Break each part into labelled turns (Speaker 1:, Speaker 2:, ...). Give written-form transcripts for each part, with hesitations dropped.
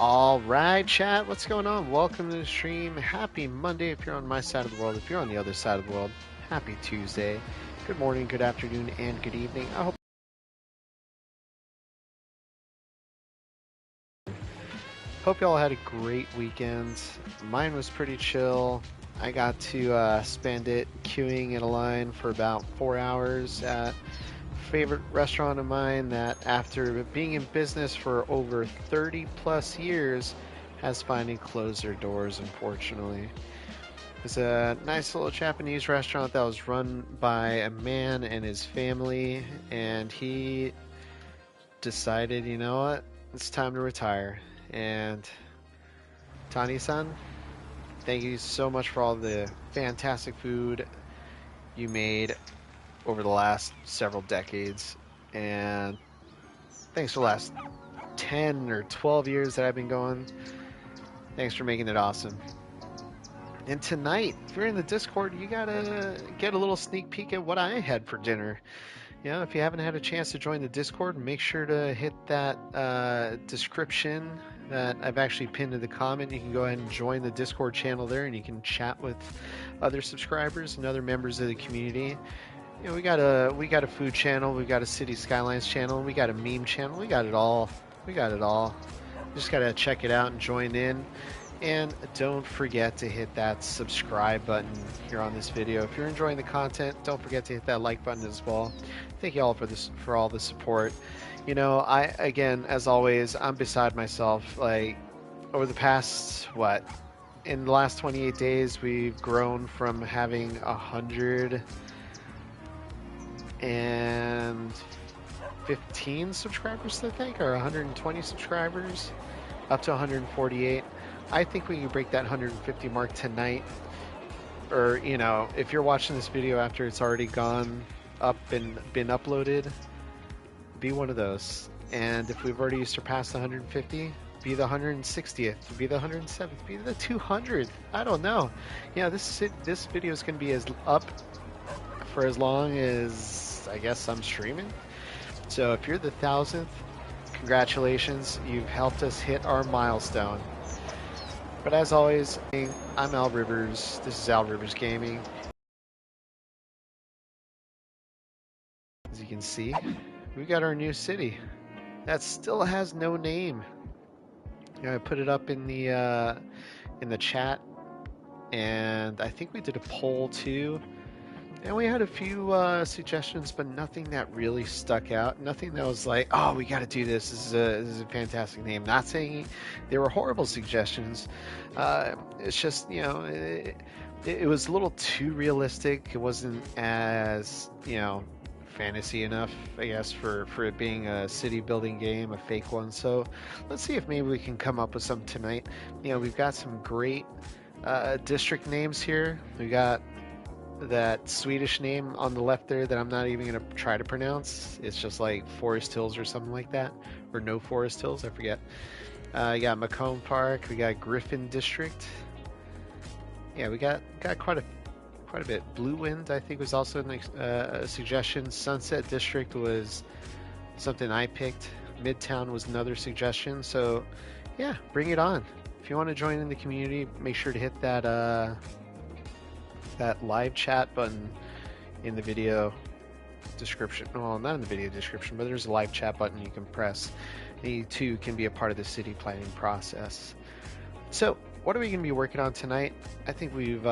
Speaker 1: All right, chat, what's going on? Welcome to the stream. Happy Monday if you're on my side of the world. If you're on the other side of the world, happy Tuesday. Good morning, good afternoon, and good evening. I hope y'all had a great weekend. Mine was pretty chill. I got to spend it queuing in a line for about 4 hours at a favorite restaurant of mine that, after being in business for over 30 plus years, has finally closed their doors, unfortunately. It's a nice little Japanese restaurant that was run by a man and his family, and he decided, you know what, it's time to retire. And Tani-san, thank you so much for all the fantastic food you made over the last several decades, and thanks for the last 10 or 12 years that I've been going. Thanks for making it awesome. And tonight, if you're in the Discord, you gotta get a little sneak peek at what I had for dinner. You know, if you haven't had a chance to join the Discord, make sure to hit that description that I've actually pinned in the comment. You can go ahead and join the Discord channel there, and you can chat with other subscribers and other members of the community. You know, we got a food channel, we got a City Skylines channel, we got a meme channel, we got it all. We got it all. Just gotta check it out and join in. And don't forget to hit that subscribe button here on this video. If you're enjoying the content, don't forget to hit that like button as well. Thank you all for all the support. You know, again, as always, I'm beside myself. Like, over the past, in the last 28 days, we've grown from having 115 subscribers, I think, or 120 subscribers, up to 148. I think we can break that 150 mark tonight. Or, you know, if you're watching this video after it's already gone up and been uploaded, be one of those. And if we've already surpassed the 150, be the 160th, be the 107th, be the 200th. I don't know. Yeah, this video is going to be up for as long as, I guess, I'm streaming. So if you're the 1000th, congratulations. You've helped us hit our milestone. But as always, I'm Al Rivers. This is Al Rivers Gaming. As you can see, we got our new city that still has no name. You know, I put it up in the chat, and I think we did a poll too. And we had a few suggestions, but nothing that really stuck out. Nothing that was like, oh, we got to do this. This is a fantastic name. Not saying they were horrible suggestions. It's just, you know, it was a little too realistic. It wasn't as, you know, fantasy enough, I guess, for it being a city building game, a fake one. So let's see if maybe we can come up with some tonight. You know, we've got some great district names here. We got that Swedish name on the left there that I'm not even going to try to pronounce. It's just like Forest Hills or something like that, or No Forest Hills, I forget. You got Macomb Park, we got Griffin District. Yeah, we got quite a bit. Blue Wind, I think, was also a suggestion. Sunset District was something I picked. Midtown was another suggestion. So yeah, bring it on. If you want to join in the community, make sure to hit that live chat button in the video description. Well, not in the video description, but there's a live chat button you can press. And you too can be a part of the city planning process. So, what are we going to be working on tonight? I think we've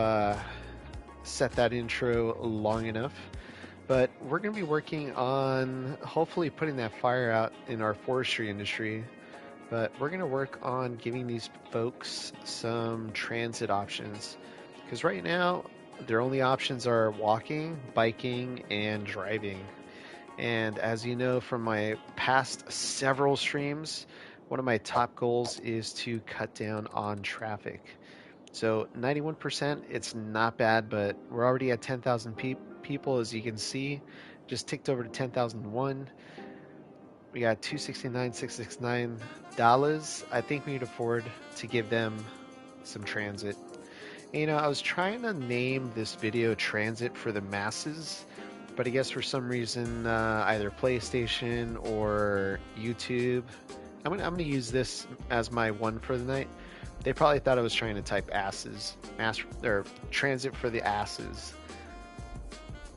Speaker 1: set that intro long enough, but we're going to be working on hopefully putting that fire out in our forestry industry. But we're going to work on giving these folks some transit options, because right now their only options are walking, biking, and driving. And as you know from my past several streams, one of my top goals is to cut down on traffic. So 91%, it's not bad, but we're already at 10,000 people, as you can see. Just ticked over to 10,001. We got $269.669. I think we can afford to give them some transit. You know, I was trying to name this video Transit for the Masses, but I guess for some reason either PlayStation or YouTube I'm gonna use this as my one for the night. They probably thought I was trying to type asses, or transit for the asses,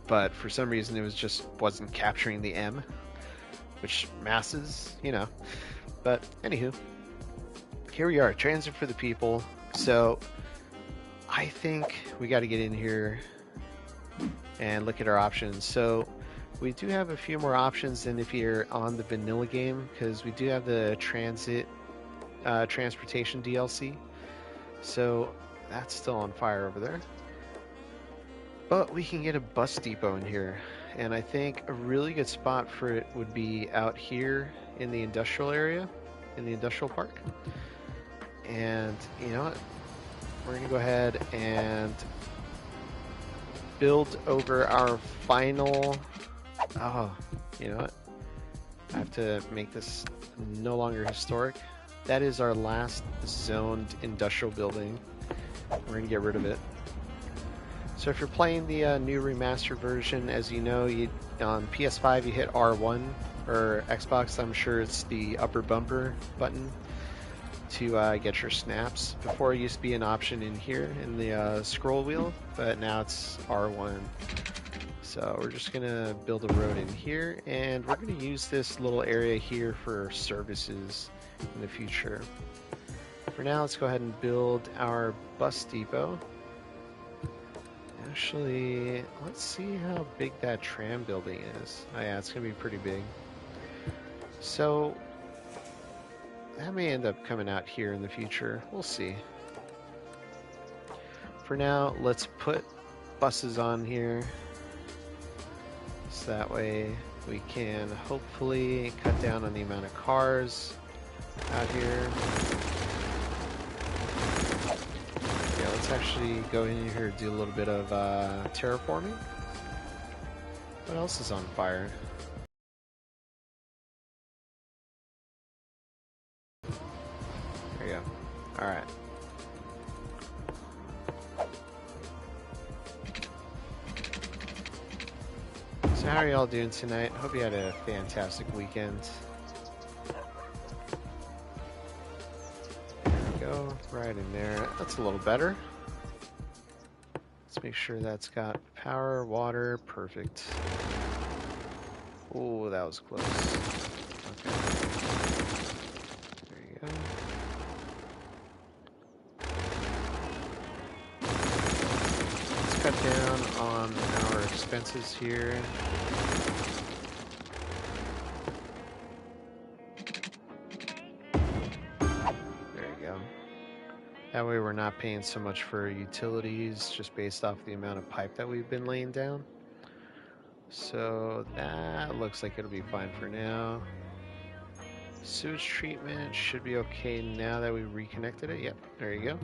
Speaker 1: but for some reason it wasn't capturing the M, which masses, you know. But anywho, here we are, transit for the people. So I think we got to get in here and look at our options. So we do have a few more options than if you're on the vanilla game, because we do have the transportation DLC. So that's still on fire over there. But we can get a bus depot in here. And I think a really good spot for it would be out here in the industrial area, in the industrial park. And you know what? We're going to go ahead and build over our final... Oh, you know what? I have to make this no longer historic. That is our last zoned industrial building. We're going to get rid of it. So if you're playing the new remastered version, as you know, on PS5 you hit R1, or Xbox I'm sure it's the upper bumper button to get your snaps. Before it used to be an option in here in the scroll wheel, but now it's R1. So we're just going to build a road in here, and we're going to use this little area here for services in the future. For now, let's go ahead and build our bus depot. Actually, let's see how big that tram building is. Oh yeah, it's going to be pretty big. So that may end up coming out here in the future. We'll see. For now, let's put buses on here. So that way we can hopefully cut down on the amount of cars out here. Yeah, let's actually go in here and do a little bit of terraforming. What else is on fire? There we go. Alright. So how are y'all doing tonight? Hope you had a fantastic weekend. There we go, right in there. That's a little better. Let's make sure that's got power, water, perfect. Oh, that was close. Okay. There you go. Let's cut down on our expenses here. That way we're not paying so much for utilities just based off the amount of pipe that we've been laying down. So that looks like it'll be fine for now. Sewage treatment should be okay now that we reconnected it. Yep, there you go.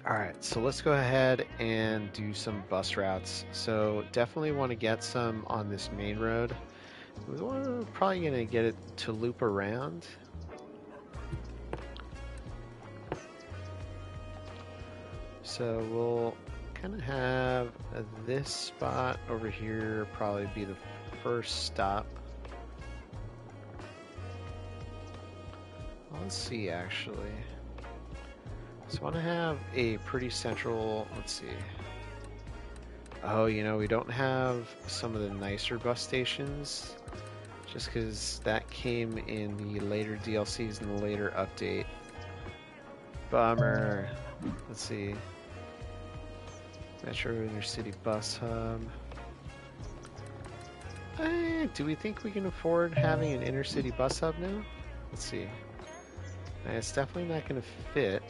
Speaker 1: Alright, so let's go ahead and do some bus routes. So definitely want to get some on this main road. We're probably going to get it to loop around. So we'll kind of have this spot over here probably be the first stop. Let's see actually. So I want to have a pretty central, let's see. Oh, you know, we don't have some of the nicer bus stations just because that came in the later DLCs and the later update. Bummer. Let's see. Metro Intercity Bus Hub. Do we think we can afford having an intercity bus hub now? Let's see. It's definitely not going to fit.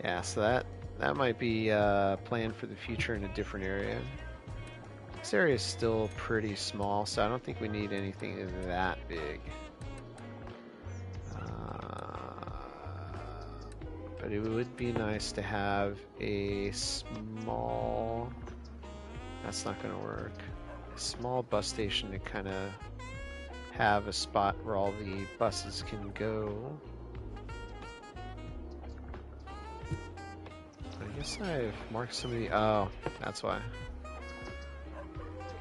Speaker 1: Yeah, so that might be planned for the future in a different area. This area is still pretty small, so I don't think we need anything that big. But it would be nice to have a small... That's not going to work. A small bus station to kind of have a spot where all the buses can go. I guess I've marked some of the... Oh, that's why.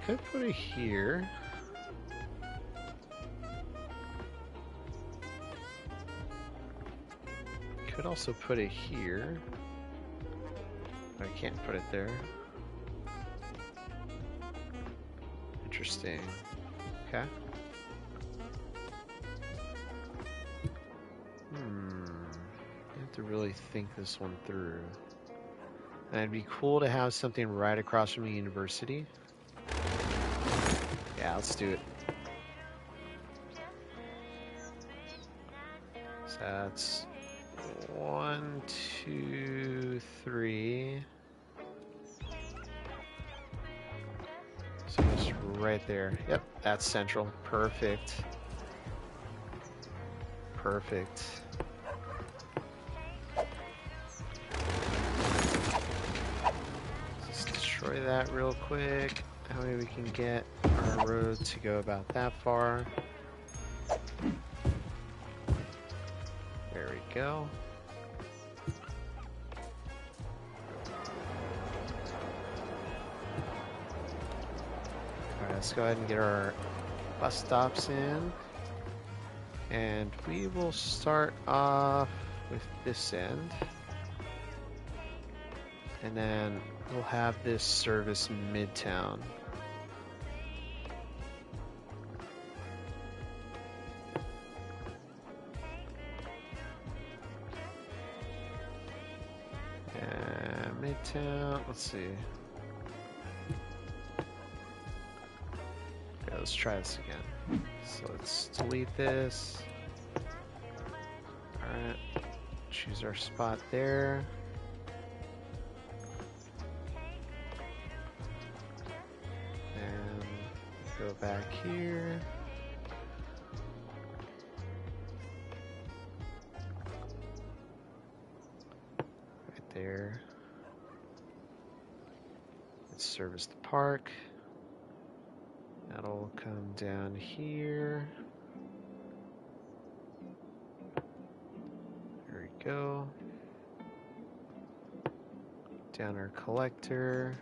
Speaker 1: Could put it here. Could also put it here. But I can't put it there. Interesting. Okay. I have to really think this one through. And it'd be cool to have something right across from the university. Yeah, let's do it. So that's 1, 2, 3. So just right there. Yep, that's central. Perfect. Perfect. Just destroy that real quick. That way we can get our road to go about that far. There we go. Alright, let's go ahead and get our bus stops in. And we will start off with this end. And then we'll have this service Midtown. And Midtown, let's see. Okay, let's try this again. So let's delete this. Alright, choose our spot there. And go back here. Right there. Let's service the park. That'll come down here. There we go. Down our collector.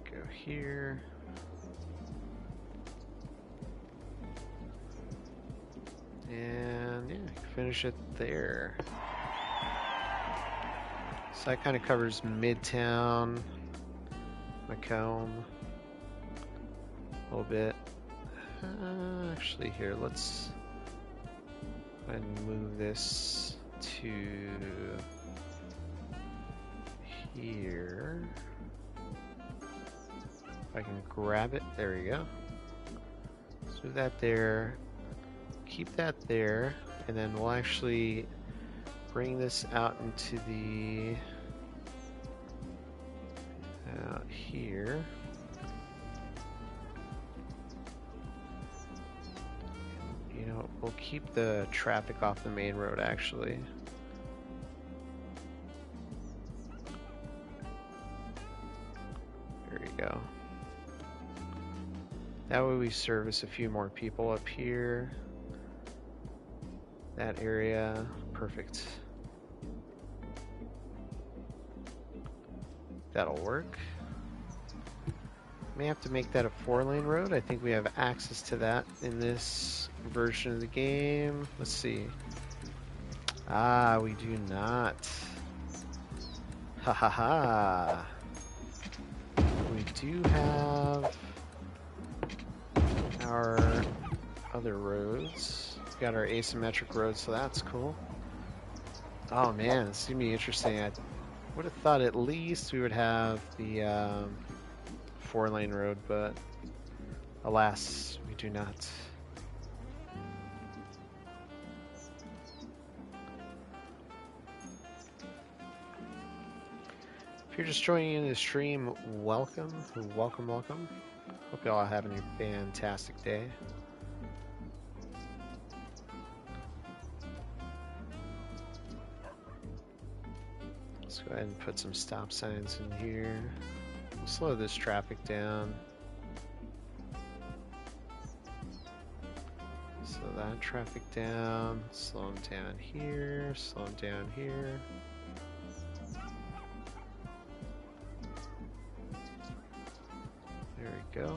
Speaker 1: Go here. And yeah, finish it there. So that kind of covers Midtown, Macomb, a little bit. Actually, here, let's go ahead and move this to here. If I can grab it, there we go. Let's move that there. Keep that there, and then we'll actually bring this out into the out here. You know, we'll keep the traffic off the main road actually. There you go. That way we service a few more people up here. That area, perfect. That'll work. May have to make that a 4-lane road. I think we have access to that in this version of the game. Let's see. Ah, we do not. Ha ha ha. We do have our other roads. Got our asymmetric roads, so that's cool. Oh man, this is gonna be interesting. I would have thought at least we would have the 4-lane road, but alas, we do not. If you're just joining in the stream, welcome, welcome, welcome. Hope y'all are having a fantastic day. Let's go ahead and put some stop signs in here. We'll slow this traffic down. Slow that traffic down. Slow them down here. Slow them down here. go.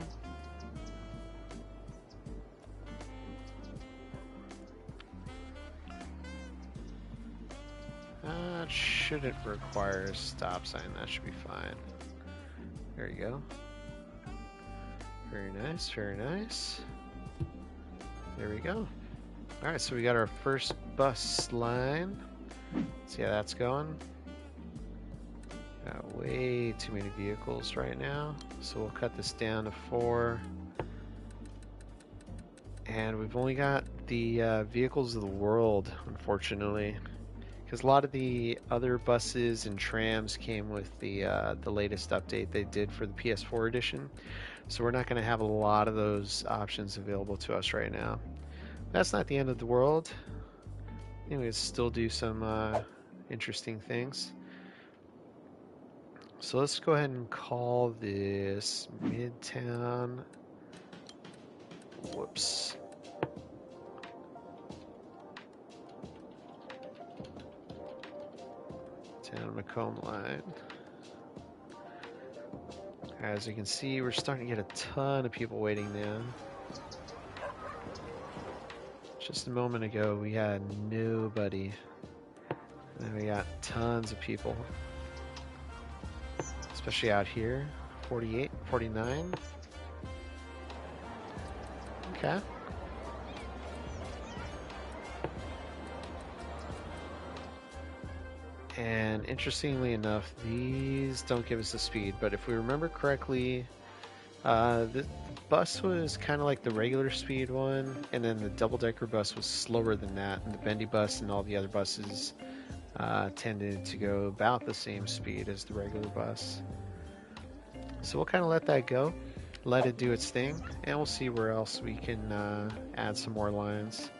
Speaker 1: It shouldn't require a stop sign. That should be fine. There you go. Very nice, very nice. There we go. Alright, so we got our first bus line. Let's see how that's going. Got way too many vehicles right now, so we'll cut this down to 4. And we've only got the vehicles of the world, unfortunately, because a lot of the other buses and trams came with the latest update they did for the PS4 edition. So we're not going to have a lot of those options available to us right now. That's not the end of the world. I think we can still do some interesting things. So let's go ahead and call this Midtown. Whoops. Town Macomb line. As you can see, we're starting to get a ton of people waiting now. Just a moment ago, we had nobody. And we got tons of people. Especially out here. 48, 49. Okay. And interestingly enough, these don't give us the speed, but if we remember correctly, the bus was kind of like the regular speed one, and then the double-decker bus was slower than that, and the bendy bus and all the other buses tended to go about the same speed as the regular bus. So we'll kind of let that go, let it do its thing, and we'll see where else we can add some more lines.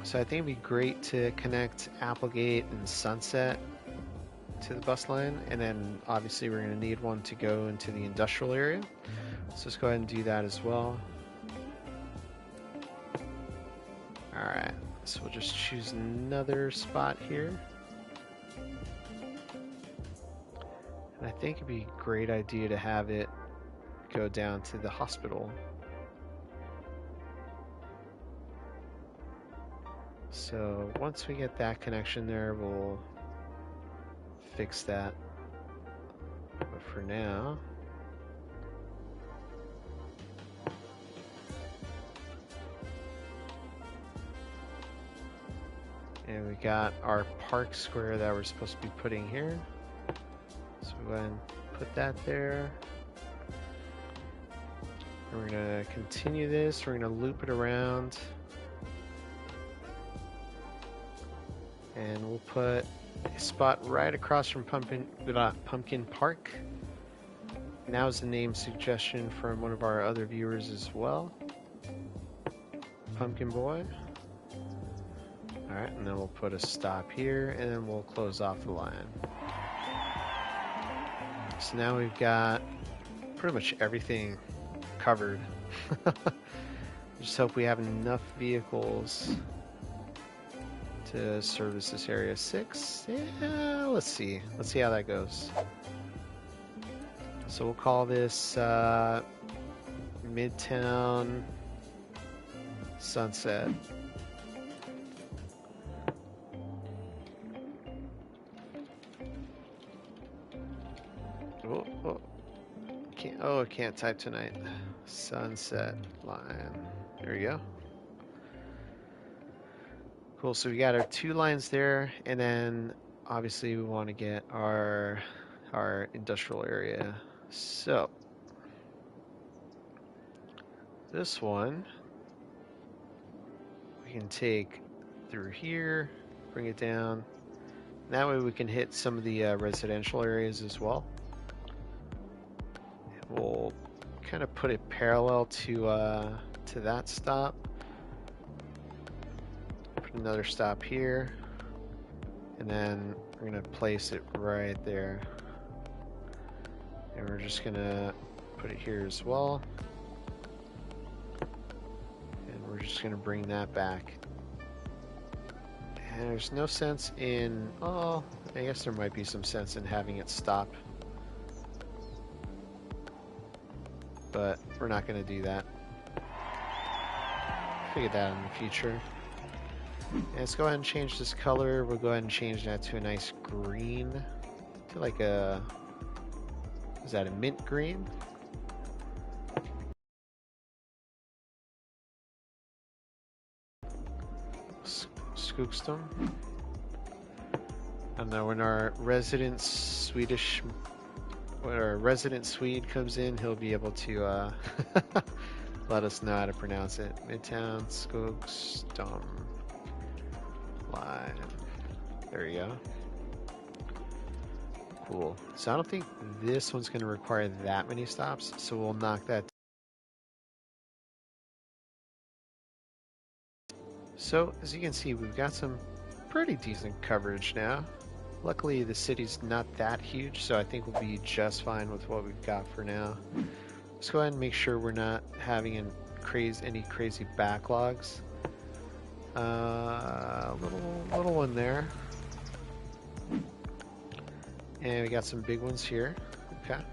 Speaker 1: So I think it'd be great to connect Applegate and Sunset to the bus line, and then obviously we're going to need one to go into the industrial area. So let's go ahead and do that as well. Alright, so we'll just choose another spot here. And I think it'd be a great idea to have it go down to the hospital. So once we get that connection there, we'll fix that. But for now, and we got our park square that we're supposed to be putting here. So we'll go ahead and put that there. And we're going to continue this. We're going to loop it around. And we'll put a spot right across from Pumpkin Park. Now's the name suggestion from one of our other viewers as well. Pumpkin Boy. Alright, and then we'll put a stop here, and then we'll close off the line. So now we've got pretty much everything covered. Just hope we have enough vehicles to service this area. 6? Yeah, let's see. Let's see how that goes. So we'll call this Midtown Sunset. I can't type tonight. Sunset line. There we go. Cool, so we got our 2 lines there, and then obviously we want to get our industrial area. So this one we can take through here, bring it down. That way we can hit some of the residential areas as well. And we'll kind of put it parallel to that stop. Another stop here, and then we're going to place it right there, and we're just going to put it here as well, and we're just going to bring that back. And there's no sense in, oh, I guess there might be some sense in having it stop but we're not going to do that. Figure that out in the future. And let's go ahead and change this color. We'll go ahead and change that to a nice green. To like a, is that a mint green? Skogstum. And now when our resident Swede comes in, he'll be able to let us know how to pronounce it. Midtown Skogstum line. There you go. Cool. So I don't think this one's going to require that many stops, so we'll knock that. So as you can see, we've got some pretty decent coverage now. Luckily, the city's not that huge, so I think we'll be just fine with what we've got for now. Let's go ahead and make sure we're not having any crazy backlogs. Little one there. And we got some big ones here. Okay.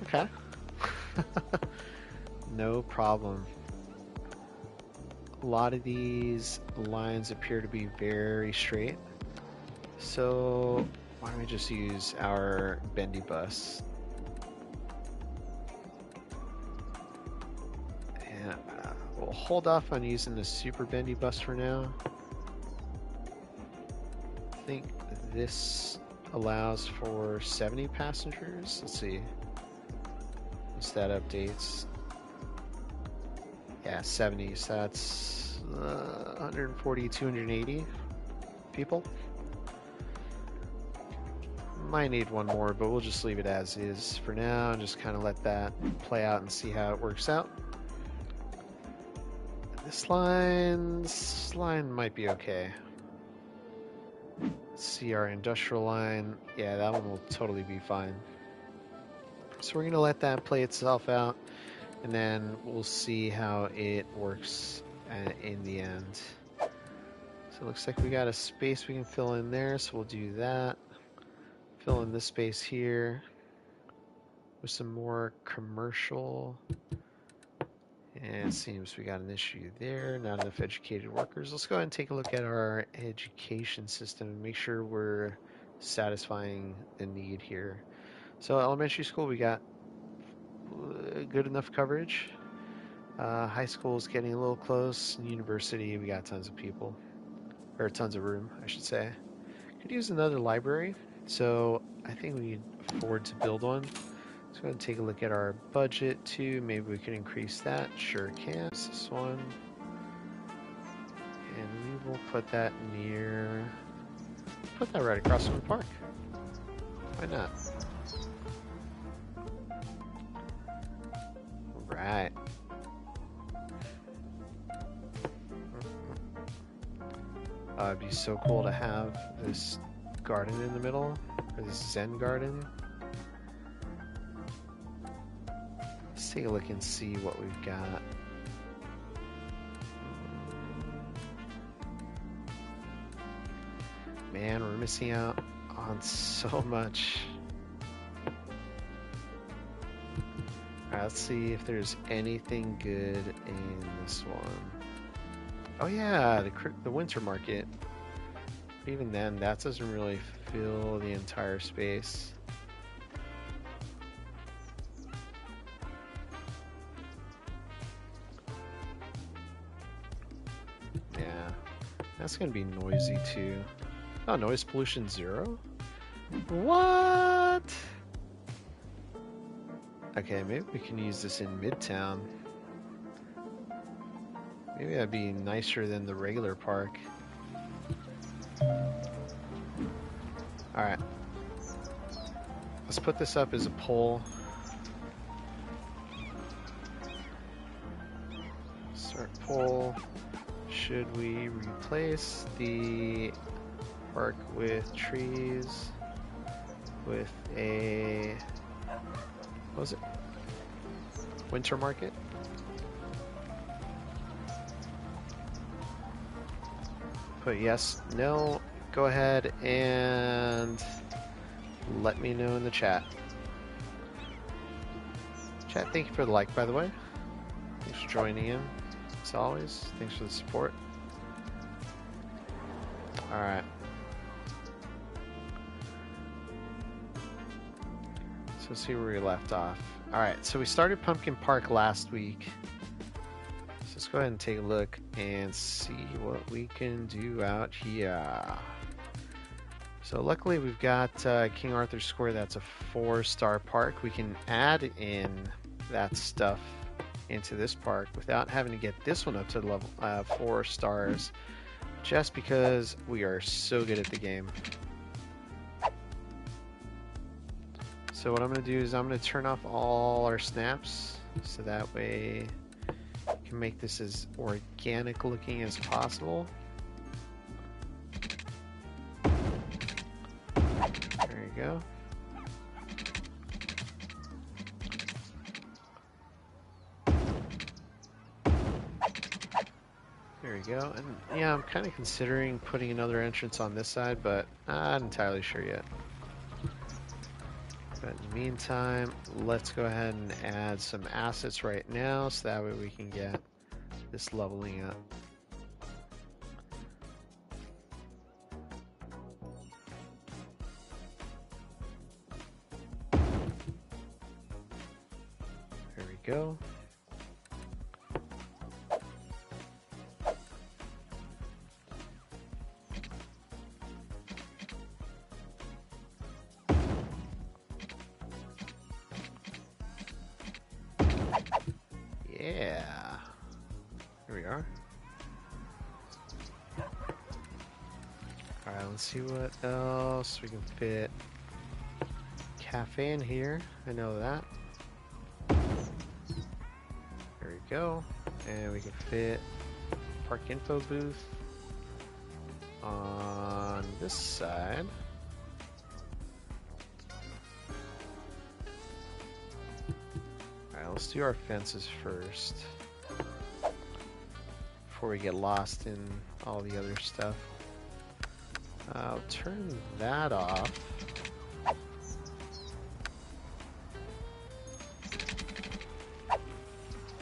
Speaker 1: Okay. No problem. A lot of these lines appear to be very straight. So why don't we just use our bendy bus? And we'll hold off on using the super bendy bus for now. I think this allows for 70 passengers. Let's see. Once that updates. Yeah, 70. So that's 140, 280 people. Might need one more, but we'll just leave it as is for now and just kind of let that play out and see how it works out. This line might be okay. Let's see our industrial line. Yeah, that one will totally be fine. So we're going to let that play itself out, and then we'll see how it works in the end. So it looks like we got a space we can fill in there, so we'll do that. Fill in this space here with some more commercial. And it seems we got an issue there, not enough educated workers. Let's go ahead and take a look at our education system and make sure we're satisfying the need here. So elementary school, we got good enough coverage. High school is getting a little close. University, we got tons of people, or tons of room, I should say. Could use another library, so I think we can afford to build one. Let's go ahead and take a look at our budget too. Maybe we can increase that. Sure can. This one. And we will put that near... Put that right across from the park. Why not? Right. It'd be so cool to have this garden in the middle. Or this Zen garden. Let's take a look and see what we've got. Man, we're missing out on so much. Alright, let's see if there's anything good in this one. Oh yeah, the winter market. But even then, that doesn't really fill the entire space. Yeah, that's gonna be noisy too. Oh, noise pollution 0? What? Okay, maybe we can use this in Midtown. Maybe that'd be nicer than the regular park. Alright. Let's put this up as a poll. Start poll. Should we replace the park with trees with a... what was it? Winter market? Put yes, no. Go ahead and let me know in the chat. Chat, thank you for the like, by the way. Thanks for joining in, as always. Thanks for the support. Alright. So let's see where we left off. Alright, so we started Pumpkin Park last week. So let's go ahead and take a look and see what we can do out here. So luckily we've got King Arthur Square. That's a 4-star park. We can add in that stuff into this park without having to get this one up to level 4 stars, just because we are so good at the game. So what I'm going to do is I'm going to turn off all our snaps, so that way we can make this as organic looking as possible. There you go. There we go. And yeah, I'm kind of considering putting another entrance on this side, but I'm not entirely sure yet. But in the meantime, let's go ahead and add some assets right now, so that way we can get this leveling up. There we go. Yeah. Here we are. Alright, let's see what else we can fit. Cafe in here, I know that. There we go. And we can fit park info booth on this side. Alright, let's do our fences first before we get lost in all the other stuff. I'll turn that off.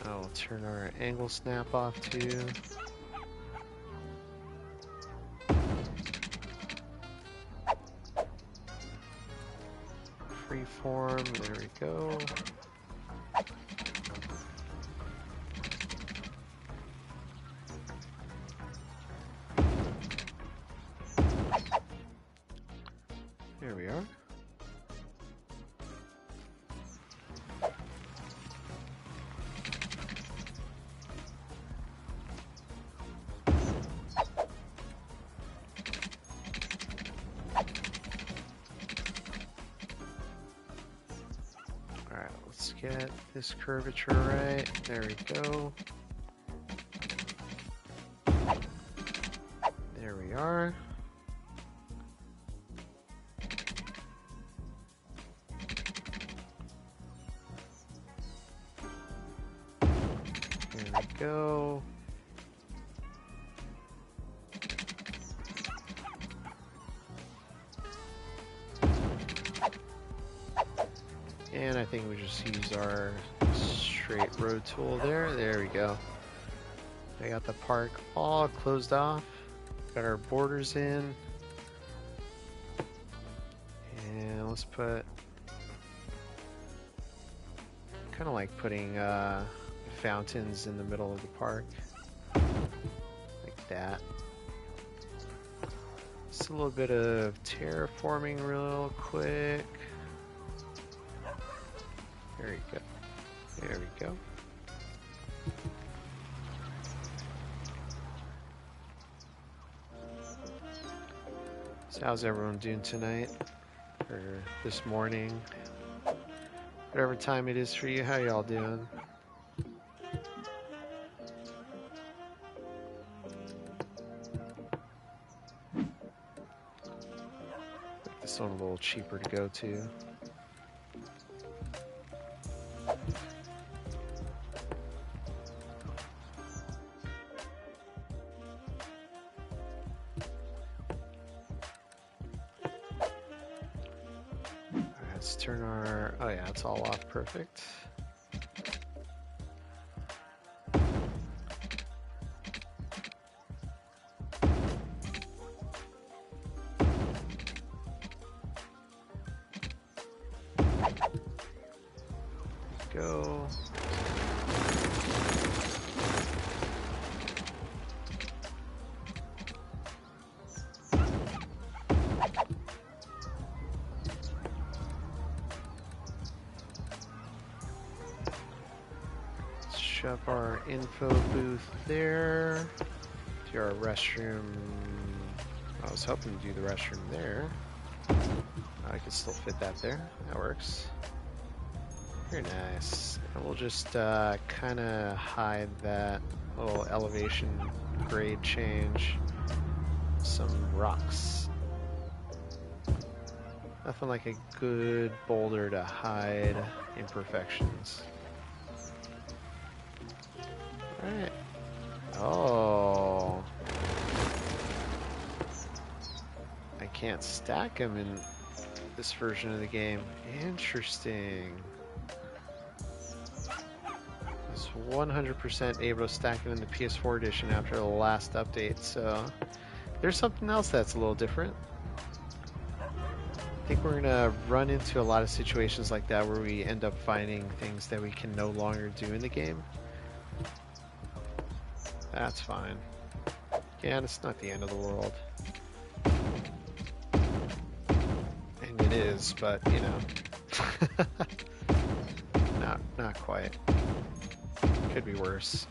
Speaker 1: I'll turn our angle snap off too. Freeform, there we go. There we are. Alright, let's get this curvature right. There we go. There we are. There we go. And I think we just use our straight road tool there. There we go. I got the park all closed off. Got our borders in. And let's put... kind of like putting fountains in the middle of the park. Like that. Just a little bit of terraforming real quick. There you go. There we go. So how's everyone doing tonight? Or this morning? Whatever time it is for you, how y'all doing? Make this one a little cheaper to go to. Let's turn our, oh yeah, it's all off, perfect. go. Let's shove our info booth there. Do our restroom. I was hoping to do the restroom there. I could still fit that there. That works. Very nice. And we'll just kind of hide that little elevation grade change. Some rocks. Nothing like a good boulder to hide imperfections. Alright. Oh. I can't stack them in this version of the game. Interesting. I was 100% able to stack it in the PS4 edition after the last update, so there's something else that's a little different. I think we're gonna run into a lot of situations like that where we end up finding things that we can no longer do in the game. That's fine. Yeah, it's not the end of the world. And it is, but you know. Not quite. Could be worse.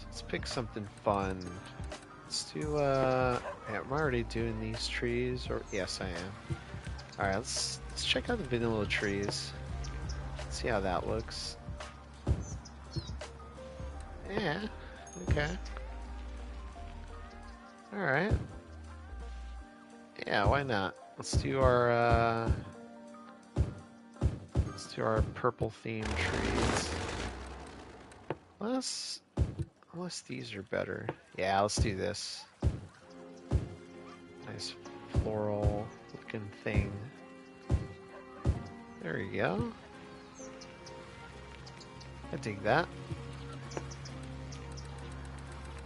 Speaker 1: Let's pick something fun. Let's do yeah, am I already doing these trees? Or yes I am. Alright, let's check out the vanilla trees. See how that looks. Yeah, okay. Alright. Yeah, why not? Let's do our purple themed trees. Unless these are better. Yeah, let's do this. Nice floral looking thing. There you go. I dig that.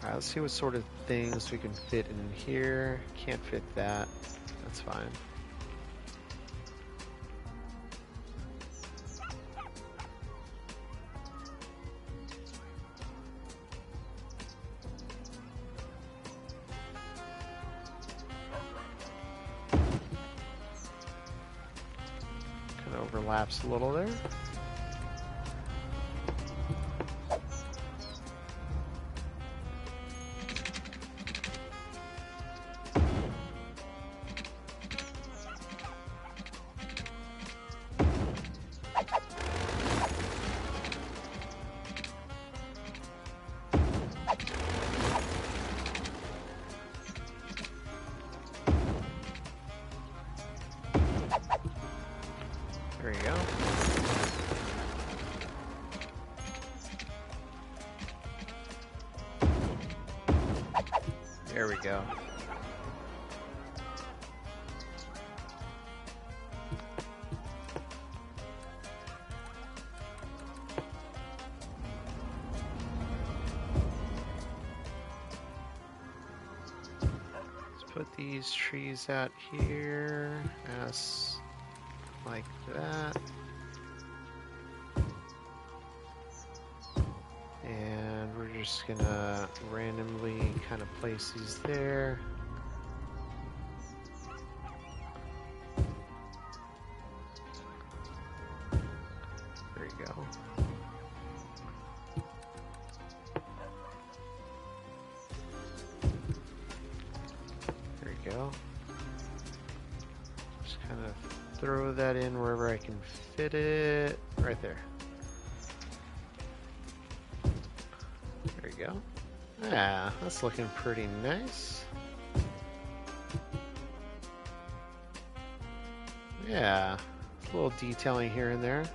Speaker 1: Alright, let's see what sort of things we can fit in here. Can't fit that. That's fine. Kind of overlaps a little there. There you go. There we go. Let's put these trees out here as like that. And we're just gonna randomly kind of place these there. There you go. There you go. Just kind of throw that in wherever I can fit it. Right there. There you go. Yeah, that's looking pretty nice. Yeah, a little detailing here and there.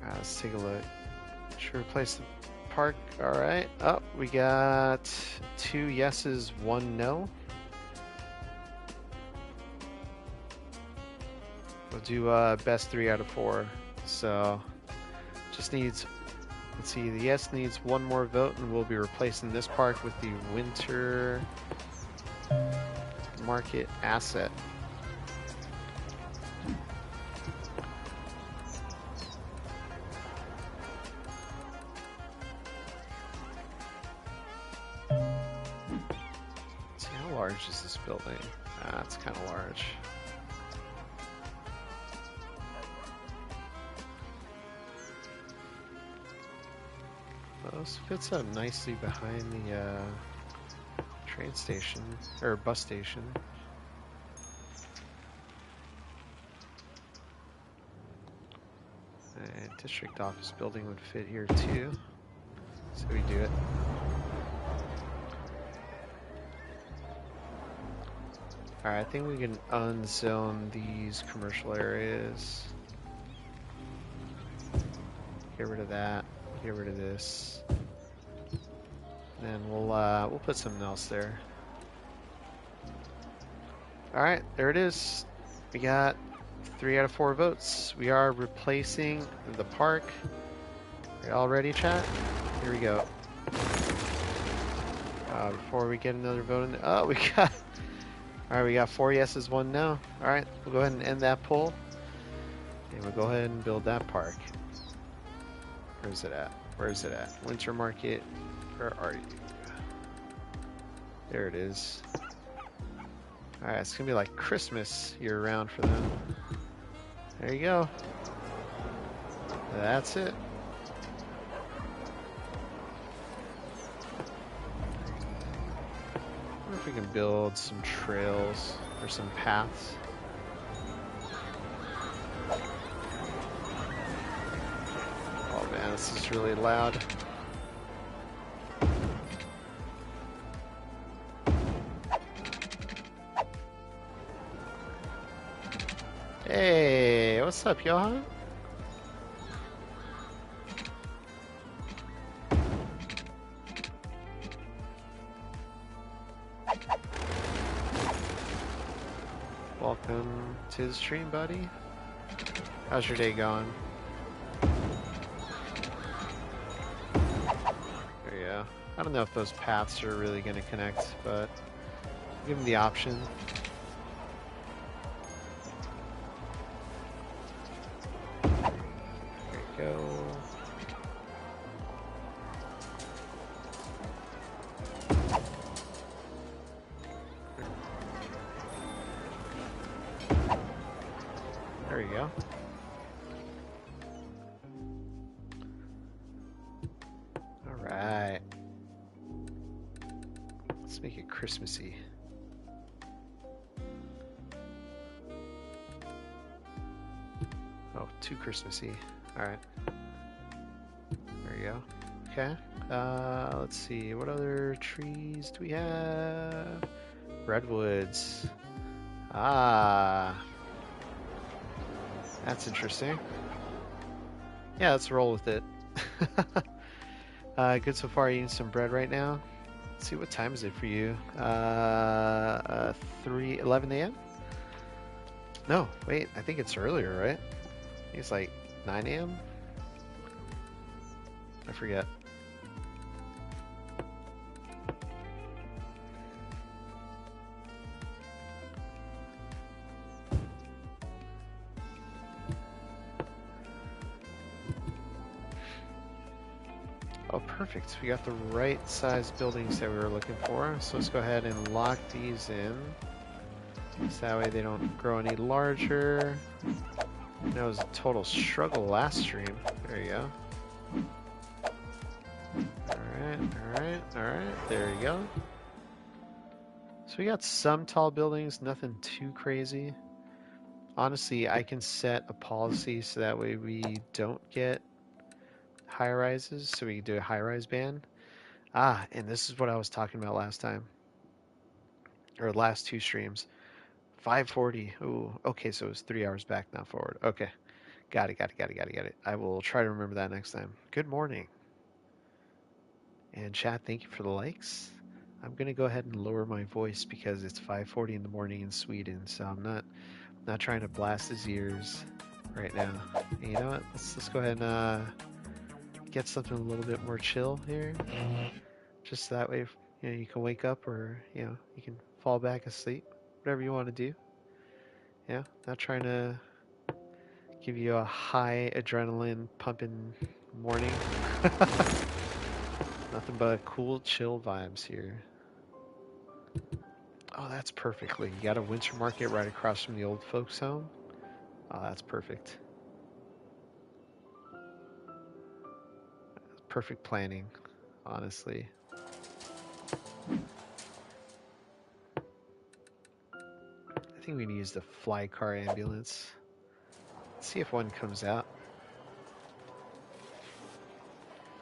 Speaker 1: Let's take a look. Should we replace the park? Alright. Oh, we got 2 yeses, 1 no. We'll do best 3 out of 4. So just needs Let's see, the yes needs one more vote, and we'll be replacing this park with the winter market asset. Let's see, how large is this building? It's kind of large. Well, this fits up nicely behind the train station, or bus station. And district office building would fit here too. So we do it. Alright, I think we can unzone these commercial areas. Get rid of that. Get rid of this. And then we'll put something else there. Alright, there it is. We got 3 out of 4 votes. We are replacing the park. Are y'all ready, chat? Here we go. Before we get another vote in, oh, we got. All right, we got 4 yeses, 1 no. All right, we'll go ahead and end that poll, and we'll go ahead and build that park. Where's it at? Where's it at? Winter Market. Where are you? There it is. All right, it's gonna be like Christmas year-round for them. There you go. That's it. I wonder if we can build some trails or some paths. Oh man, this is really loud. Hey, what's up, Johan? Welcome to the stream, buddy. How's your day going? There you go. I don't know if those paths are really going to connect, but give them the option. There you go. There you go. All right. Let's make it Christmassy. Oh, too Christmassy. All right. There you go. Okay. Let's see. What other trees do we have? Redwoods. Ah. That's interesting. Yeah, let's roll with it. Good so far. Eating some bread right now. Let's see, what time is it for you? 11 a.m.? No, wait, I think it's earlier, right? I think it's like 9 a.m.? I forget. Oh, perfect. We got the right size buildings that we were looking for. So let's go ahead and lock these in. So that way they don't grow any larger. That was a total struggle last stream. There you go. Alright, alright, alright. There you go. So we got some tall buildings, nothing too crazy. Honestly, I can set a policy so that way we don't get high rises, so we can do a high rise ban. Ah, and this is what I was talking about last time, or last 2 streams. 540. Ooh, okay, so it was 3 hours back, not forward. Okay, got it. I will try to remember that next time. Good morning. And chat, thank you for the likes. I'm gonna go ahead and lower my voice because it's 5:40 in the morning in Sweden, so I'm not trying to blast his ears right now. And you know what? Let's go ahead and get something a little bit more chill here. Just that way, you know, you can wake up or, you know, you can fall back asleep. Whatever you want to do. Yeah, not trying to give you a high adrenaline pumping morning. Nothing but cool, chill vibes here. Oh, that's perfectly. You got a winter market right across from the old folks' home. Oh, that's perfect. Perfect planning, honestly. I think we can use the fly car ambulance. Let's see if one comes out.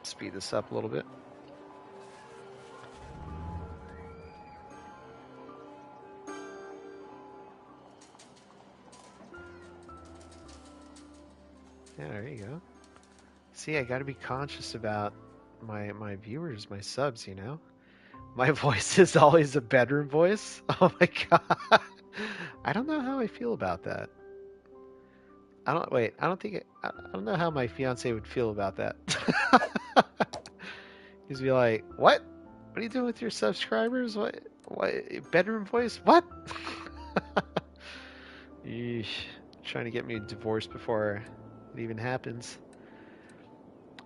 Speaker 1: Speed this up a little bit. Yeah, there you go. See, I got to be conscious about my viewers, my subs, you know? My voice is always a bedroom voice. Oh my god. I don't know how I feel about that. I don't know how my fiance would feel about that. He's be like, "What? What are you doing with your subscribers? What bedroom voice? What?" Yeesh. Trying to get me divorced before it even happens.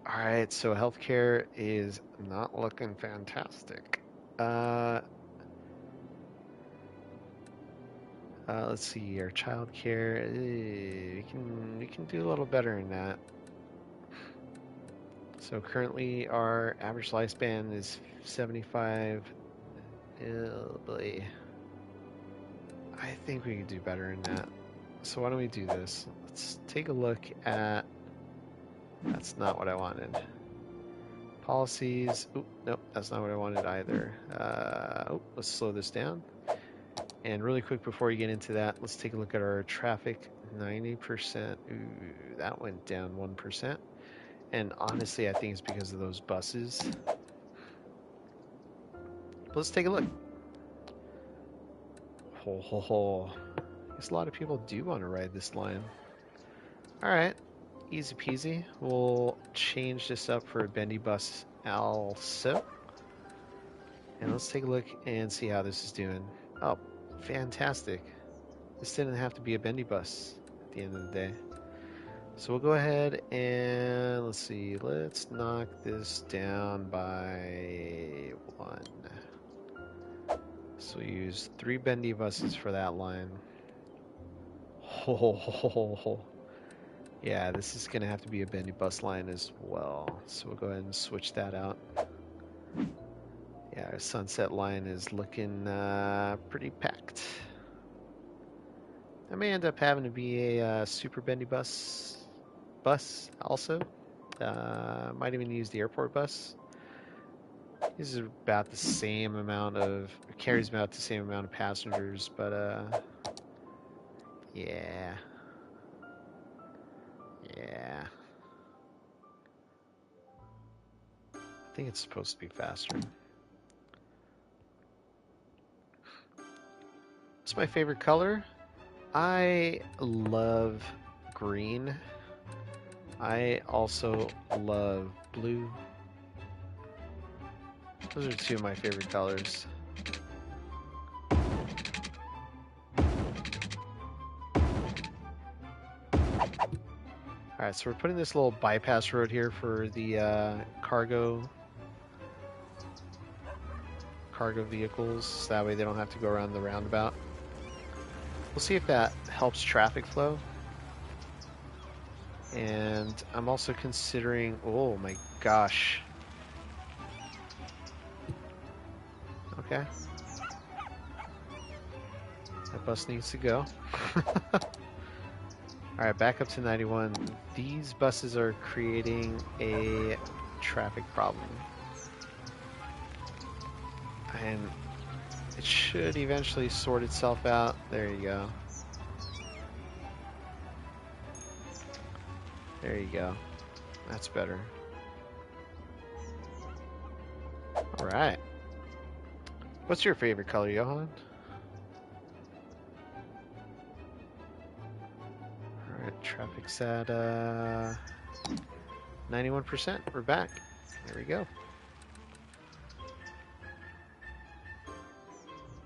Speaker 1: All right, so healthcare is not looking fantastic. Let's see, our child care. We can do a little better in that. So currently our average lifespan is 75. Oh boy. I think we can do better in that. So why don't we do this? Let's take a look at. That's not what I wanted. Policies. Oop, nope, that's not what I wanted either. Let's slow this down. And really quick before you get into that, let's take a look at our traffic. 90%. Ooh, that went down 1%. And honestly, I think it's because of those buses. But let's take a look. Ho ho ho. I guess a lot of people do want to ride this line. Alright, easy peasy. We'll change this up for a bendy bus also. And let's take a look and see how this is doing. Oh, fantastic. This didn't have to be a bendy bus at the end of the day. So we'll go ahead and let's see. Let's knock this down by 1. So we use 3 bendy buses for that line. Oh, yeah, this is going to have to be a bendy bus line as well. So we'll go ahead and switch that out. Yeah, our sunset line is looking pretty packed. I may end up having to be a super bendy bus also. Might even use the airport bus. This is about the same amount of, carries about the same amount of passengers, but yeah. Yeah. I think it's supposed to be faster. What's my favorite color? I love green. I also love blue. Those are 2 of my favorite colors. Alright, so we're putting this little bypass road here for the cargo vehicles, so that way they don't have to go around the roundabout. We'll see if that helps traffic flow. And I'm also considering, oh my gosh. Okay. That bus needs to go. Alright, back up to 91. These buses are creating a traffic problem. And it should eventually sort itself out. There you go. There you go. That's better. Alright. What's your favorite color, Johan? Alright, traffic's at 91%. We're back. There we go.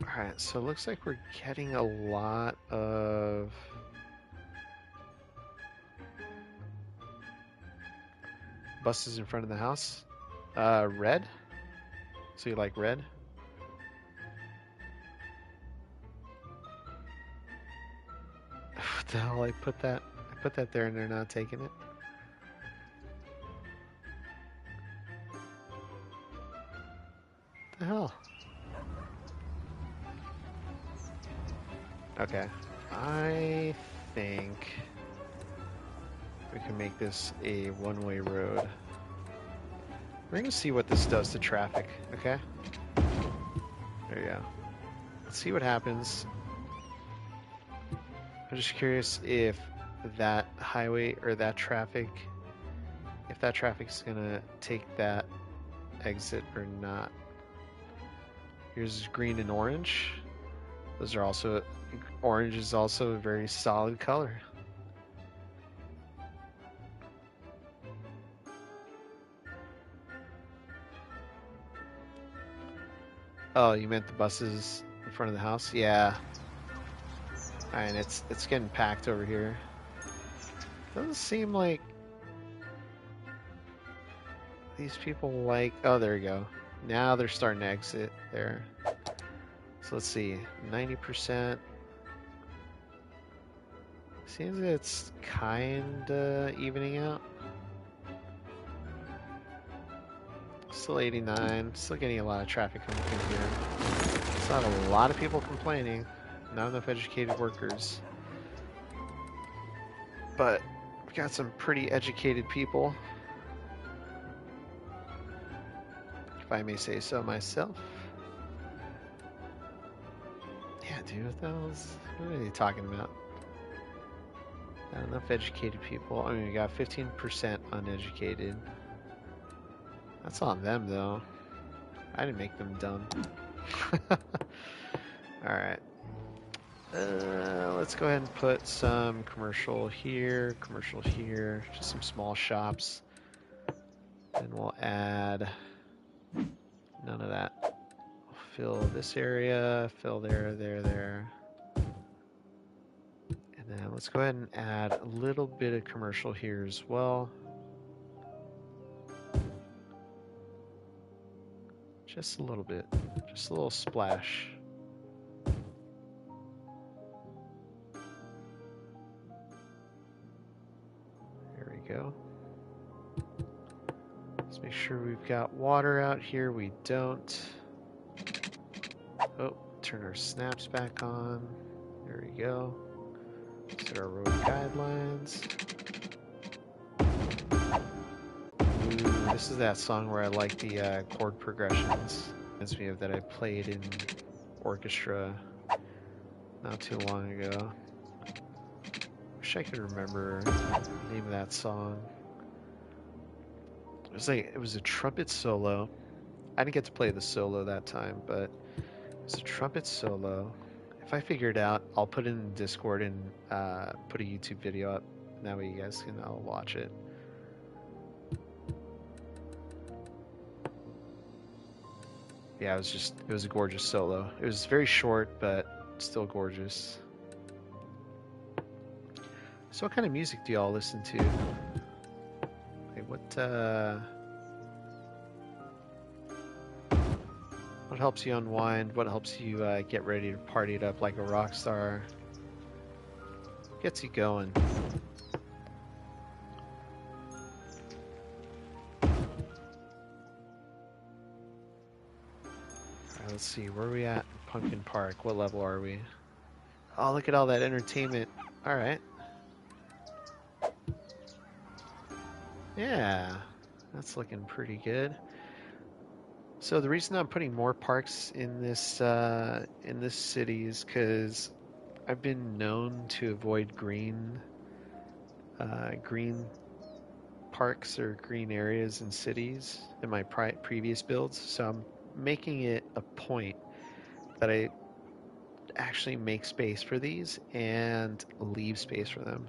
Speaker 1: Alright, so it looks like we're getting a lot of buses in front of the house. Red? So you like red? What the hell? I put that there and they're not taking it. What the hell? Okay. I think we can make this a one-way road. We're gonna see what this does to traffic, okay? There you go. Let's see what happens. I'm just curious if that highway or that traffic, if that traffic's gonna take that exit or not. Here's green and orange. Those are also, orange is also a very solid color. Oh, you meant the buses in front of the house? Yeah. And it's getting packed over here. Doesn't seem like these people like... Oh, there we go. Now they're starting to exit there. So let's see. 90%. Seems it's kinda evening out. Still 89. Still getting a lot of traffic coming through here. Still have a lot of people complaining. Not enough educated workers. But we've got some pretty educated people, if I may say so myself. Yeah, dude, what are they talking about? Not enough educated people. I mean, we got 15% uneducated. That's on them, though. I didn't make them dumb. Alright. Let's go ahead and put some commercial here, just some small shops. Then we'll add none of that. We'll fill this area, fill there. And then let's go ahead and add a little bit of commercial here as well. Just a little bit, just a little splash. There we go. Let's make sure we've got water out here. We don't. Oh, turn our snaps back on. There we go. Set our road guidelines. Ooh, this is that song where I like the chord progressions. Reminds me of that I played in orchestra not too long ago. Wish I could remember the name of that song. It was a trumpet solo. I didn't get to play the solo that time, but it was a trumpet solo. If I figure it out, I'll put it in Discord and put a YouTube video up. That way you guys can all watch it. Yeah, it was a gorgeous solo. It was very short, but still gorgeous. So what kind of music do y'all listen to? Like what helps you unwind? What helps you get ready to party it up like a rock star? Gets you going. Alright, let's see, where are we at in Pumpkin Park? What level are we? Oh, look at all that entertainment. Alright. Yeah, that's looking pretty good. So the reason I'm putting more parks in this city is because I've been known to avoid green parks or green areas in cities in my previous builds. So I'm making it a point that I actually make space for these and leave space for them.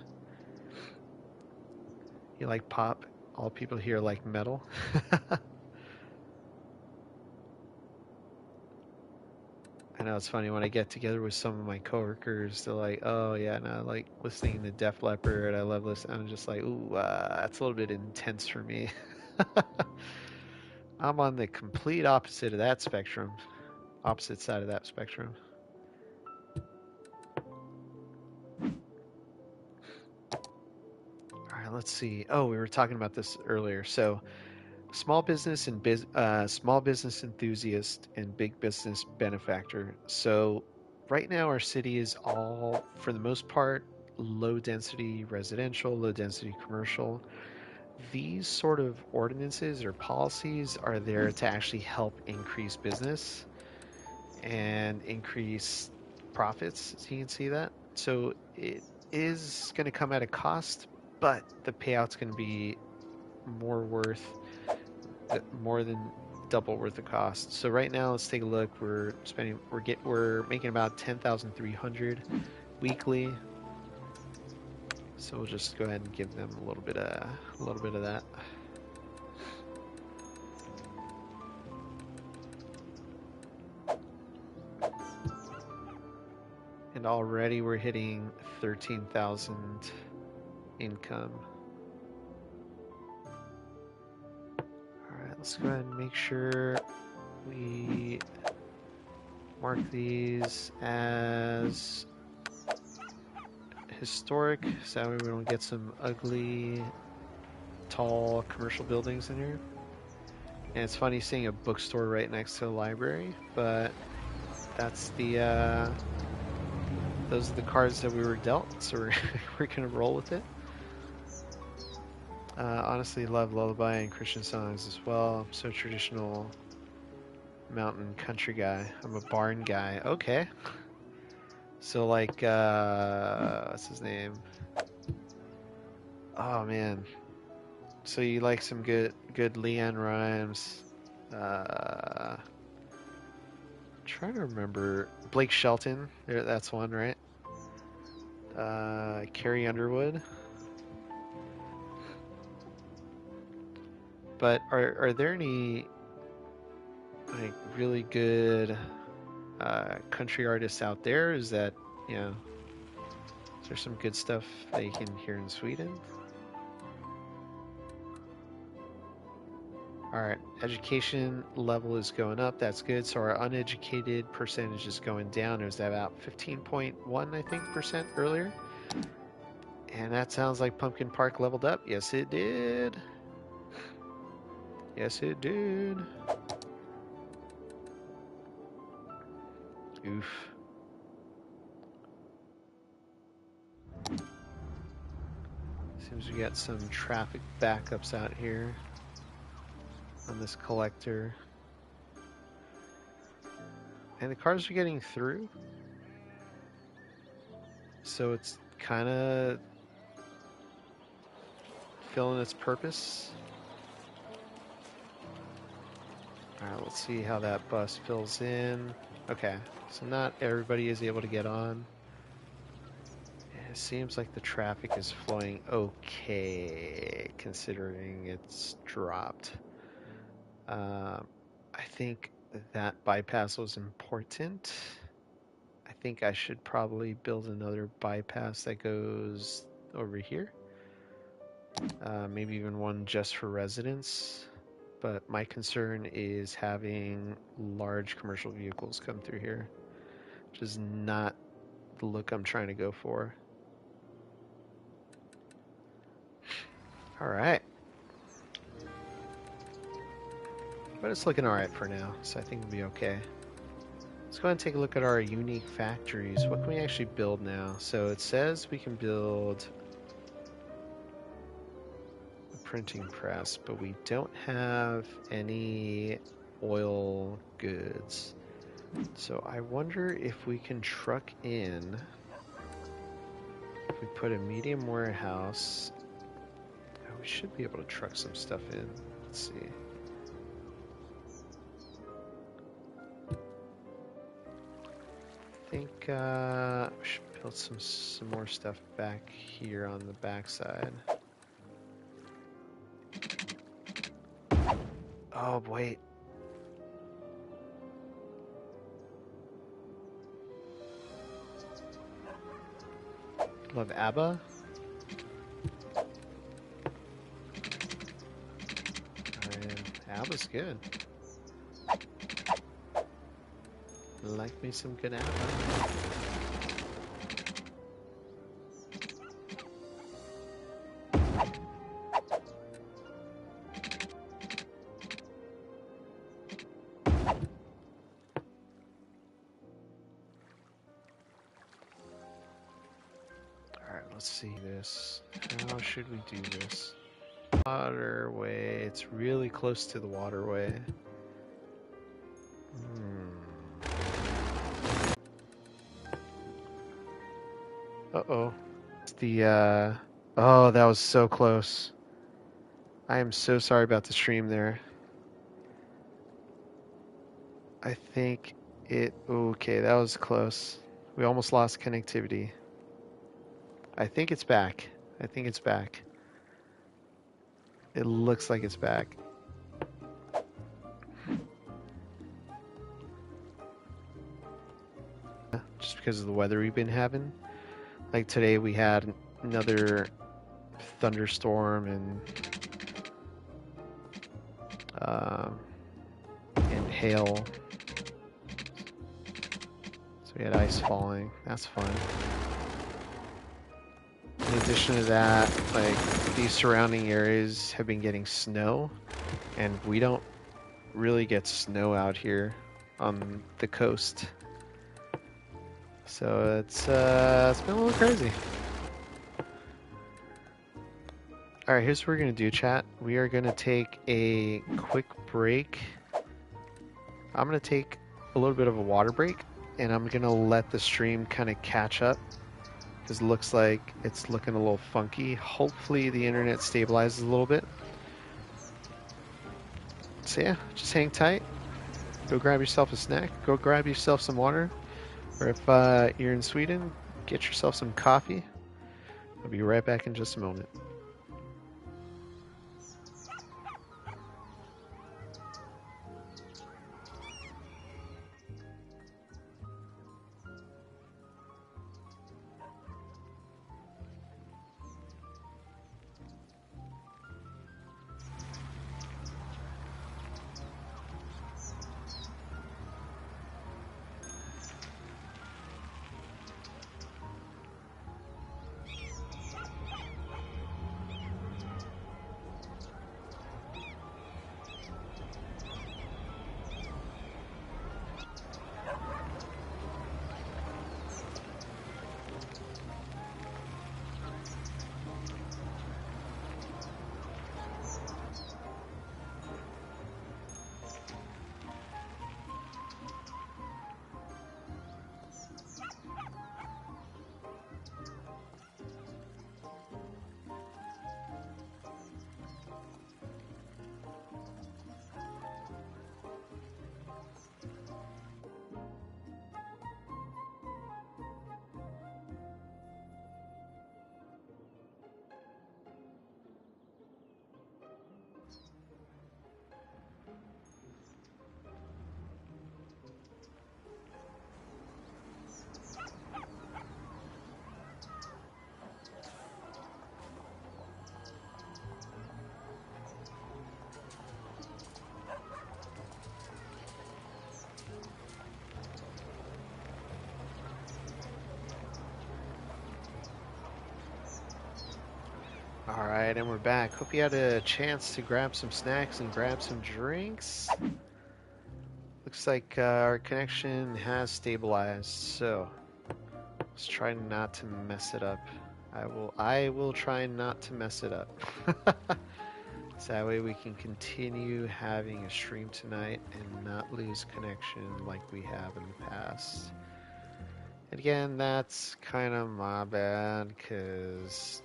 Speaker 1: You like pop? All people here like metal. I know it's funny when I get together with some of my coworkers. They're like, "Oh yeah, no, I like listening to Def Leppard. I love listening." I'm just like, "Ooh, that's a little bit intense for me." I'm on the complete opposite of that spectrum. Opposite side of that spectrum. All right, let's see. Oh, we were talking about this earlier. So, small business enthusiast and big business benefactor. So, right now our city is all, for the most part, low density residential, low density commercial. These sort of ordinances or policies are there to actually help increase business and increase profits. So you can see that. So it is going to come at a cost, but the payout's going to be more worth, more than double worth the cost. So right now, let's take a look. We're making about 10,300 weekly. So we'll just go ahead and give them a little bit of that. And already we're hitting 13,000 income. All right, let's go ahead and make sure we mark these as historic, so that way we don't get some ugly, tall commercial buildings in here. And it's funny seeing a bookstore right next to a library, but that's those are the cards that we were dealt, so we're gonna roll with it. Honestly, love lullaby and Christian songs as well. I'm so traditional mountain country guy. I'm a barn guy. Okay. So like, what's his name? Oh man. So you like some good Leanne rhymes? Trying to remember Blake Shelton. That's one, right? Carrie Underwood. But are there any like really good country artists out there? Is that, you know, is there some good stuff that you can hear in Sweden? All right, education level is going up. That's good. So our uneducated percentage is going down. It was about 15.1, I think, percent earlier. And that sounds like Pumpkin Park leveled up. Yes, it did. Yes, it did. Oof. Seems we got some traffic backups out here on this collector. And the cars are getting through. So it's kind of filling its purpose. All right, let's see how that bus fills in. Okay, so not everybody is able to get on. It seems like the traffic is flowing okay, considering it's dropped. I think that bypass was important. I think I should probably build another bypass that goes over here. Maybe even one just for residents. But my concern is having large commercial vehicles come through here, which is not the look I'm trying to go for. All right. But it's looking all right for now, so I think we'll be okay. Let's go ahead and take a look at our unique factories. What can we actually build now? So it says we can build a printing press, but we don't have any oil goods. So I wonder if we can truck in, if we put a medium warehouse. Oh, we should be able to truck some stuff in. Let's see. I think we should build some more stuff back here on the backside. Oh, wait. Love ABBA? ABBA's good. Like me some good ABBA. Alright, let's see this. How should we do this? Waterway. It's really close to the waterway. Uh-oh. It's the, oh, that was so close. I am so sorry about the stream there. I think it... Okay, that was close. We almost lost connectivity. I think it's back. I think it's back. It looks like it's back. Just because of the weather we've been having. Like today we had another thunderstorm and hail. So we had ice falling. That's fun. In addition to that, like these surrounding areas have been getting snow, and we don't really get snow out here on the coast. So it's been a little crazy. All right, here's what we're gonna do, chat. We are gonna take a quick break. I'm gonna take a little bit of a water break, and I'm gonna let the stream kind of catch up. Because it looks like it's looking a little funky. Hopefully the internet stabilizes a little bit. So yeah, just hang tight. Go grab yourself a snack. Go grab yourself some water. Or if you're in Sweden, get yourself some coffee. I'll be right back in just a moment. Alright, and we're back. Hope you had a chance to grab some snacks and grab some drinks. Looks like our connection has stabilized, so let's try not to mess it up. I will try not to mess it up. So that way we can continue having a stream tonight and not lose connection like we have in the past. And again, that's kind of my bad because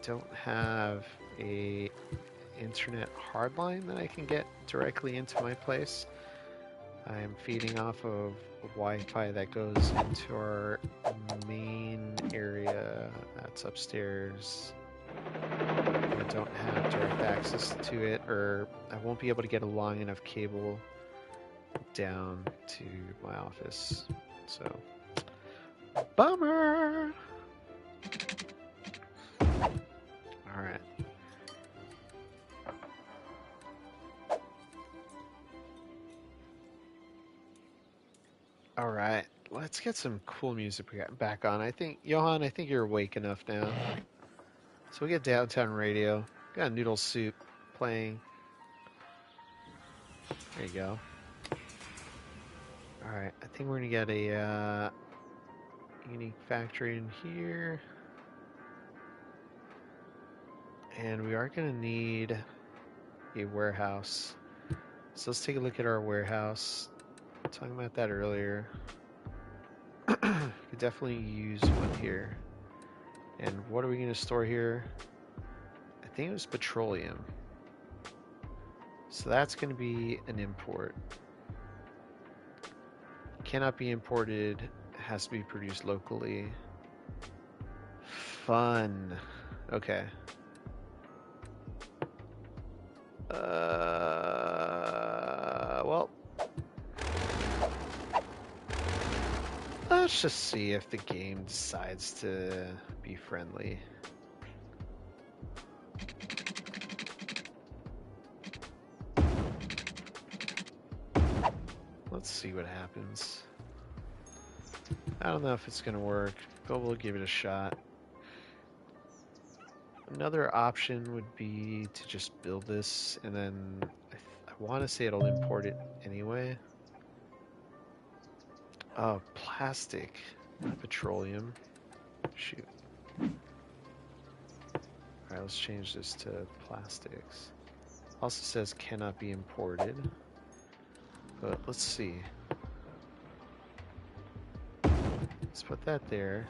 Speaker 1: don't have a internet hardline that I can get directly into my place. I am feeding off of Wi-Fi that goes into our main area that's upstairs. I don't have direct access to it, or I won't be able to get a long enough cable down to my office. So, bummer! Alright. Alright, let's get some cool music back on. I think, Johan, I think you're awake enough now. So we get Downtown Radio. Got Noodle Soup playing. There you go. Alright, I think we're gonna get a unique factory in here. And we are gonna need a warehouse. So let's take a look at our warehouse. Talking about that earlier. Could definitely use one here. And what are we going to store here? I think it was petroleum. So that's going to be an import. Cannot be imported. Has to be produced locally. Fun. Okay. Well, let's just see if the game decides to be friendly. Let's see what happens. I don't know if it's gonna work, but we'll give it a shot. Another option would be to just build this, and then I want to say it'll import it anyway. Oh, plastic, not petroleum. Shoot. Alright, let's change this to plastics. Also says cannot be imported, but let's see. Let's put that there.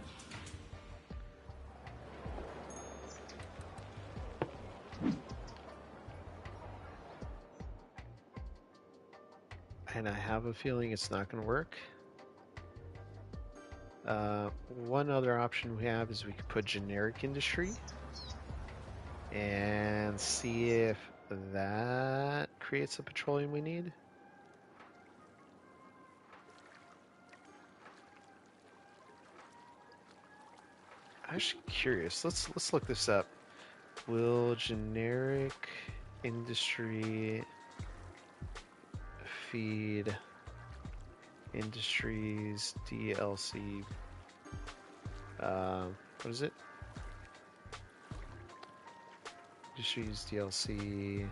Speaker 1: And I have a feeling it's not going to work. One other option we have is we could put generic industry and see if that creates the petroleum we need. I'm actually curious. Let's look this up. Will generic industry feed industries DLC? What is it? Industries DLC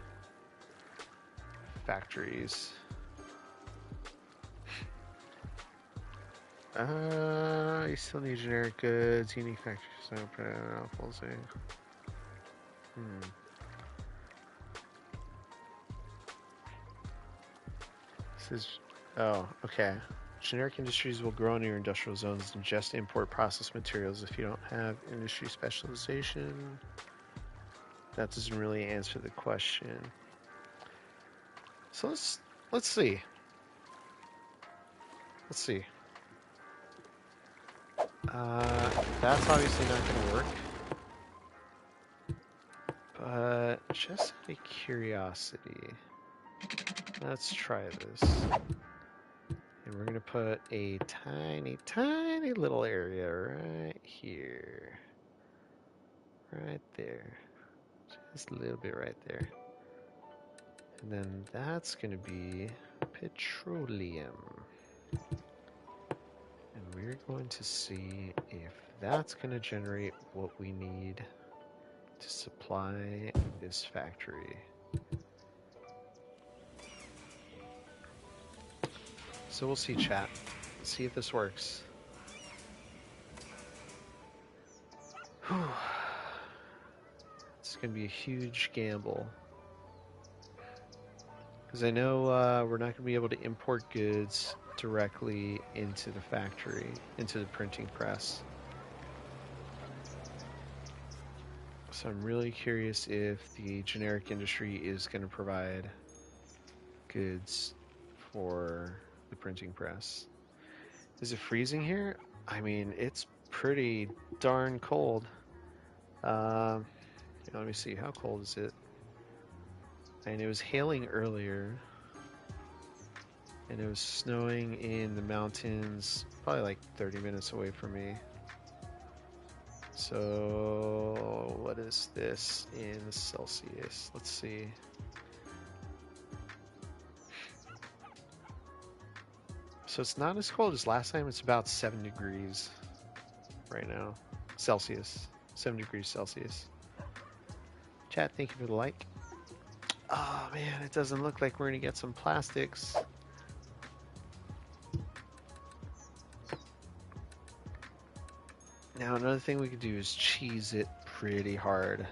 Speaker 1: factories. You still need generic goods, unique factories. This is, oh, okay. Generic industries will grow in your industrial zones and just import processed materials if you don't have industry specialization. That doesn't really answer the question. So let's see. Let's see. That's obviously not going to work. But just out of curiosity, let's try this. And we're going to put a tiny, tiny little area right here. Right there. Just a little bit right there. And then that's going to be petroleum. And we're going to see if that's going to generate what we need to supply this factory. So we'll see, chat. See if this works. Whew. It's going to be a huge gamble. Because I know we're not going to be able to import goods directly into the factory, into the printing press. So I'm really curious if the generic industry is going to provide goods for the printing press. Is it freezing here? I mean, it's pretty darn cold. Let me see, how cold is it? And it was hailing earlier. And it was snowing in the mountains, probably like 30 minutes away from me. So, what is this in Celsius? Let's see. So it's not as cold as last time. It's about 7 degrees right now. Celsius. 7 degrees Celsius. Chat, thank you for the like. Oh man, it doesn't look like we're gonna get some plastics. Now another thing we could do is cheese it pretty hard.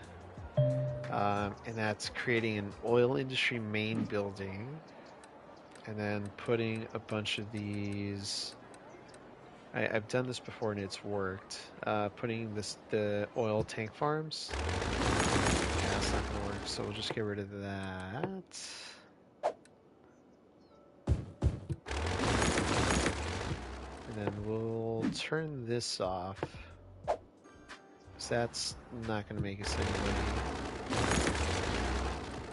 Speaker 1: And that's creating an oil industry main building. And then putting a bunch of these... I've done this before and it's worked. Putting the oil tank farms. Yeah, that's not gonna work, so we'll just get rid of that. And then we'll turn this off. Because that's not gonna make us any money.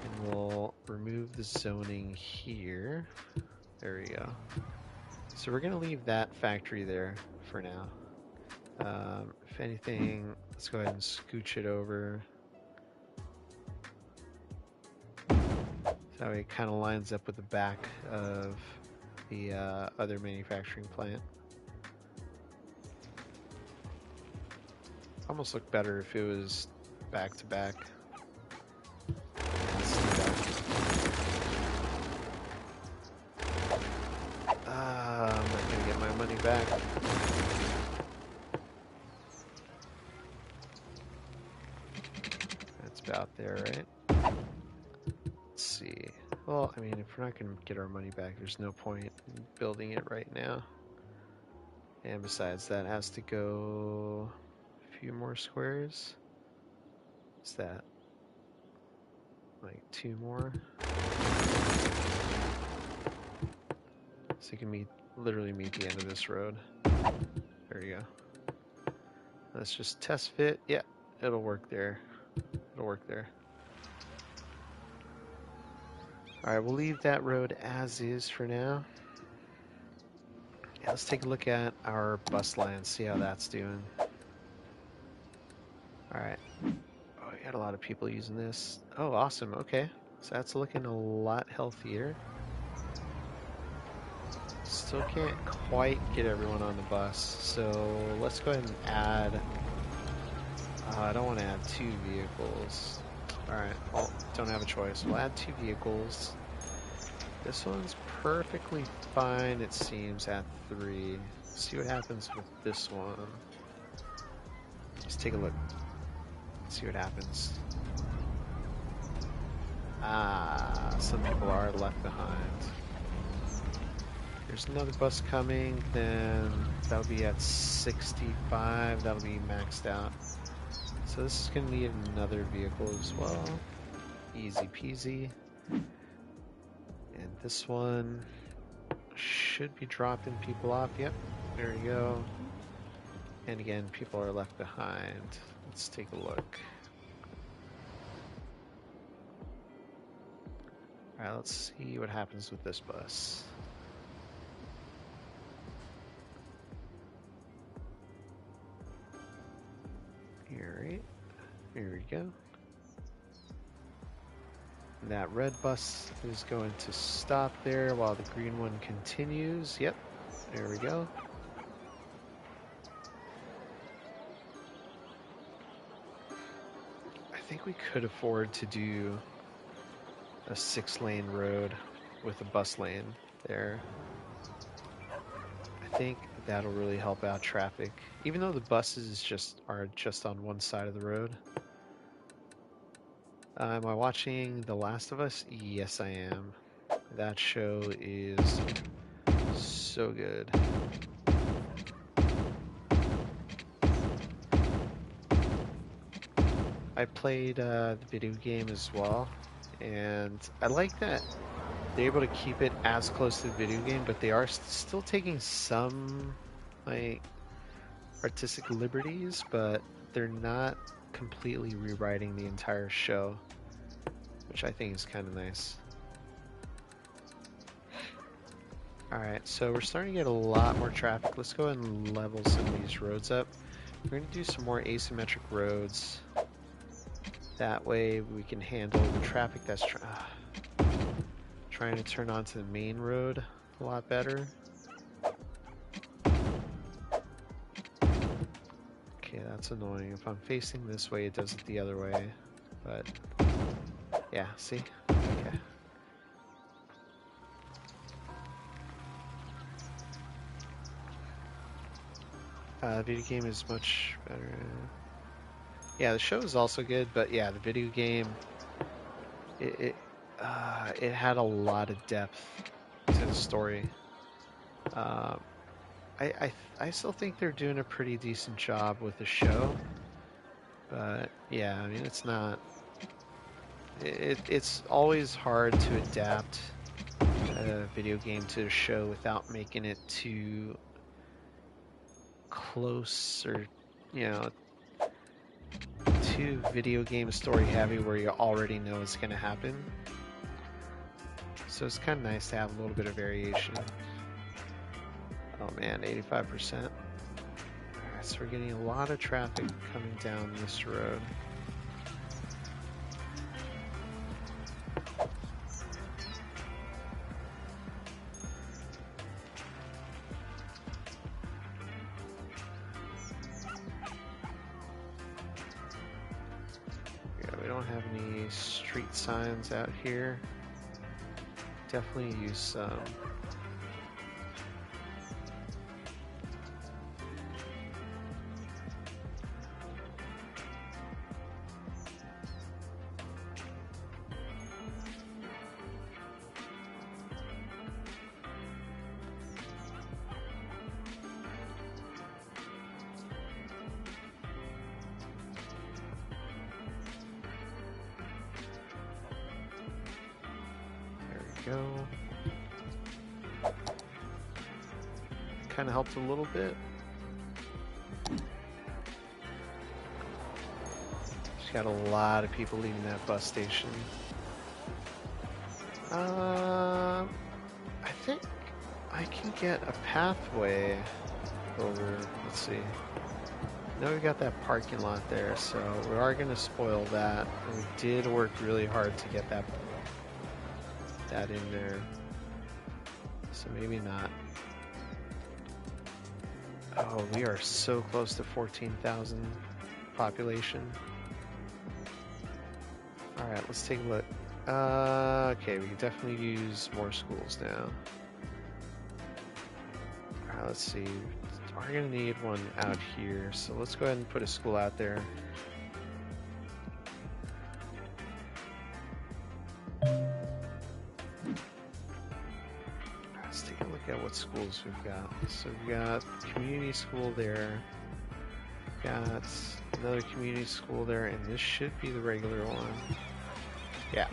Speaker 1: And we'll remove the zoning here. There we go. So we're gonna leave that factory there for now. If anything, let's go ahead and scooch it over. So it kind of lines up with the back of the other manufacturing plant. Almost look better if it was back to back. Let's do that. I'm not gonna get my money back. That's about there, right? Let's see. Well, I mean, if we're not gonna get our money back, there's no point in building it right now. And besides, that has to go a few more squares. What's that? Like 2 more? So you can literally meet the end of this road. There you go. Let's just test fit. Yeah, it'll work there. It'll work there. Alright, we'll leave that road as is for now. Yeah, let's take a look at our bus line, see how that's doing. Alright. Oh, we got a lot of people using this. Oh, awesome. Okay. So that's looking a lot healthier. Still can't quite get everyone on the bus, so let's go ahead and add... I don't want to add 2 vehicles. Alright, well, don't have a choice. We'll add 2 vehicles. This one's perfectly fine, it seems, at 3. Let's see what happens with this one. Let's take a look. See what happens. Ah, some people are left behind. There's another bus coming, then that'll be at 65, that'll be maxed out. So this is going to need another vehicle as well. Easy peasy. And this one should be dropping people off. Yep, there we go. And again, people are left behind. Let's take a look. Alright, let's see what happens with this bus. Alright, here we go. That red bus is going to stop there while the green one continues. Yep, there we go. I think we could afford to do a 6-lane road with a bus lane there. I think that'll really help out traffic, even though the buses are just on one side of the road. Am I watching The Last of Us? Yes, I am. That show is so good. I played the video game as well, and I like that they're able to keep it as close to the video game, but they are still taking some like artistic liberties, but they're not completely rewriting the entire show, which which I think is kind of nice. Alright, so we're starting to get a lot more traffic. Let's go ahead and level some of these roads up. We're going to do some more asymmetric roads. That way we can handle the traffic that's trying to turn onto the main road a lot better. Okay, that's annoying. If I'm facing this way, it does it the other way. But, yeah, see? Okay. The video game is much better. Yeah, the show is also good, but yeah, the video game, it had a lot of depth to the story. I still think they're doing a pretty decent job with the show, but yeah, I mean it's not. It's always hard to adapt a video game to a show without making it too close or, you know, too video game story heavy where you already know it's going to happen. So it's kind of nice to have a little bit of variation. Oh man, 85%. Alright, so we're getting a lot of traffic coming down this road. Yeah, we don't have any street signs out here. Definitely use some. Go. Kind of helped a little bit. Just got a lot of people leaving that bus station. I think I can get a pathway over. Let's see. Now we got that parking lot there, so we are going to spoil that. And we did work really hard to get that in there. So maybe not. Oh, we are so close to 14,000 population. Alright, let's take a look. Okay, we can definitely use more schools now. Alright, let's see. We're going to need one out here, so let's go ahead and put a school out there. Let's take a look at what schools we've got. So we've got community school there. We've got another community school there, and this should be the regular one. Yeah.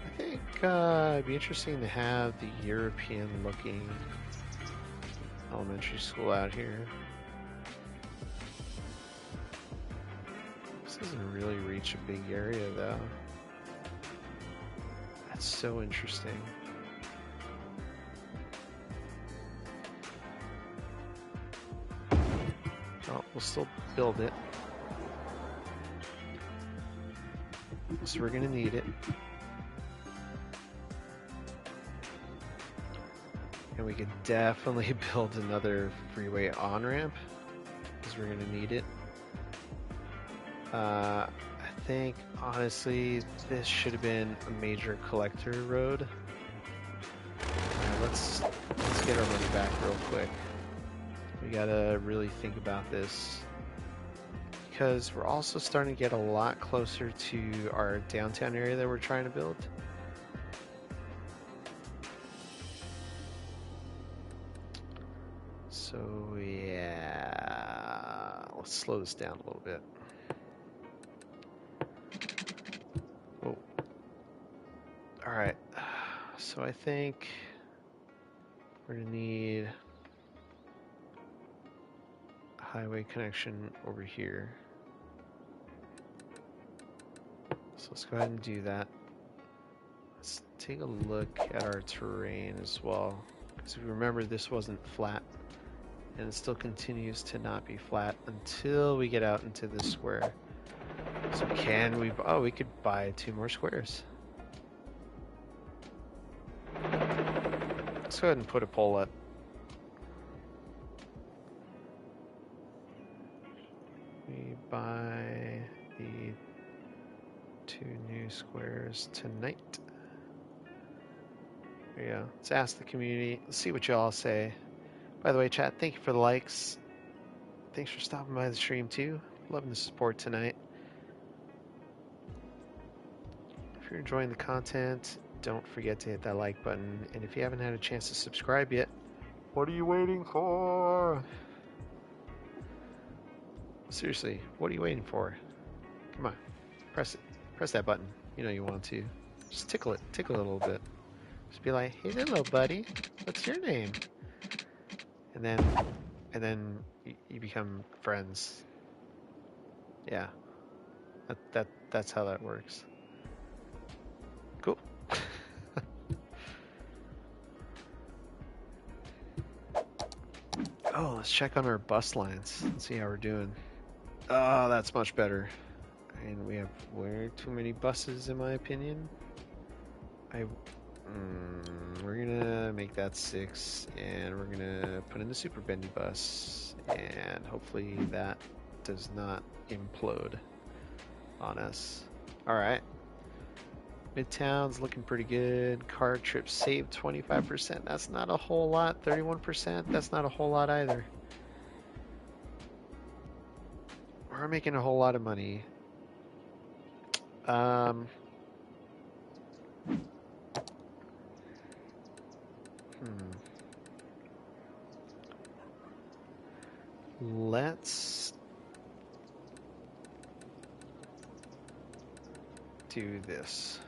Speaker 1: I think it'd be interesting to have the European looking elementary school out here. This doesn't really reach a big area though. That's so interesting. Oh, we'll still build it. So we're gonna need it. And we could definitely build another freeway on-ramp, because we're gonna need it. I think, honestly, this should have been a major collector road. Right, let's get our money back real quick. We gotta really think about this, because we're also starting to get a lot closer to our downtown area that we're trying to build. So yeah, let's slow this down a little bit. Whoa. All right, so I think we're gonna need a highway connection over here. So let's go ahead and do that. Let's take a look at our terrain as well. Because if you remember, this wasn't flat. And it still continues to not be flat until we get out into this square. So can we... Oh, we could buy 2 more squares. Let's go ahead and put a pole up. We buy the 2 new squares tonight. There you go. Let's ask the community. Let's see what y'all say. By the way, chat, thank you for the likes. Thanks for stopping by the stream too. Loving the support tonight. If you're enjoying the content, don't forget to hit that like button. And if you haven't had a chance to subscribe yet, what are you waiting for? Seriously, what are you waiting for? Come on, press it. Press that button. You know you want to. Just tickle it. Tickle it a little bit. Just be like, hey, little buddy, what's your name? And then you become friends. Yeah, that's how that works. Cool. Oh, let's check on our bus lines. Let's see how we're doing. Oh, that's much better. And we have way too many buses, in my opinion. We're gonna make that 6, and we're gonna put in the super bendy bus, and hopefully that does not implode on us. All right. Midtown's looking pretty good. Car trips saved 25%. That's not a whole lot. 31%. That's not a whole lot either. We're making a whole lot of money. Let's do this.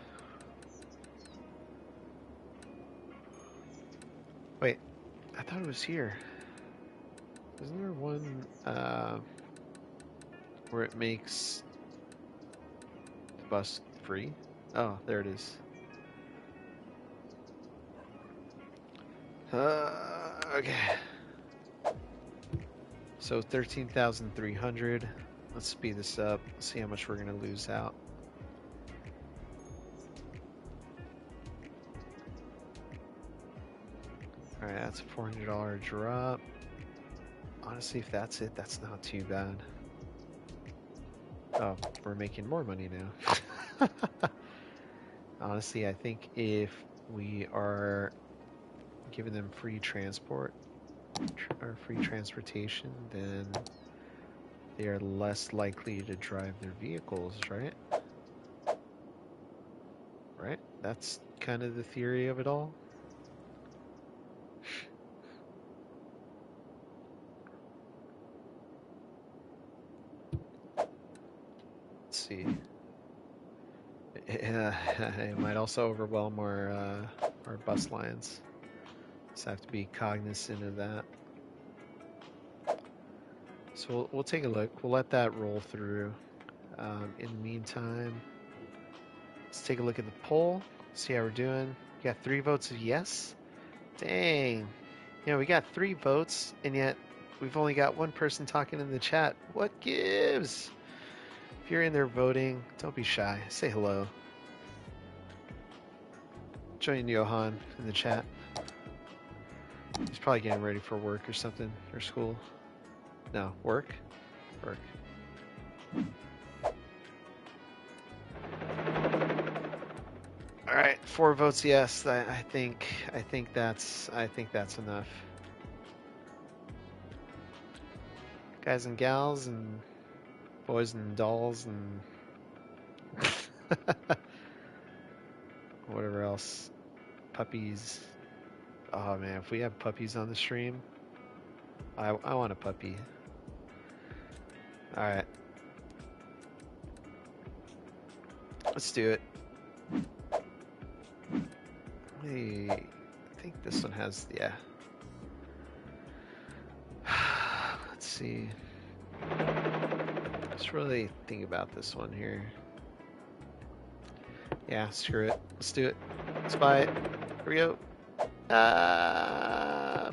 Speaker 1: Wait, I thought it was here. Isn't there one where it makes the bus free? Oh, there it is. Okay. So 13,300. Let's speed this up. Let's see how much we're gonna lose out. Alright, that's a $400 drop. Honestly, if that's it, that's not too bad. Oh, we're making more money now. Honestly, I think if we are giving them free transport or free transportation, then they are less likely to drive their vehicles, right? Right? That's kind of the theory of it all. Let's see. It might also overwhelm our bus lines. So have to be cognizant of that. So we'll take a look. We'll let that roll through. In the meantime, let's take a look at the poll. See how we're doing. We got 3 votes of yes. Dang. You know, we got 3 votes, and yet we've only got 1 person talking in the chat. What gives? If you're in there voting, don't be shy. Say hello. Join Johan in the chat. He's probably getting ready for work or something, or school. No, work? Work. All right, 4 votes yes. I think that's enough. Guys and gals and boys and dolls and whatever else. Puppies. Oh man, if we have puppies on the stream, I want a puppy. All right. Let's do it. Hey, I think this one has, yeah. Let's see. Let's really think about this one here. Yeah, screw it. Let's do it. Let's buy it. Here we go. Ah,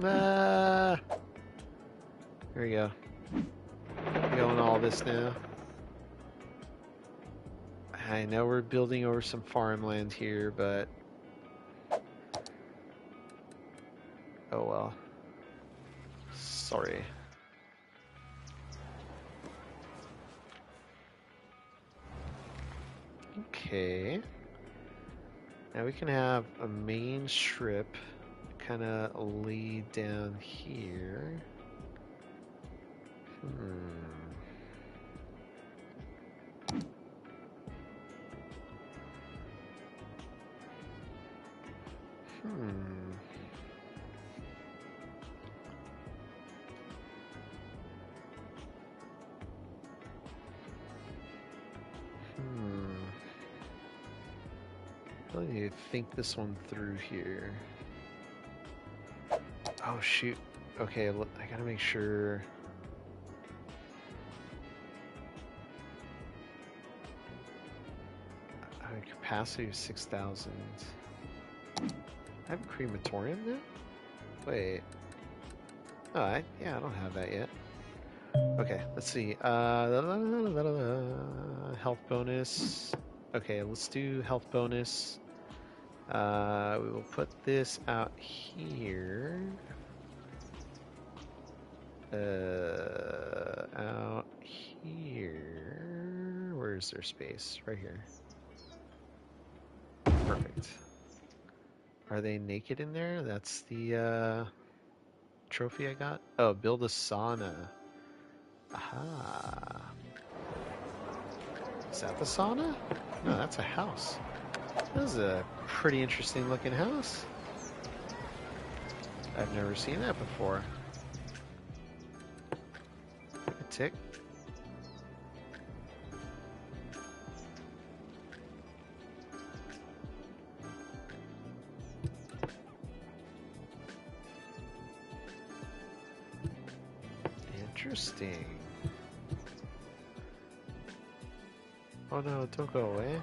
Speaker 1: ah. Here we go. We're going all this now. I know we're building over some farmland here, but oh well. Sorry. Okay. Now we can have a main strip kind of lead down here. I really need to think this one through here. Oh shoot. Okay, I gotta make sure. I have a capacity of 6,000. I have a crematorium now? Wait. Oh, yeah, I don't have that yet. Okay, let's see. Health bonus. Okay, let's do health bonus. We will put this out here. Out here. Where's their space? Right here. Perfect. Are they naked in there? That's the trophy I got. Oh, build a sauna. Aha. Is that the sauna? No, that's a house. That was a pretty interesting looking house. I've never seen that before. A tick. Interesting. Oh no, don't go away.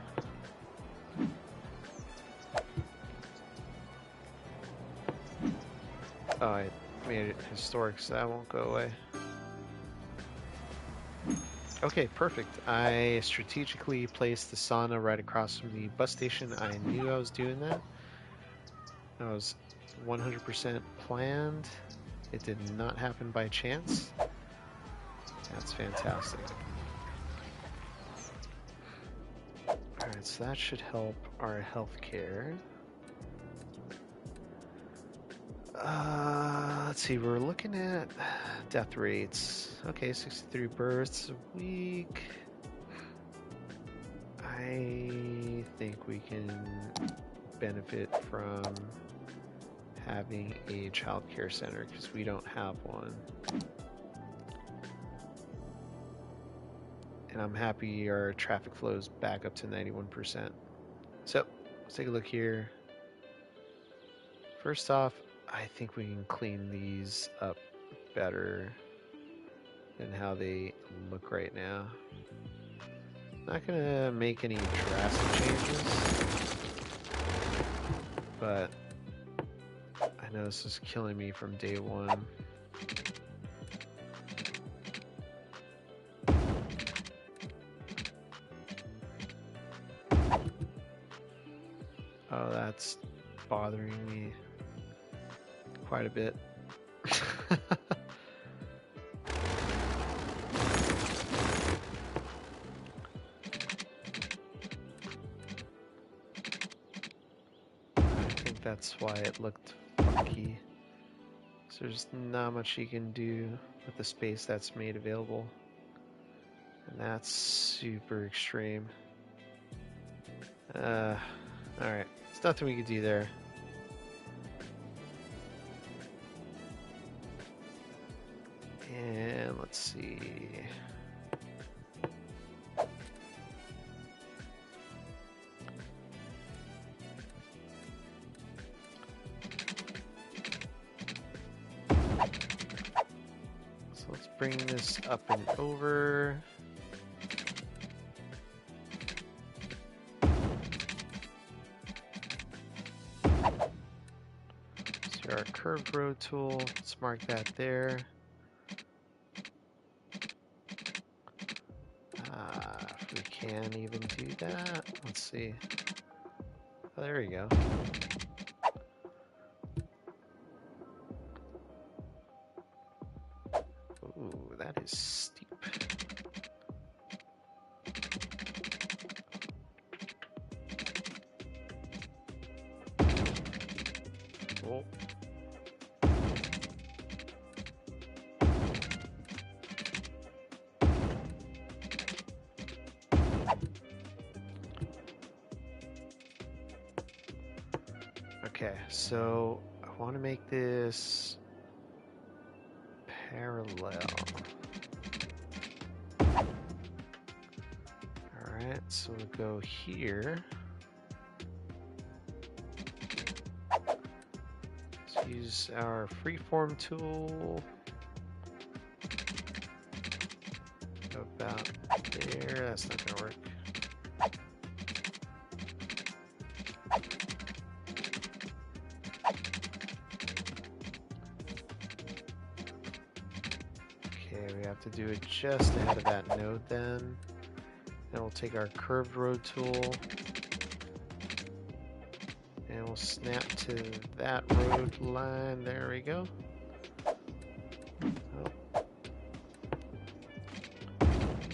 Speaker 1: Oh, I made it historic, so that won't go away. Okay, perfect. I strategically placed the sauna right across from the bus station. I knew I was doing that. That was 100% planned. It did not happen by chance. That's fantastic. Alright, so that should help our healthcare. Let's see, we're looking at death rates. Okay, 63 births a week. I think we can benefit from having a child care center because we don't have one. And I'm happy our traffic flow is back up to 91%. So, let's take a look here. First off, I think we can clean these up better than how they look right now. Not gonna make any drastic changes, but I know this is killing me from day one. Oh, that's bothering me quite a bit. I think that's why it looked funky. So there's not much you can do with the space that's made available. And that's super extreme. Alright, there's nothing we can do there. And let's see. So let's bring this up and over. our curved road tool. Let's mark that there. If we can even do that. Let's see. Oh, there we go. Ooh, that is steep. Oh. Okay, so I want to make this parallel. Alright, so we'll go here. Let's use our freeform tool. About there, that's not gonna work. Okay, we have to do it just ahead of that node then. Then we'll take our curved road tool and we'll snap to that road line. There we go. Oh.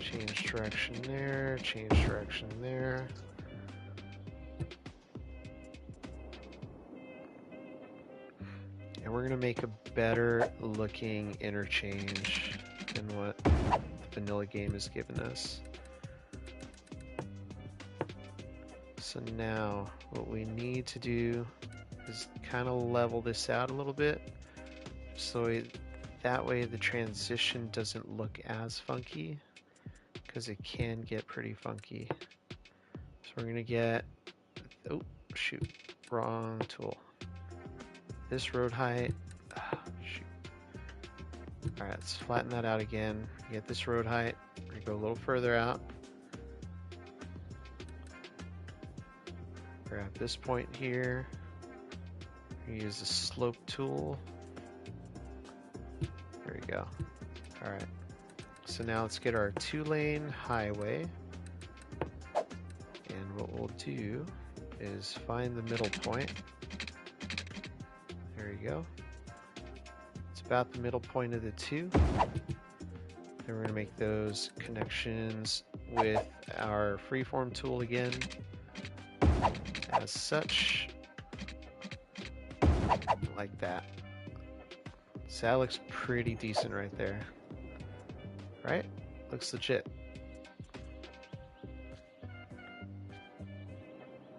Speaker 1: Change direction there, change direction there. And we're gonna make a better looking interchange than what the vanilla game has given us. So now what we need to do is kind of level this out a little bit so that way the transition doesn't look as funky, because it can get pretty funky. So we're gonna get, oh shoot, wrong tool. This road height, shoot. All right, let's flatten that out again. Get this road height, we're gonna go a little further out. Grab this point here. Use the slope tool. There we go. All right. So now let's get our 2-lane highway. And what we'll do is find the middle point. There you go. It's about the middle point of the two. Then we're going to make those connections with our freeform tool again. As such, like that. So that looks pretty decent right there. Right? Looks legit.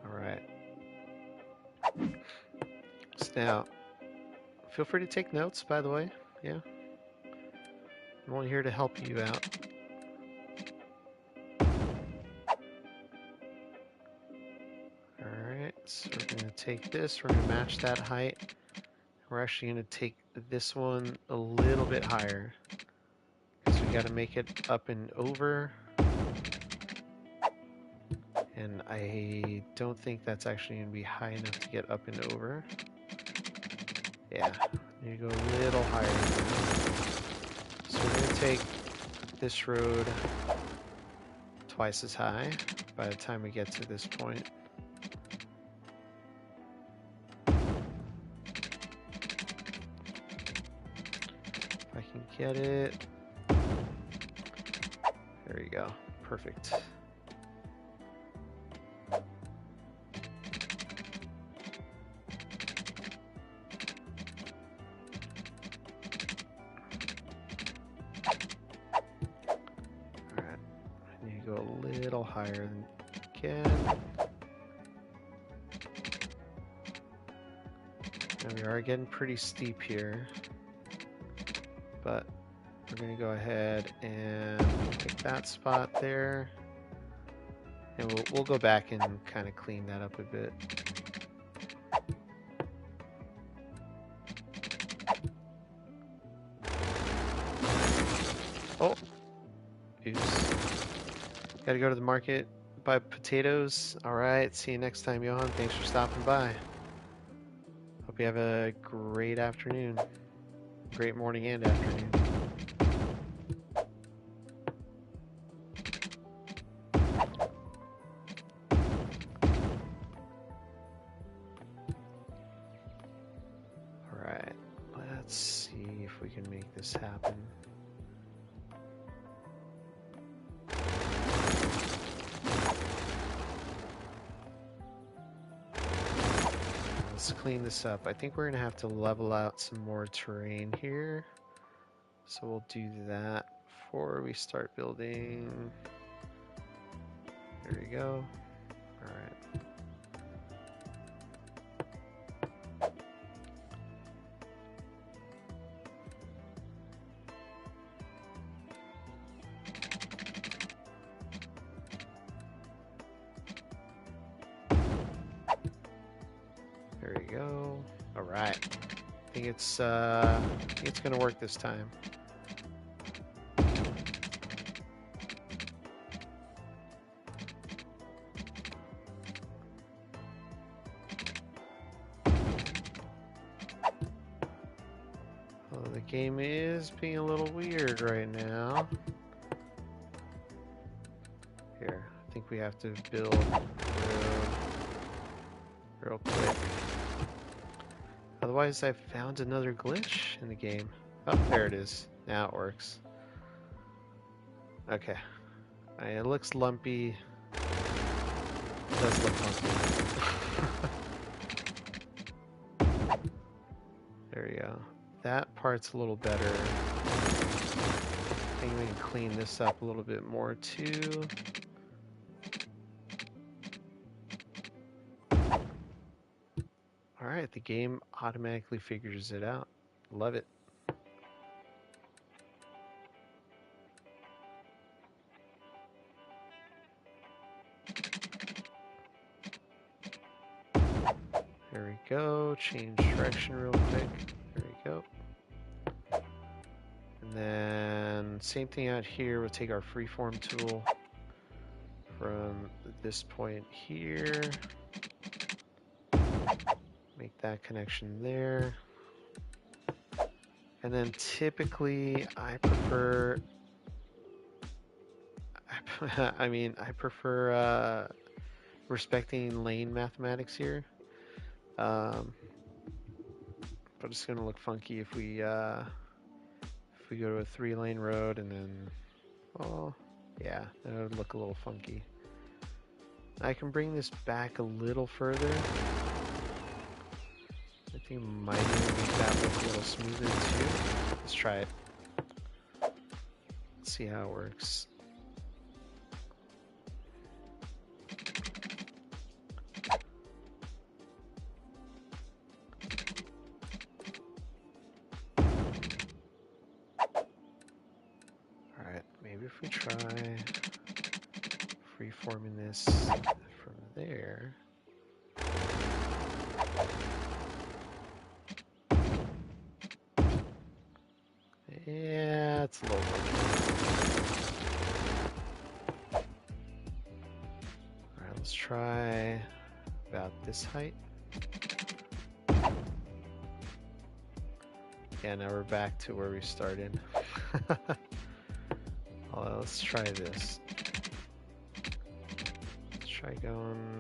Speaker 1: Alright. So now, feel free to take notes, by the way. Yeah. I'm only here to help you out. Alright, so we're going to take this, we're going to match that height. We're actually going to take this one a little bit higher, because we got to make it up and over. And I don't think that's actually going to be high enough to get up and over. Yeah, need to go a little higher. So we're going to take this road twice as high by the time we get to this point. If I can get it. There you go. Perfect. Go a little higher than again. And we are getting pretty steep here, but we're going to go ahead and pick that spot there, and we'll go back and kind of clean that up a bit. Oh, oops. Gotta go to the market, buy potatoes. Alright, see you next time, Johan. Thanks for stopping by. Hope hope you have a great afternoon, great morning and afternoon. All right, let's see if we can make this happen. Let's clean this up. I think we're gonna have to level out some more terrain here. So we'll do that before we start building. There we go. All right. There we go. All right. I think it's gonna work this time. Well, the game is being a little weird right now. Here, I think we have to build real quick. Otherwise, I've found another glitch in the game. Oh, there it is. Now it works. Okay. It looks lumpy. It does look lumpy. There we go. That part's a little better. I think we can clean this up a little bit more too. Alright, the game automatically figures it out. Love it. There we go. Change direction real quick. There we go. And then same thing out here. We'll take our freeform tool from this point here. Make that connection there. And then typically I prefer I prefer respecting lane mathematics here. But it's gonna look funky if we go to a 3-lane road and then, well, yeah, that would look a little funky. I can bring this back a little further. I think we might even make that look a little smoother too. Let's try it. Let's see how it works. Alright, maybe if we try freeforming this from there. Yeah, it's a little funky. Alright, let's try about this height. Yeah, now we're back to where we started. Let's try this. Let's try going...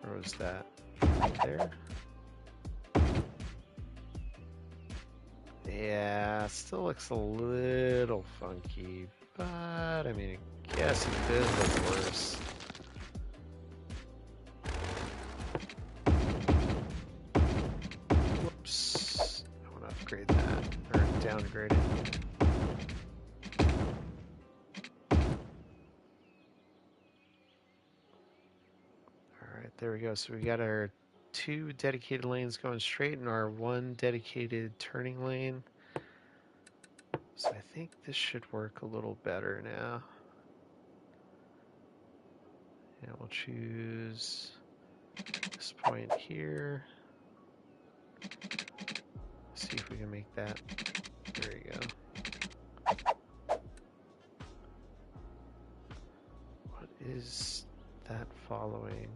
Speaker 1: Where was that? Right there? Yeah, still looks a little funky, but I mean, I guess it could look worse. Whoops. I want to upgrade that, or downgrade it. Alright, there we go. So we got our 2 dedicated lanes going straight and our 1 dedicated turning lane. So I think this should work a little better now. And we'll choose this point here. See if we can make that. There we go. What is that following?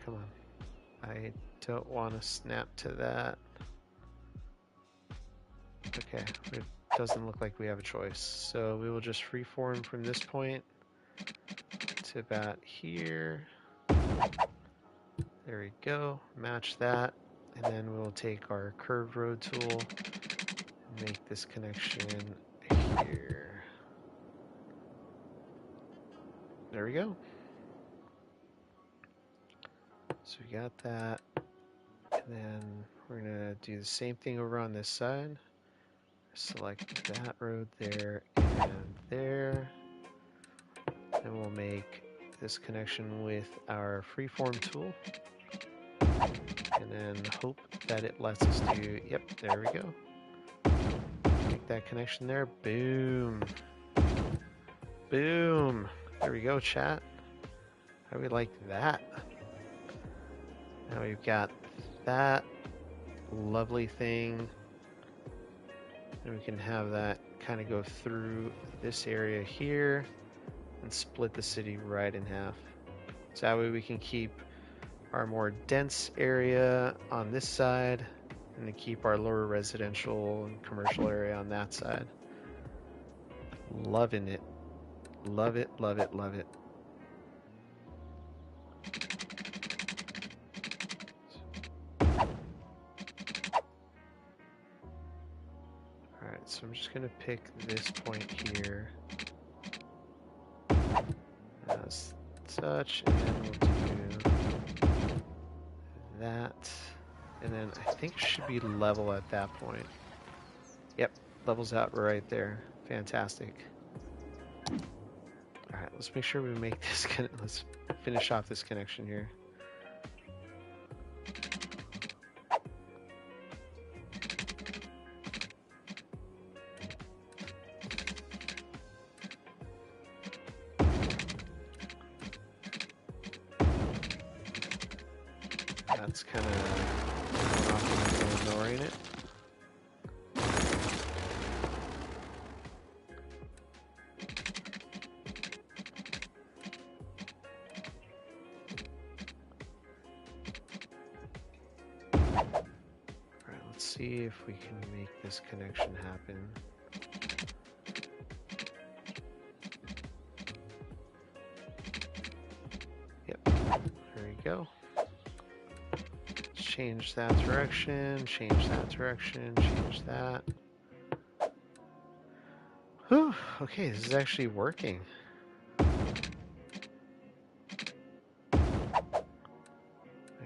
Speaker 1: come on. I don't want to snap to that. Okay, it doesn't look like we have a choice. So we will just freeform from this point to about here. There we go, match that. And then we'll take our curved road tool and make this connection here. There we go. So we got that. And then we're gonna do the same thing over on this side. Select that road there and there. And we'll make this connection with our freeform tool. And then hope that it lets us do, yep, there we go. Make that connection there, boom. Boom. There we go, chat. How do we like that? Now we've got that lovely thing. And we can have that kind of go through this area here and split the city right in half. So that way we can keep our more dense area on this side and to keep our lower residential and commercial area on that side. Loving it. Love it, love it, love it. Alright, so I'm just going to pick this point here as such, and then we'll do that. And then I think it should be level at that point. Yep, levels out right there. Fantastic. Alright, let's make sure we make this, let's finish off this connection here. That's kind of going off and ignoring it. Alright, let's see if we can make this connection happen. Yep, there we go. Change that direction, change that direction, change that. Whew, okay, this is actually working. I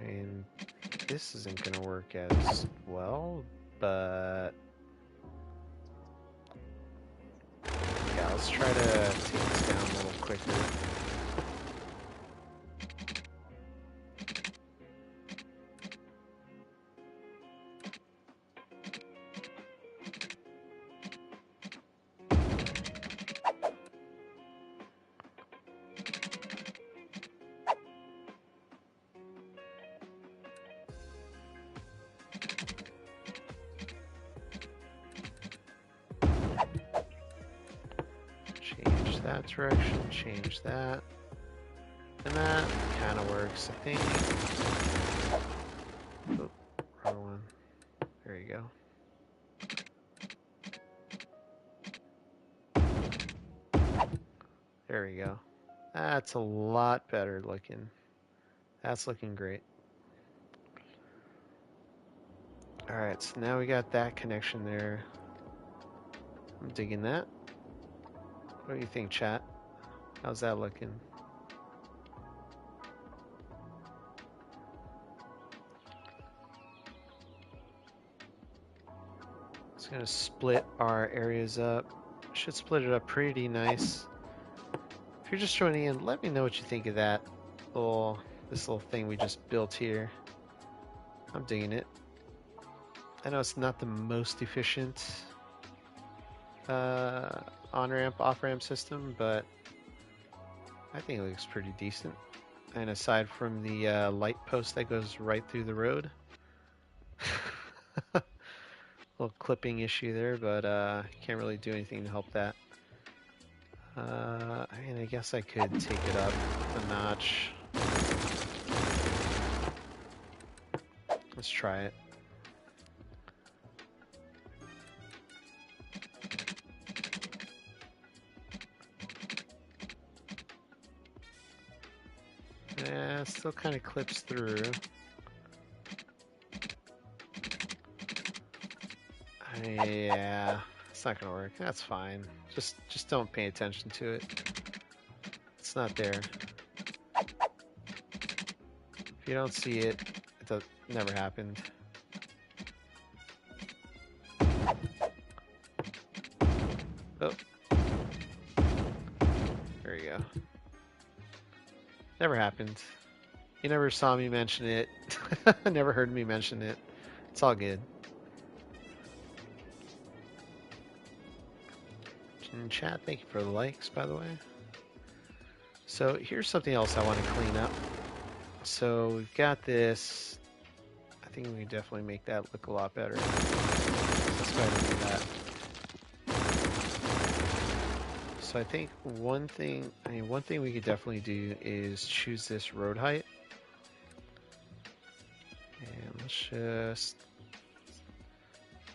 Speaker 1: mean, this isn't gonna work as well, but yeah, let's try to take this down a little quicker. Change that direction, change that. And that kind of works, I think. Oh, wrong one. There you go. There we go. That's a lot better looking. That's looking great. Alright, so now we got that connection there. I'm digging that. What do you think, chat? How's that looking? It's gonna split our areas up. Should split it up pretty nice. If you're just joining in, let me know what you think of that this little thing we just built here. I'm digging it. I know it's not the most efficient on-ramp, off-ramp system, but I think it looks pretty decent. And aside from the light post that goes right through the road, little clipping issue there, but can't really do anything to help that. I mean, I guess I could take it up a notch. Let's try it. Yeah, it still kind of clips through. Yeah, it's not gonna work. That's fine. Just don't pay attention to it. It's not there. If you don't see it, it never happened. Oh, there you go. Never happened. You never saw me mention it. Never heard me mention it. It's all good. In chat, thank you for the likes, by the way. So here's something else I want to clean up. So we've got this. I think we can definitely make that look a lot better. Let's go ahead and do that. So I think one thing we could definitely do is choose this road height. And let's just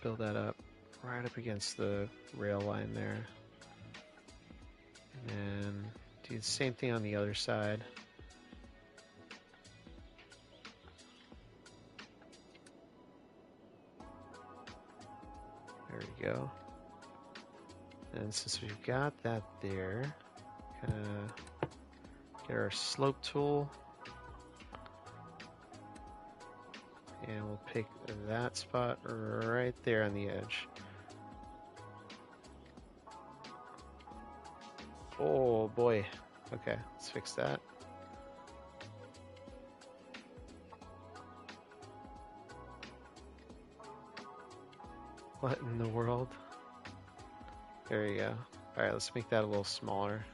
Speaker 1: build that up right up against the rail line there. And then do the same thing on the other side. There we go. And since we've got that there, get our slope tool. And we'll pick that spot right there on the edge. Oh boy. Okay, let's fix that. What in the world? There you go. Alright, let's make that a little smaller.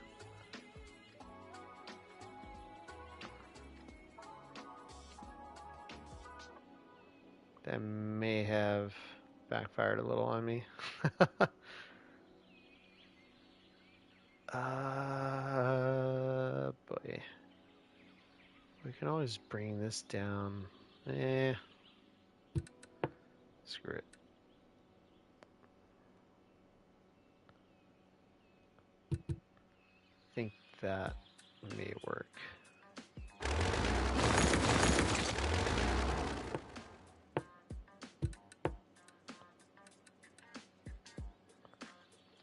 Speaker 1: That may have backfired a little on me. Boy. We can always bring this down. Screw it. I think that may work.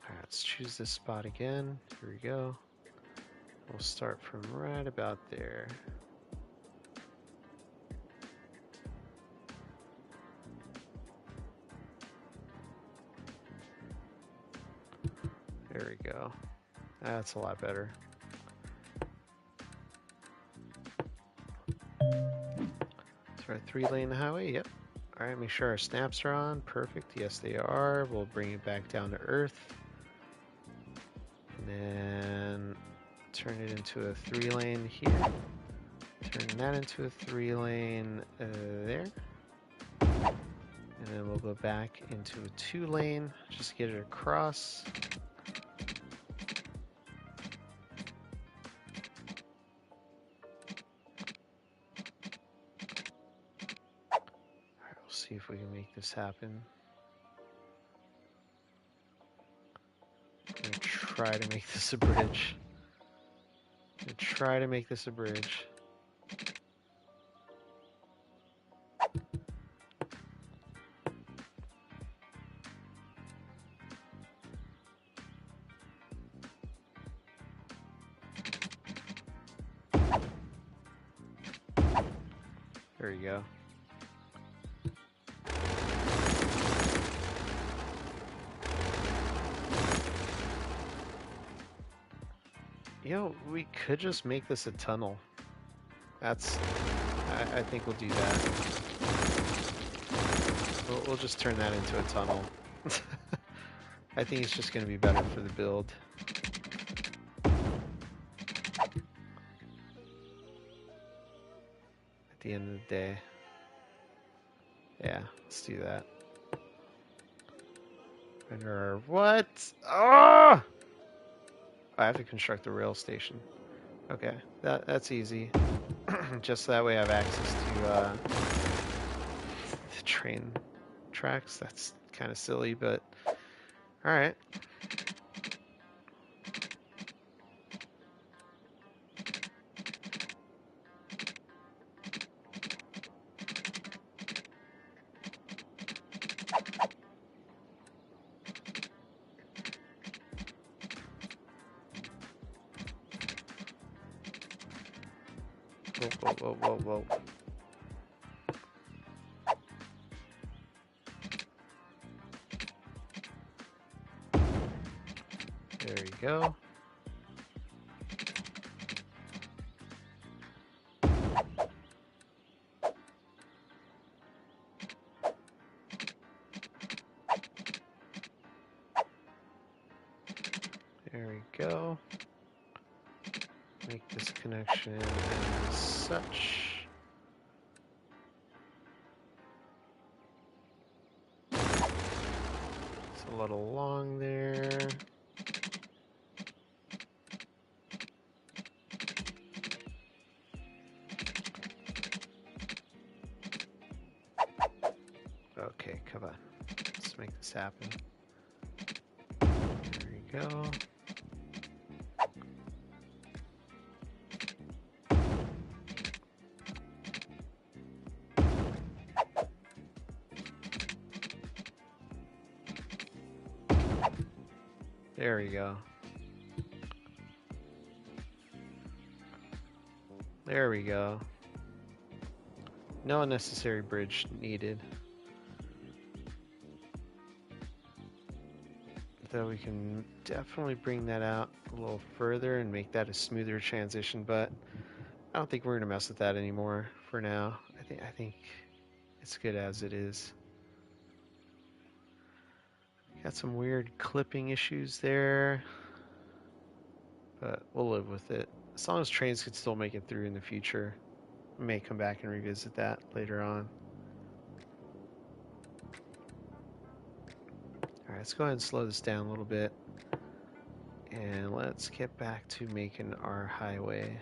Speaker 1: Alright, let's choose this spot again. Here we go. We'll start from right about there. There we go. That's a lot better. So our 3-lane highway, yep. Alright, make sure our snaps are on. Perfect, yes they are. We'll bring it back down to earth. And then turn it into a 3-lane here. Turn that into a 3-lane there. And then we'll go back into a 2-lane, just get it across. Alright, we'll see if we can make this happen. I'm gonna try to make this a bridge. There you go. You know, we could just make this a tunnel. I think we'll do that. We'll just turn that into a tunnel. I think it's just going to be better for the build. At the end of the day. Yeah, let's do that. Under what? Oh! I have to construct a rail station. Okay, that's easy. Just so that way I have access train tracks. That's kind of silly, but all right. Whoa, whoa, whoa, whoa, whoa. There you go. There we go. Make this connection as such. It's a little long there. Okay, come on. Let's make this happen. There we go. There we go. There we go. No unnecessary bridge needed. Though we can definitely bring that out a little further and make that a smoother transition, but I don't think we're gonna mess with that anymore for now. I think it's good as it is. Got some weird clipping issues there, but we'll live with it. As long as trains can still make it through in the future. I may come back and revisit that later on. Alright, let's go ahead and slow this down a little bit. And let's get back to making our highway.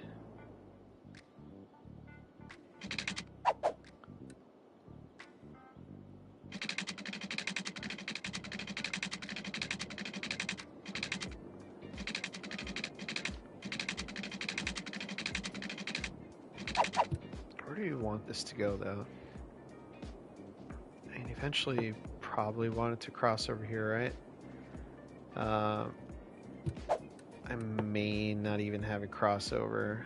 Speaker 1: Where do you want this to go, though? And eventually, probably want it to cross over here, right? I may not even have it cross over.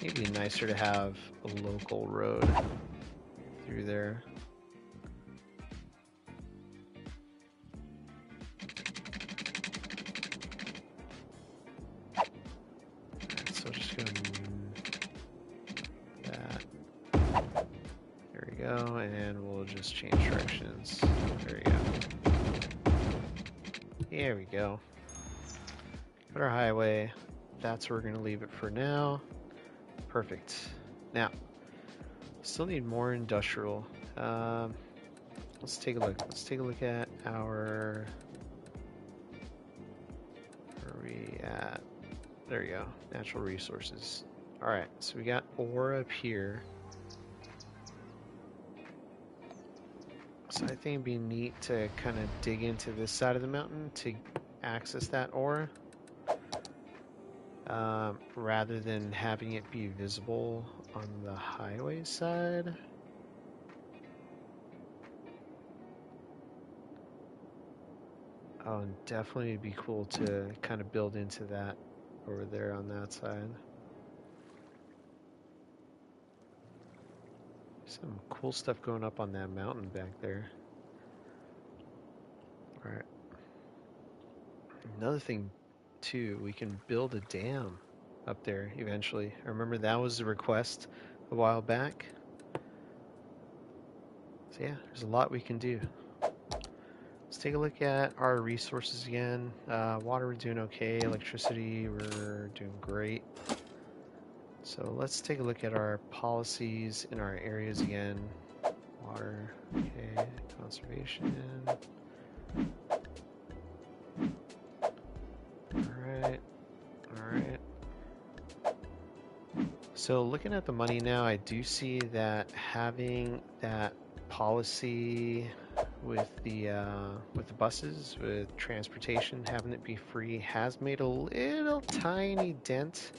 Speaker 1: It'd be nicer to have a local road through there. Alright, so just go that. There we go, and we'll just change directions. There we go. There we go. Put our highway. That's where we're going to leave it for now. Perfect. Now, still need more industrial. Let's take a look. Let's take a look at our... Where are we at? There we go. Natural resources. Alright, so we got ore up here. So I think it'd be neat to kind of dig into this side of the mountain to access that ore. Rather than having it be visible on the highway side. Oh, and definitely it'd be cool to kind of build into that over there on that side. Some cool stuff going up on that mountain back there. Alright. Another thing too, we can build a dam up there eventually. I remember that was a request a while back. So yeah, there's a lot we can do. Let's take a look at our resources again. Water, we're doing okay. Electricity, we're doing great. So let's take a look at our policies in our areas again. Water, okay. Conservation. Alright. Alright. So looking at the money now, I do see that having that policy with the buses, with transportation, having it be free has made a little tiny dent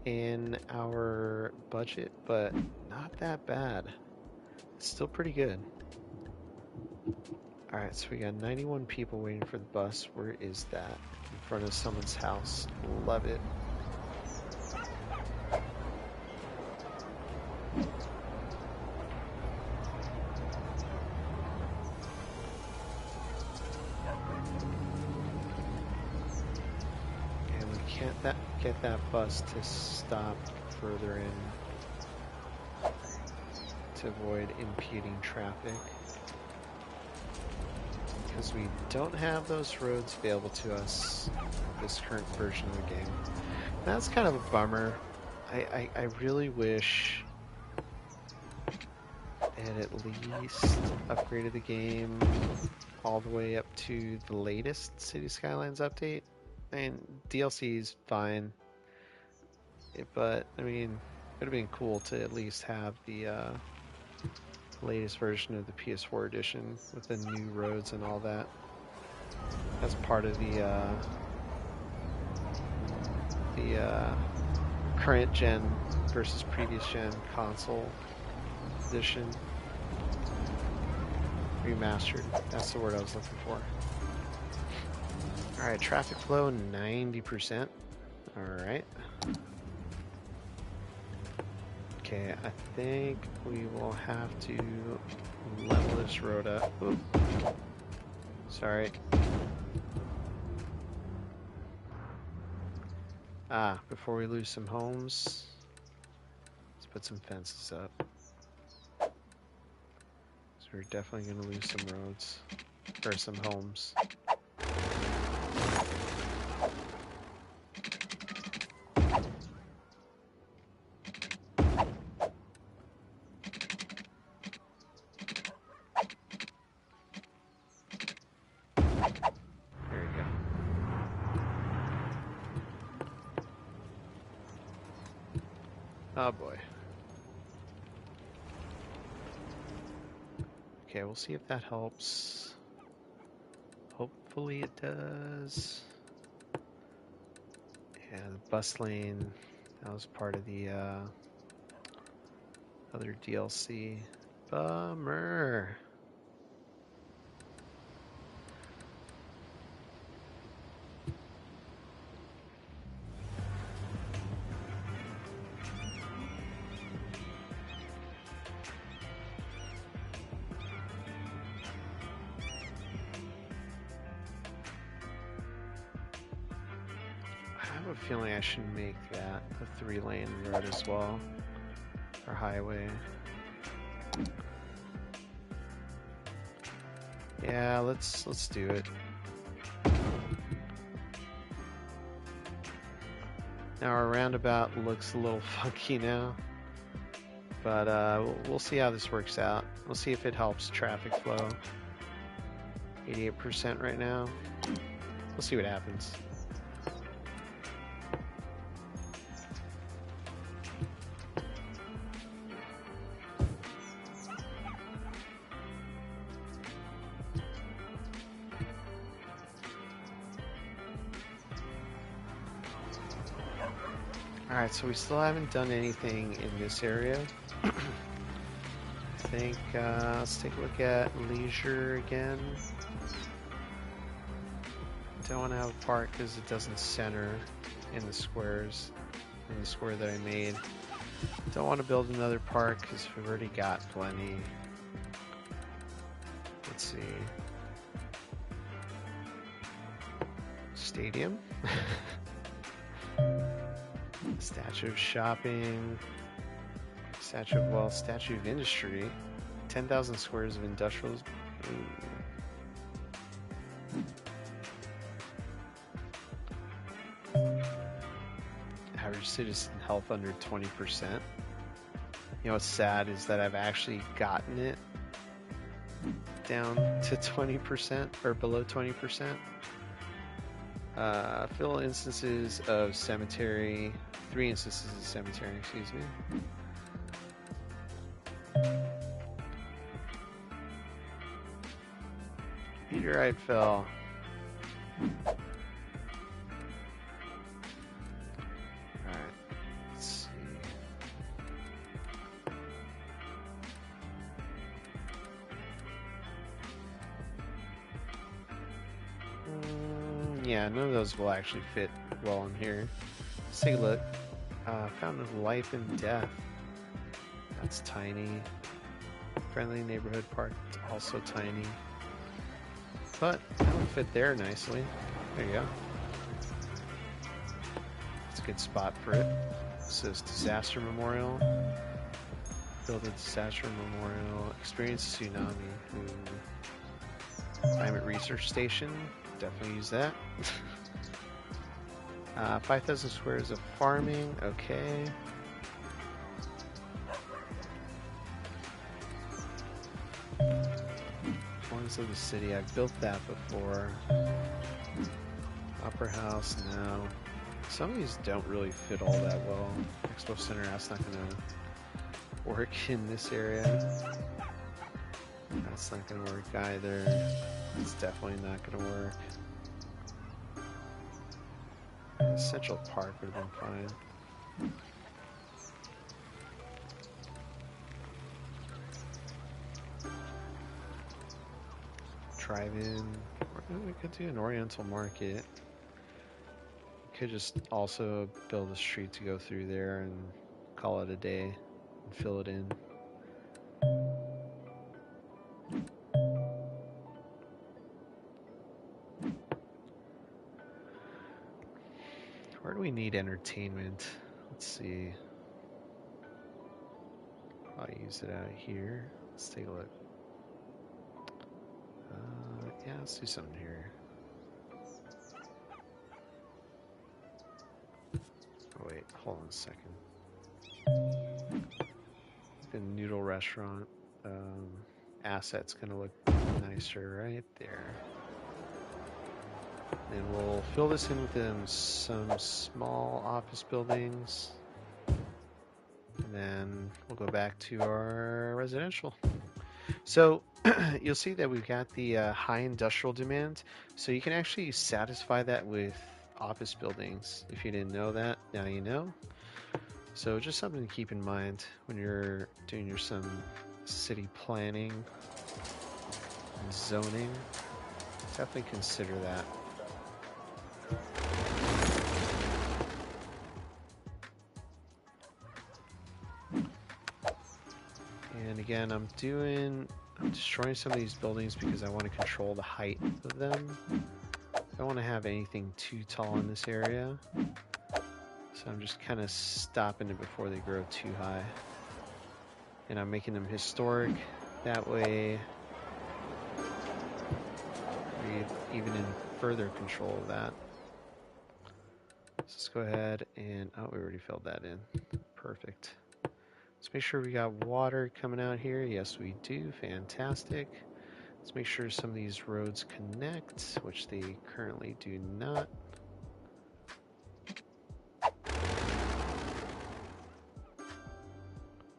Speaker 1: in our budget, but not that bad. It's still pretty good. Alright, so we got 91 people waiting for the bus. Where is that? In front of someone's house. Love it. And we can't get that bus to stop further in to avoid impeding traffic. Because we don't have those roads available to us in this current version of the game. That's kind of a bummer. I really wish it had at least upgraded the game all the way up to the latest City Skylines update. And DLC is fine, but I mean, it would have been cool to at least have the latest version of the PS4 edition with the new roads and all that as part of the current gen versus previous gen console edition. Remastered, that's the word I was looking for. Alright, traffic flow 90%. Alright. Okay, I think we will have to level this road up. Oop. Sorry. Before we lose some homes, let's put some fences up. So we're definitely going to lose some roads, or some homes. Oh boy. Okay, we'll see if that helps. Hopefully it does. Yeah, the bus lane, that was part of the other DLC. Bummer. I have a feeling I should make that a 3-lane road as well, or highway. Yeah, let's do it. Now our roundabout looks a little funky now, but we'll see how this works out. We'll see if it helps traffic flow. 88% right now. We'll see what happens. Alright, so we still haven't done anything in this area. I think, let's take a look at leisure again. Don't want to have a park because it doesn't center in the squares, in the square that I made. Don't want to build another park because we've already got plenty. Let's see. Stadium. Statue of shopping. Statue of industry. 10,000 squares of industrials. Average citizen health under 20%. You know what's sad is that I've actually gotten it down to 20% or below 20%. Fill instances of cemetery. 3 instances of cemetery, excuse me. meteorite fell. Alright, let's see. Yeah, none of those will actually fit well in here. Let's take a look. Fountain of Life and Death. That's tiny. Friendly Neighborhood Park, also tiny. But that would fit there nicely. There you go. It's a good spot for it. This is Disaster Memorial. Build a Disaster Memorial. Experience Tsunami. Ooh. Climate Research Station. Definitely use that. 5,000 squares of farming. Okay. Corners of the city. I've built that before. Opera House. No. Some of these don't really fit all that well. Expo Center. That's not going to work in this area. That's not going to work either. It's definitely not going to work. Central Park would have been fine. Drive-in. We could do an Oriental Market. We could just also build a street to go through there and call it a day and fill it in. Where do we need entertainment? Let's see. Probably use it out here. Let's take a look. Yeah, let's do something here. Oh wait, hold on a second. The noodle restaurant asset's gonna look nicer right there. And we'll fill this in with some small office buildings. And then we'll go back to our residential. So you'll see that we've got the high industrial demand. So you can actually satisfy that with office buildings. If you didn't know that, now you know. So just something to keep in mind when you're doing some city planning and zoning. Definitely consider that. And again, I'm destroying some of these buildings because I want to control the height of them. I don't want to have anything too tall in this area. So I'm just kind of stopping it before they grow too high. And I'm making them historic. That way, we're even in further control of that. So let's go ahead and, oh, we already filled that in. Perfect. Let's make sure we got water coming out here. Yes, we do. Fantastic. Let's make sure some of these roads connect, which they currently do not.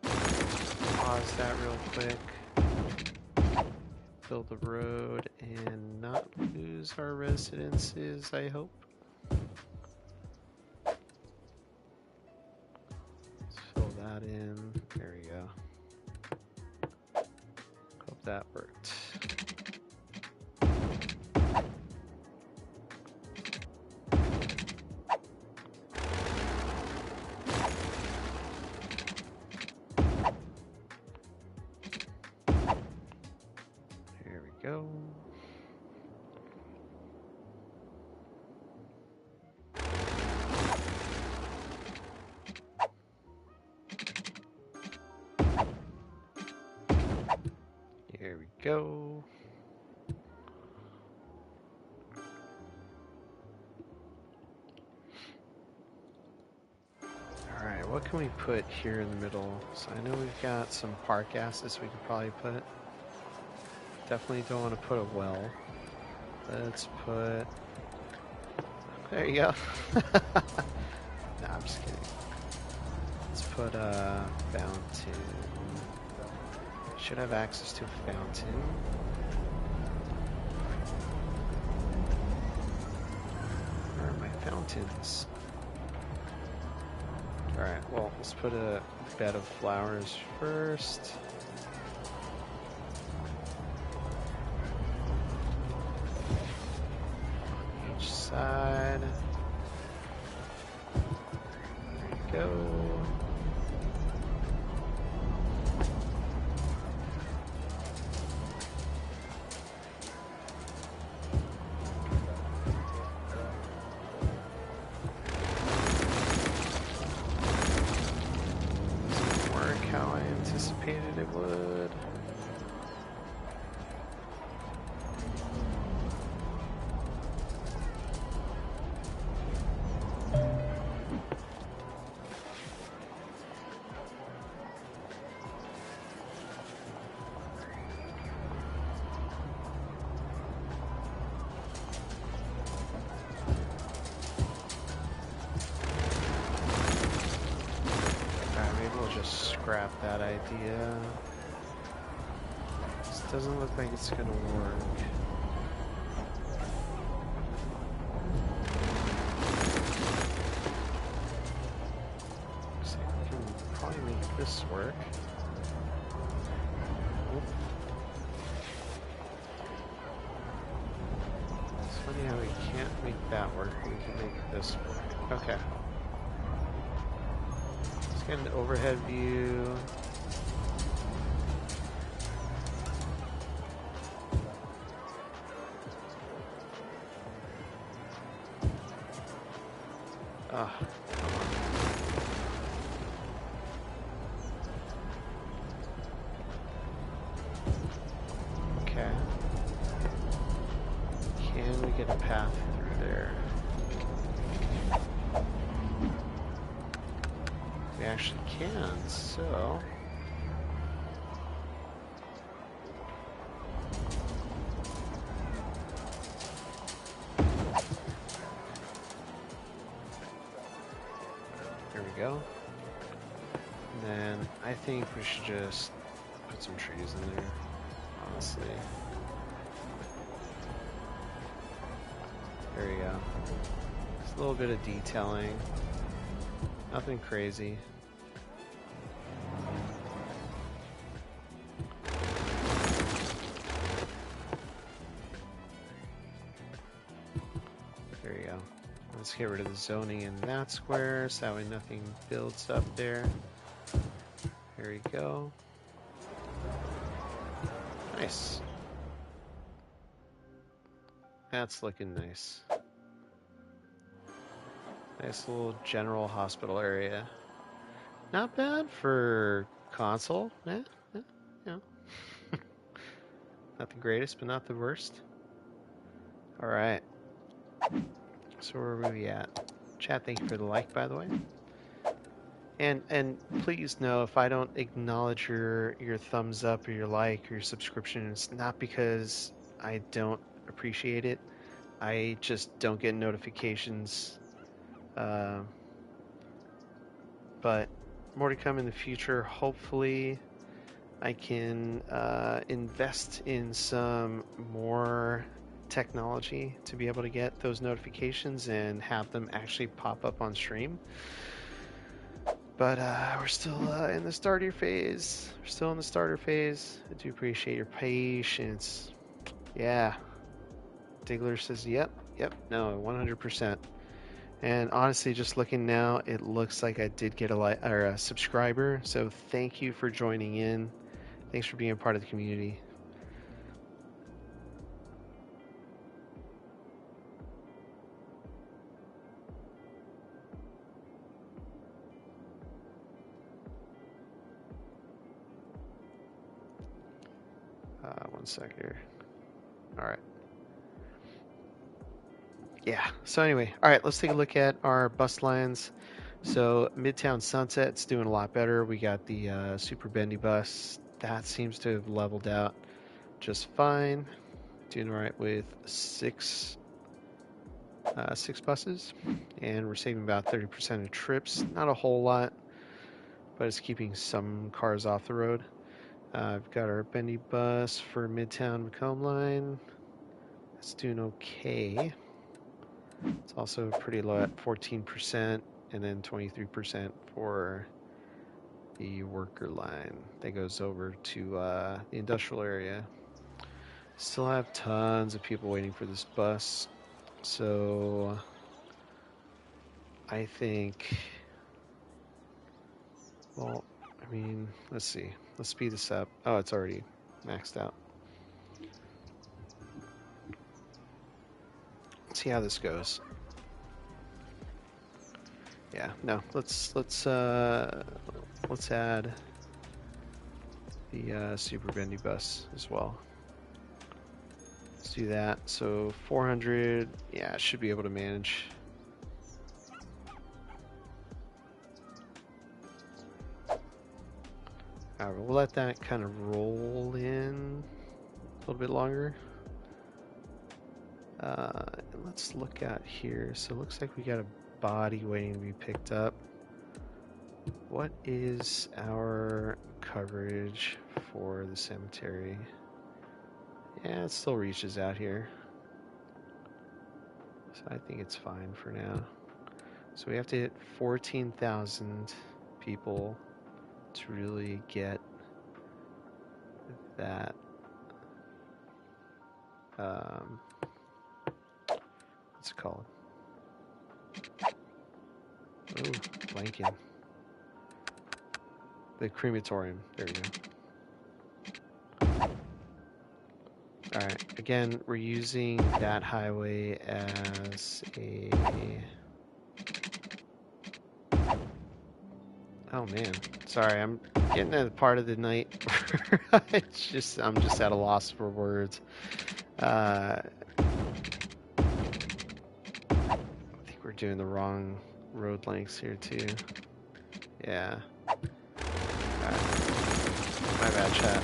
Speaker 1: Pause that real quick. Build the road and not lose our residences, I hope. That in. There we go. Hope that worked. There we go. There we go. Alright, what can we put here in the middle? So I know we've got some park assets we could probably put. Definitely don't want to put a well. Let's put... There you go. Nah, I'm just kidding. Let's put a fountain. Should have access to a fountain. mountains. Alright, well, let's put a bed of flowers first. On each side. There you go. Anticipated it would. Maybe we'll just scrap that idea. This doesn't look like it's gonna work. Looks like we can probably make this work. Nope. It's funny how we can't make that work. We can make this work. Okay. Let's get an overhead view. Ah, come on. Okay. Can we get a path through there? We actually can, so... There we go. And then I think we should just put some trees in there, honestly. There we go. Just a little bit of detailing. Nothing crazy. There you go. Let's get rid of the zoning in that square so that way nothing builds up there. There we go. Nice. That's looking nice. Nice little general hospital area. Not bad for console. You know. Not the greatest, but not the worst. Alright. So where are we at? Chat, thank you for the like, by the way. And please know if I don't acknowledge your thumbs up or your like or your subscription, it's not because I don't appreciate it. I just don't get notifications. But more to come in the future. Hopefully I can invest in some more technology to be able to get those notifications and have them actually pop up on stream. But we're still in the starter phase. We're still in the starter phase. I do appreciate your patience. Yeah. Diggler says, yep, no, 100%. And honestly, just looking now, it looks like I did get a subscriber. So thank you for joining in. Thanks for being a part of the community. One sec here. All right. Yeah. So anyway, all right. Let's take a look at our bus lines. So Midtown Sunset's doing a lot better. We got the super bendy bus that seems to have leveled out just fine. Doing all right with six buses, and we're saving about 30% of trips. Not a whole lot, but it's keeping some cars off the road. We've got our bendy bus for Midtown Macomb line. That's doing okay. It's also pretty low at 14%, and then 23% for the worker line that goes over to the industrial area. Still have tons of people waiting for this bus, so I think, well, I mean, let's see. Let's speed this up. Oh, it's already maxed out. Let's see how this goes. Yeah, no, let's add the super bendy bus as well. Let's do that. So 400, yeah, should be able to manage. Alright, we'll let that kind of roll in a little bit longer. Let's look at here. So it looks like we got a body waiting to be picked up. What is our coverage for the cemetery? Yeah, it still reaches out here. So I think it's fine for now. So we have to hit 14,000 people to really get that what's it called? Oh, blanking. The crematorium. There we go. Alright, again, we're using that highway as a... Oh man, sorry, I'm getting to the part of the night I'm just at a loss for words. I think we're doing the wrong road lengths here too. Yeah. Alright. My bad, chat.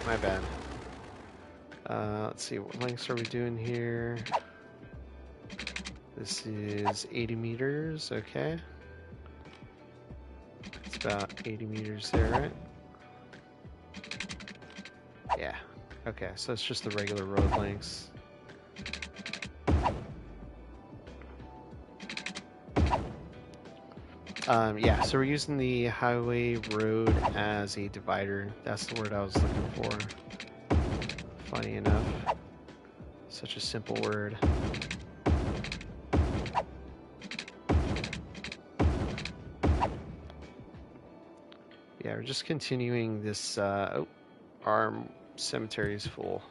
Speaker 1: My bad. Let's see, what lengths are we doing here? This is 80 meters, okay. It's about 80 meters there, right? Yeah. Okay, so it's just the regular road lengths. Yeah, so we're using the highway road as a divider. That's the word I was looking for. Funny enough. Such a simple word. Yeah, we're just continuing this. Oh, our cemetery is full.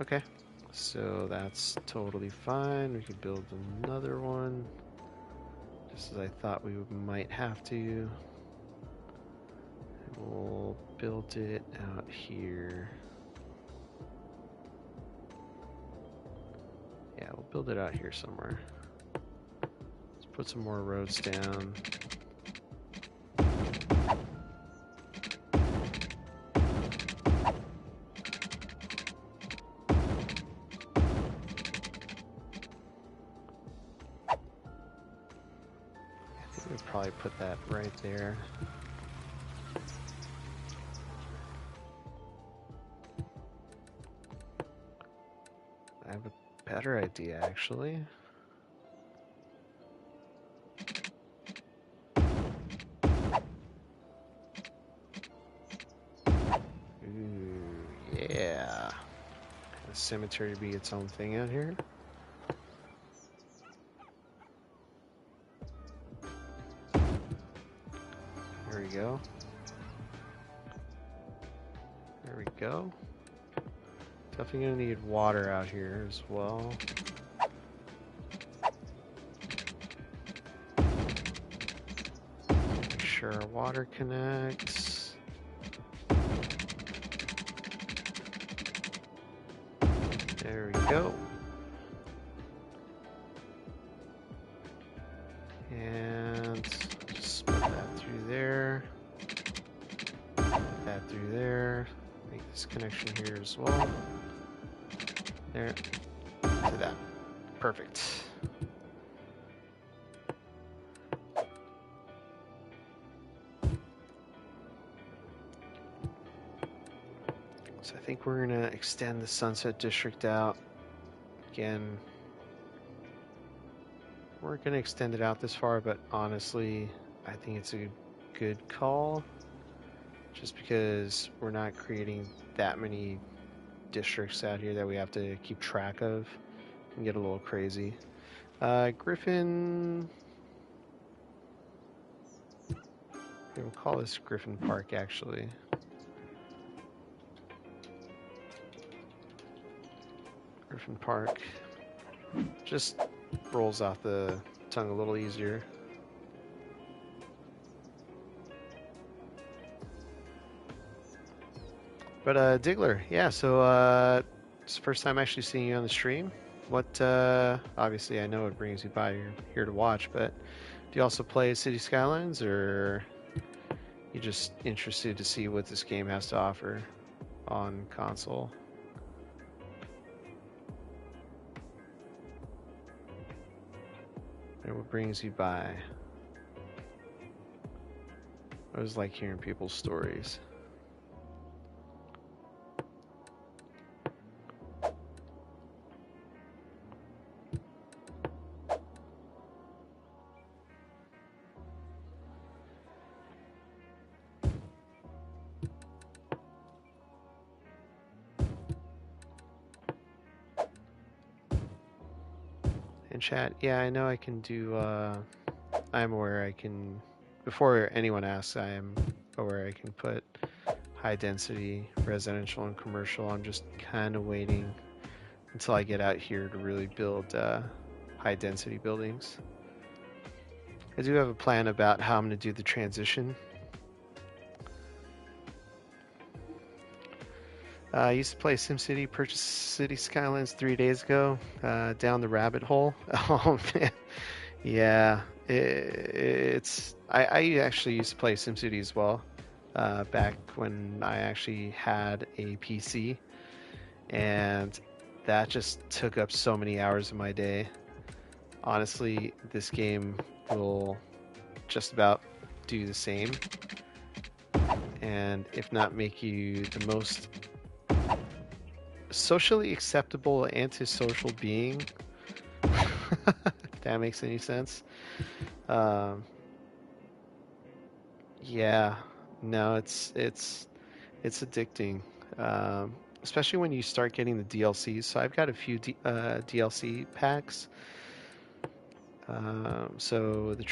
Speaker 1: Okay, so that's totally fine. We could build another one. Just as I thought we might have to. We'll build it out here. Yeah, we'll build it out here somewhere. Let's put some more roads down. I think we'll probably put that right there. I have a better idea, actually. Ooh, yeah. A cemetery be its own thing out here. There we go. There we go. Definitely gonna need water out here as well. Make sure our water connects. There we go. And just put that through there. Put that through there. Make this connection here as well. There. To that. Perfect. So I think we're gonna extend the Sunset District out. Again, we're gonna extend it out this far, but honestly, I think it's a good call. Just because we're not creating that many districts out here that we have to keep track of. It can get a little crazy. Griffin. We'll call this Griffin Park actually. Griffin Park. Just rolls off the tongue a little easier. But Diggler, yeah, so it's the first time actually seeing you on the stream. What, obviously I know it brings you by, you're here to watch, but do you also play City Skylines, or you just interested to see what this game has to offer on console? And what brings you by? I always like hearing people's stories. In chat, yeah, I know I can do, I'm aware I can, before anyone asks, I am aware I can put high density residential and commercial. I'm just kind of waiting until I get out here to really build high density buildings. I do have a plan about how I'm going to do the transition. I used to play SimCity, purchased City Skylines 3 days ago, down the rabbit hole. Oh man, yeah, I actually used to play SimCity as well, back when I actually had a PC, and that just took up so many hours of my day. Honestly, this game will just about do the same, and if not make you the most socially acceptable antisocial being. If that makes any sense. Yeah, no, it's addicting, especially when you start getting the DLCs. So I've got a few DLC packs. So the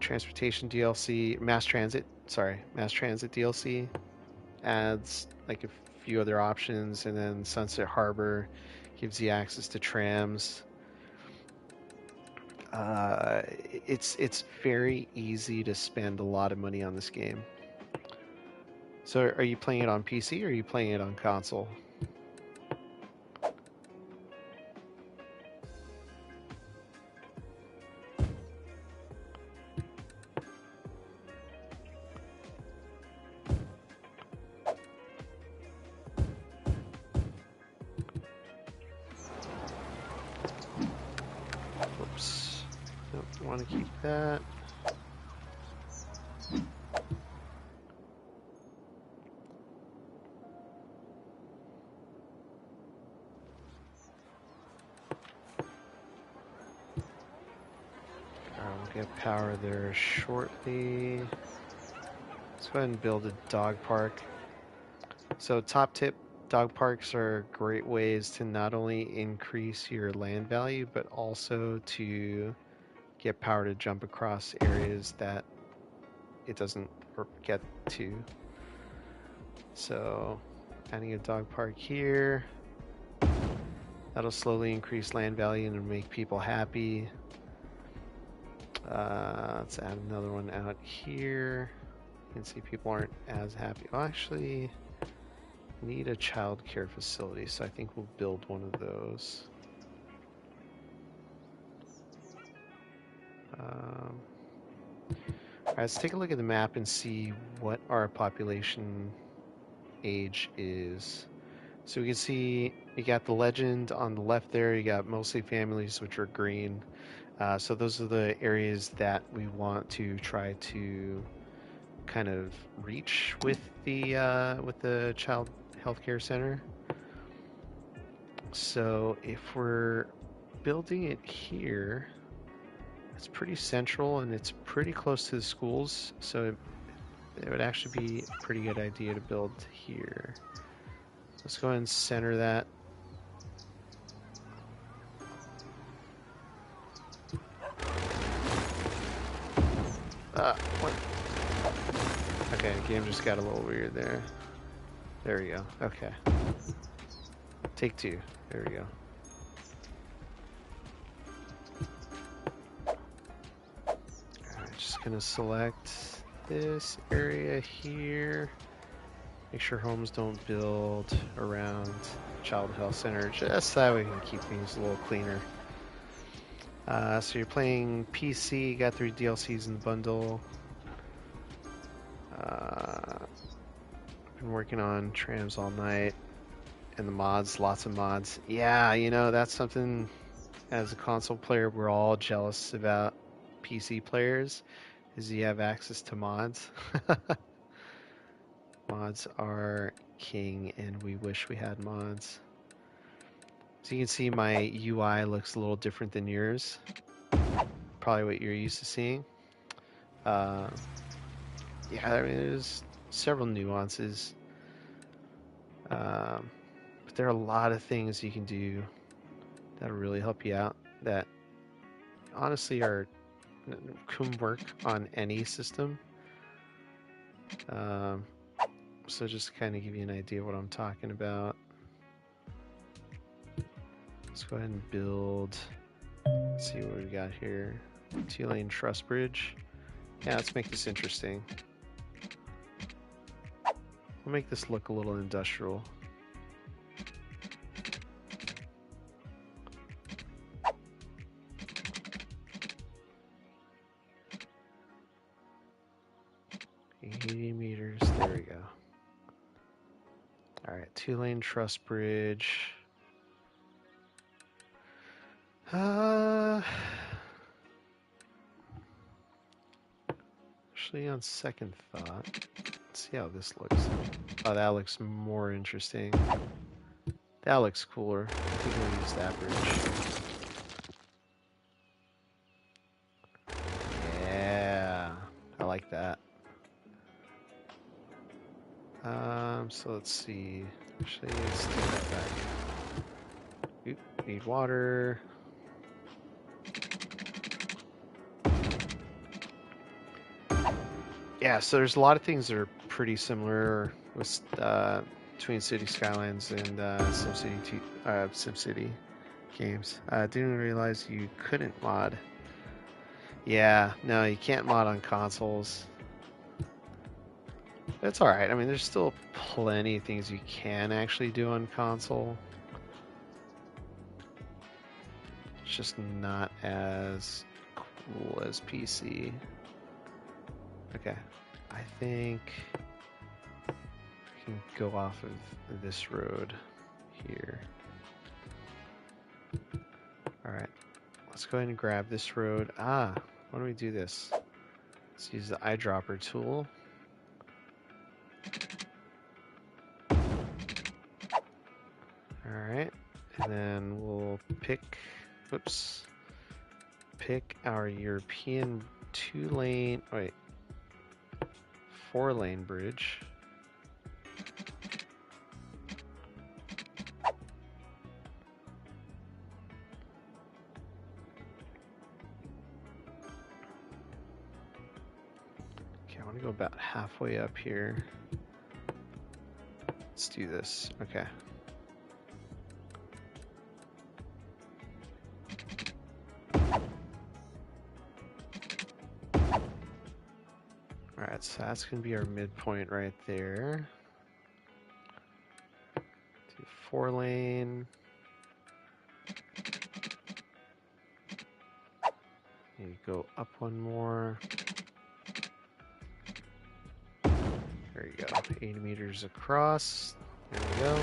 Speaker 1: transportation DLC, mass transit DLC adds like a few other options, and then Sunset Harbor gives you access to trams. It's very easy to spend a lot of money on this game. So are you playing it on PC, or are you playing it on console? Oops. Nope, want to keep that. We'll get power there shortly. Let's go ahead and build a dog park. So top tip, dog parks are great ways to not only increase your land value, but also to get power to jump across areas that it doesn't get to. So adding a dog park here, that'll slowly increase land value and make people happy. Let's add another one out here. You can see people aren't as happy. Well, actually, need a child care facility, so I think we'll build one of those. All right, let's take a look at the map and see what our population age is. So we can see you got the legend on the left there. You got mostly families, which are green. So those are the areas that we want to try to kind of reach with the child healthcare center. So if we're building it here, it's pretty central and it's pretty close to the schools, so it would actually be a pretty good idea to build here. Let's go ahead and center that. What? Okay, the game just got a little weird there. There we go. Okay. Take two. There we go. Alright, just gonna select this area here. Make sure homes don't build around Child Health Center, just so that we can keep things a little cleaner. So you're playing PC, got 3 DLCs in the bundle. Been working on trams all night. And the mods, lots of mods. Yeah, you know, that's something as a console player we're all jealous about PC players, is you have access to mods. Mods are king, and we wish we had mods. So you can see my UI looks a little different than yours. Probably what you're used to seeing. Yeah, I mean, there's several nuances. But there are a lot of things you can do that'll really help you out that honestly can work on any system. So just to kind of give you an idea of what I'm talking about. Let's go ahead and build. Let's see what we got here. 2-lane truss bridge. Yeah, let's make this interesting. We'll make this look a little industrial. Meters. There we go. All right, 2-lane truss bridge. Actually, on second thought, let's see how this looks. Oh, that looks more interesting. That looks cooler. I think we'll use that bridge. Yeah, I like that. So let's see. Actually, let's take that back. Oop, need water. Yeah, so there's a lot of things that are pretty similar with between City Skylines and SimCity games. Didn't realize you couldn't mod. Yeah, no, you can't mod on consoles. It's alright. I mean, there's still plenty of things you can actually do on console. It's just not as cool as PC. Okay, I think I can go off of this road here. Alright, let's go ahead and grab this road. Why don't we do this? Let's use the eyedropper tool. Alright, and then we'll pick our European 4-lane bridge. Okay, I want to go about halfway up here. Let's do this. Okay. Alright, so that's going to be our midpoint right there. 4-lane. You go up one more. There you go. 80 meters across. There we go.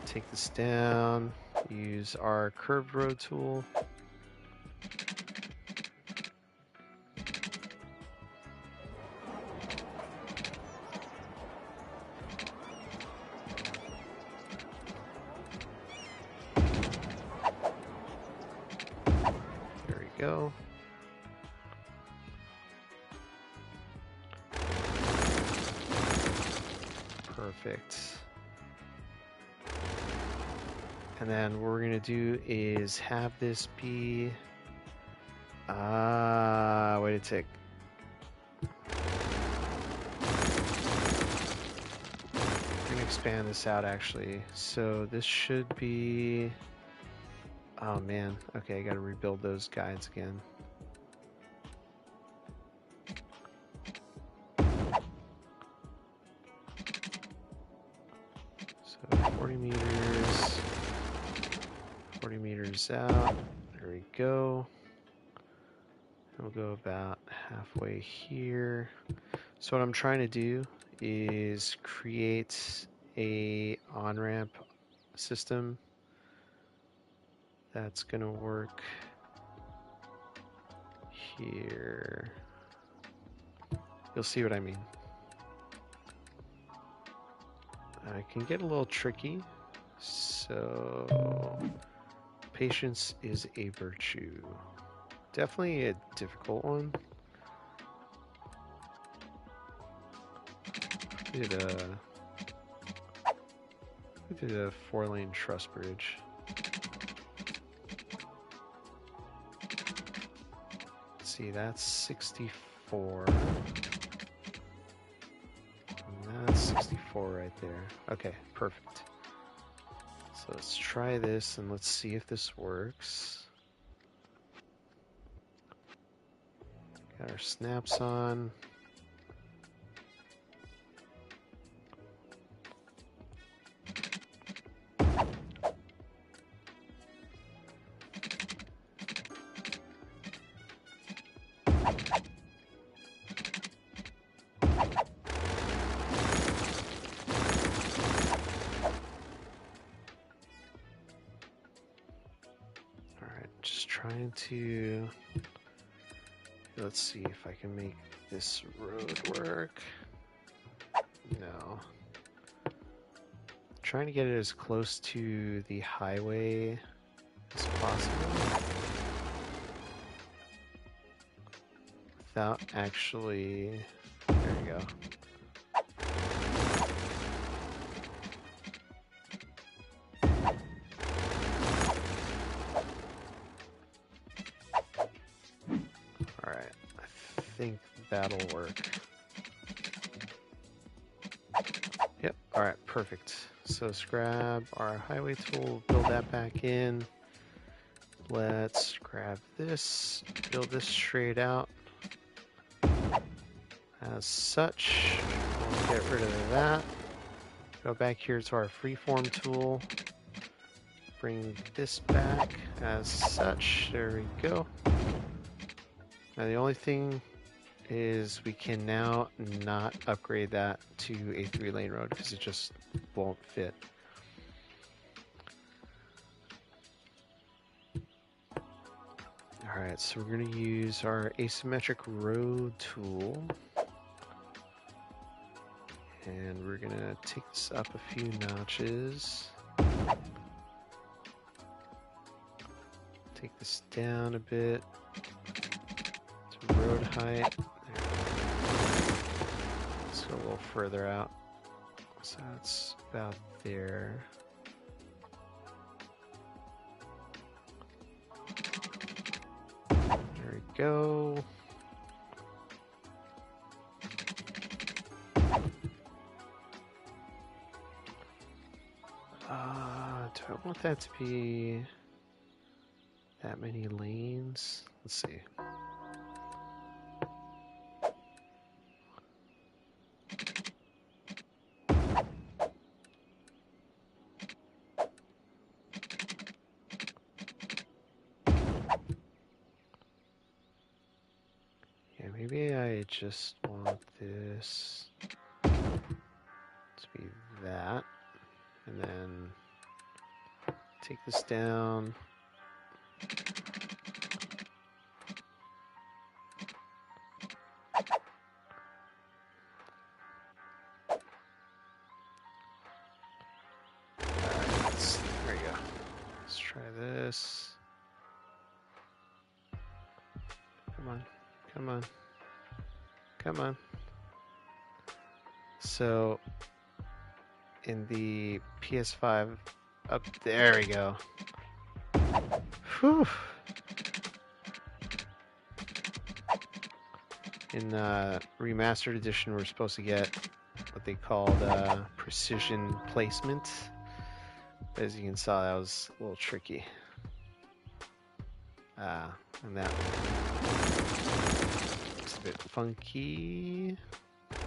Speaker 1: Take this down. Use our curved road tool. go. Perfect. And then what we're gonna do is have this be, wait a tick. I'm gonna expand this out actually. So this should be, oh man, okay, I gotta rebuild those guides again. So 40 meters, 40 meters out, there we go. And we'll go about halfway here. So what I'm trying to do is create a on-ramp system that's gonna work here. You'll see what I mean. I can get a little tricky, so patience is a virtue. Definitely a difficult one. We did a 4-lane truss bridge. Let's see, that's 64. And that's 64 right there. Okay, perfect. So let's try this and let's see if this works. Got our snaps on. Trying to, let's see if I can make this road work. No. Trying to get it as close to the highway as possible without actually, there we go. I think that'll work. Yep, alright, perfect. So let's grab our highway tool, build that back in. Let's grab this, build this straight out. As such, we'll get rid of that. Go back here to our freeform tool. Bring this back as such. There we go. Now the only thing is we can now not upgrade that to a 3-lane road because it just won't fit. Alright, so we're going to use our asymmetric road tool. And we're going to take this up a few notches. Take this down a bit. To road height. Let's go a little further out. So it's about there. There we go. Do I want that to be that many lanes? Let's see. Yeah, maybe I just want this to be that, and then take this down. There we go. Let's try this. Come on. Come on. Come on. So, in the PS5, up there we go. Whew. In the remastered edition, we're supposed to get what they called precision placement. But as you can saw, that was a little tricky. And that looks a bit funky. I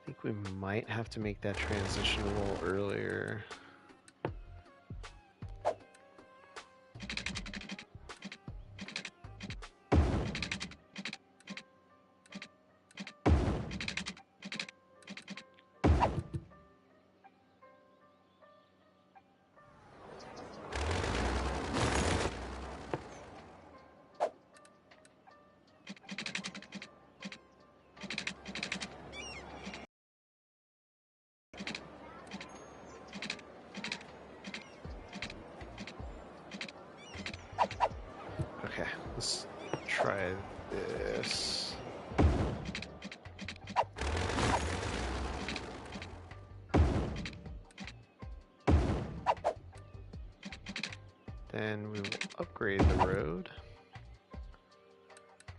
Speaker 1: think we might have to make that transition a little earlier. Okay, let's try this. Then we will upgrade the road.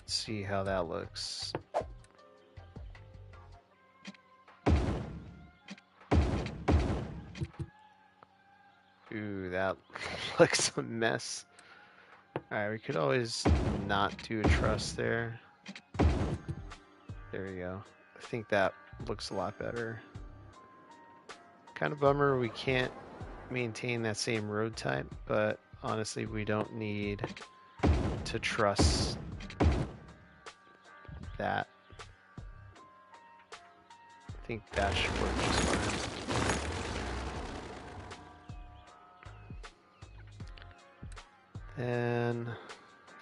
Speaker 1: See how that looks. Ooh, that looks a mess. Alright, we could always not do a truss there. There we go. I think that looks a lot better. Kind of bummer we can't maintain that same road type, but honestly we don't need to truss that. I think that should work just fine. Then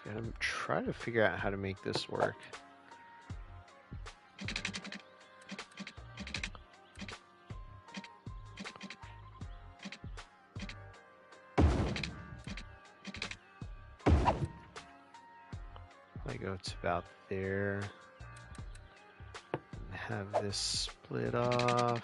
Speaker 1: I'm gonna try to figure out how to make this work. I go to about there. Have this split off.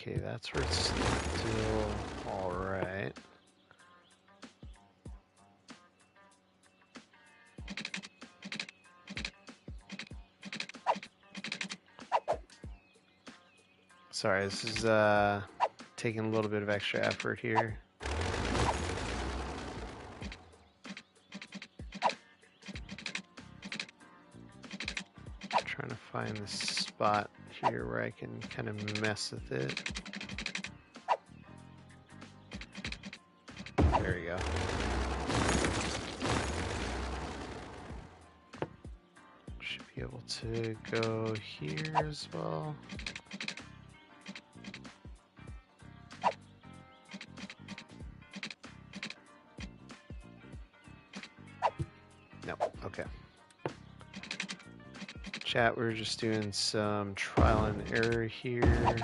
Speaker 1: Okay, that's where it's still all right. Sorry, this is taking a little bit of extra effort here. Trying to find the spot here where I can kind of mess with it. There we go. Should be able to go here as well. No, okay. Chat, we're just doing some trial and error here.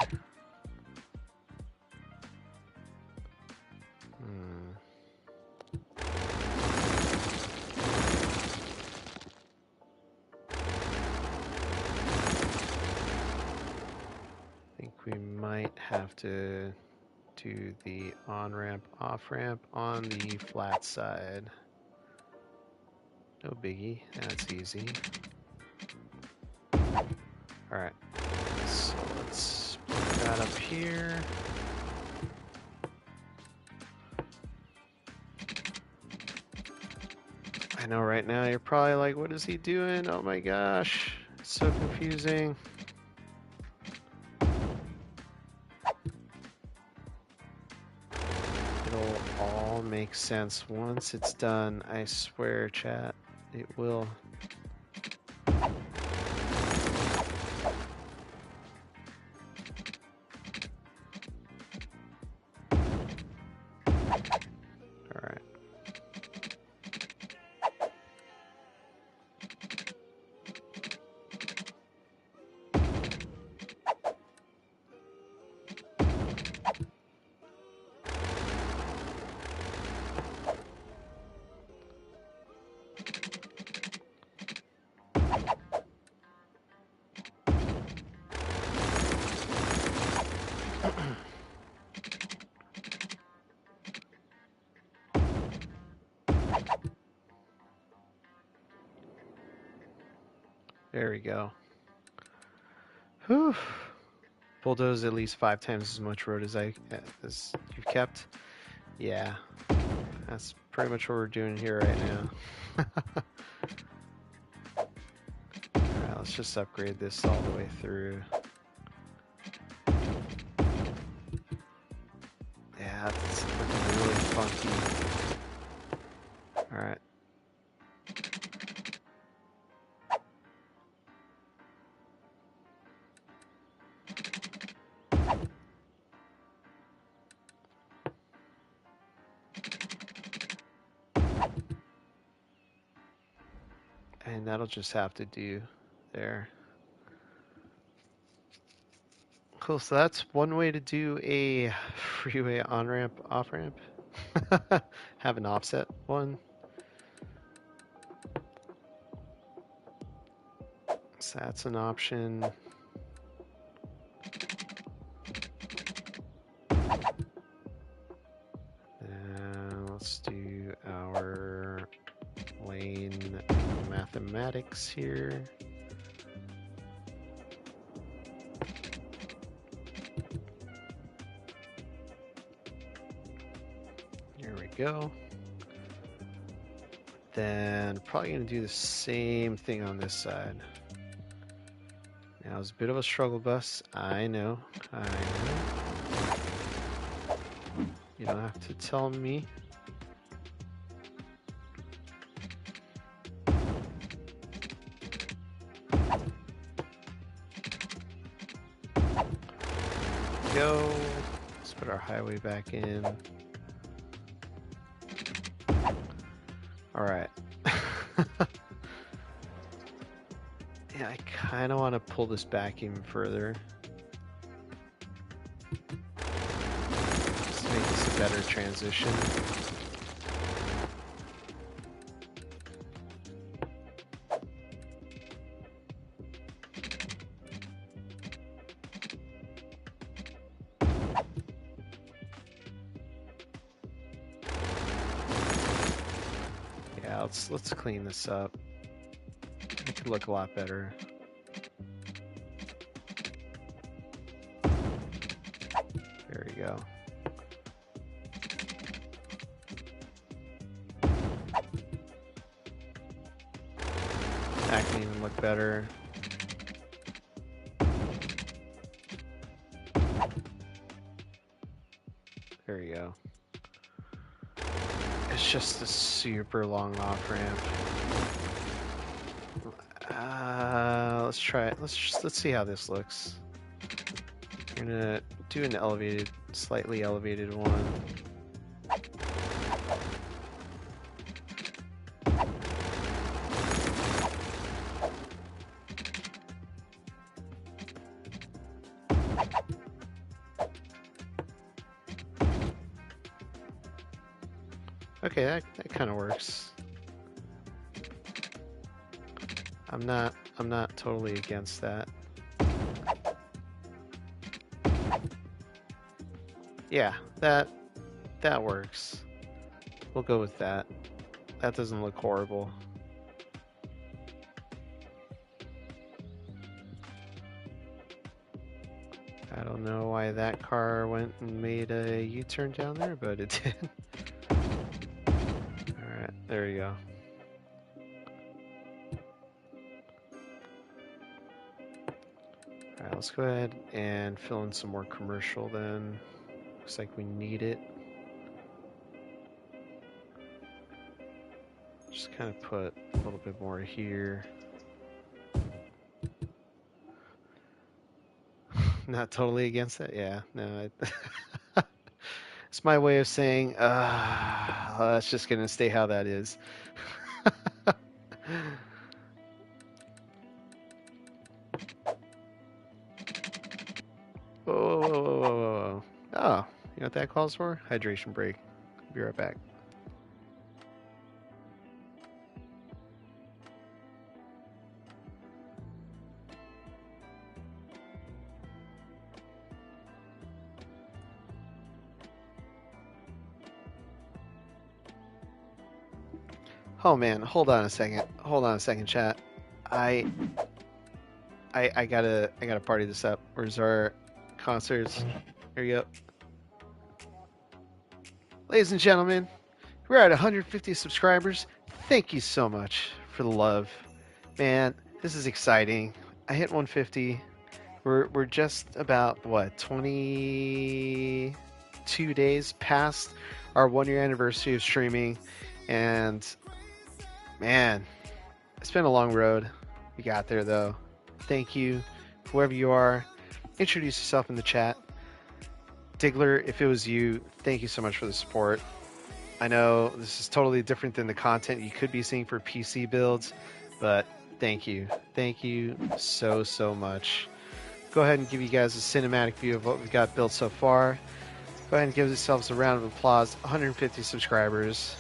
Speaker 1: We might have to do the on-ramp, off-ramp on the flat side. No biggie, that's easy. Alright, so let's split that up here. I know right now you're probably like, what is he doing? Oh my gosh, it's so confusing. It'll all make sense once it's done, I swear, chat. It will. There we go. Whew. Bulldoze at least 5 times as much road as you've kept. Yeah, that's pretty much what we're doing here right now. Alright, let's just upgrade this all the way through. Yeah, it's looking really funky. Alright. And that'll just have to do there. Cool, so that's one way to do a freeway on-ramp, off-ramp. Have an offset one. So that's an option. Let's do our lane mathematics here. Here we go. Then probably going to do the same thing on this side. Now it's a bit of a struggle bus. I know. You don't have to tell me. Go. Let's put our highway back in. All right. Yeah, I kind of want to pull this back even further. Just to make this a better transition. Yeah, let's clean this up. It could look a lot better. There we go. That can even look better. There you go. It's just a super long off ramp. Let's try it. Let's see how this looks. We're gonna do an elevated, slightly elevated one. Okay, that kind of works. I'm not totally against that. Yeah, that works. We'll go with that. That doesn't look horrible. I don't know why that car went and made a U-turn down there, but it did. Alright, there you go. Alright, let's go ahead and fill in some more commercial then. Looks like we need it. Just kind of put a little bit more here. Not totally against it? Yeah, no. It's my way of saying, that's just going to stay how that is. Whoa. Oh, you know what that calls for? Hydration break. Be right back. Oh man, hold on a second. Hold on a second, chat. I gotta party this up. Where's our concerts? Here you go. Ladies and gentlemen, we're at 150 subscribers. Thank you so much for the love. Man, this is exciting. I hit 150. We're just about what, 22 days past our 1 year anniversary of streaming, and man, it's been a long road. We got there though. Thank you, whoever you are. Introduce yourself in the chat. Diggler, if it was you, thank you so much for the support. I know this is totally different than the content you could be seeing for PC builds, but thank you. Thank you so, so much. Go ahead and give you guys a cinematic view of what we've got built so far. Go ahead and give yourselves a round of applause. 150 subscribers.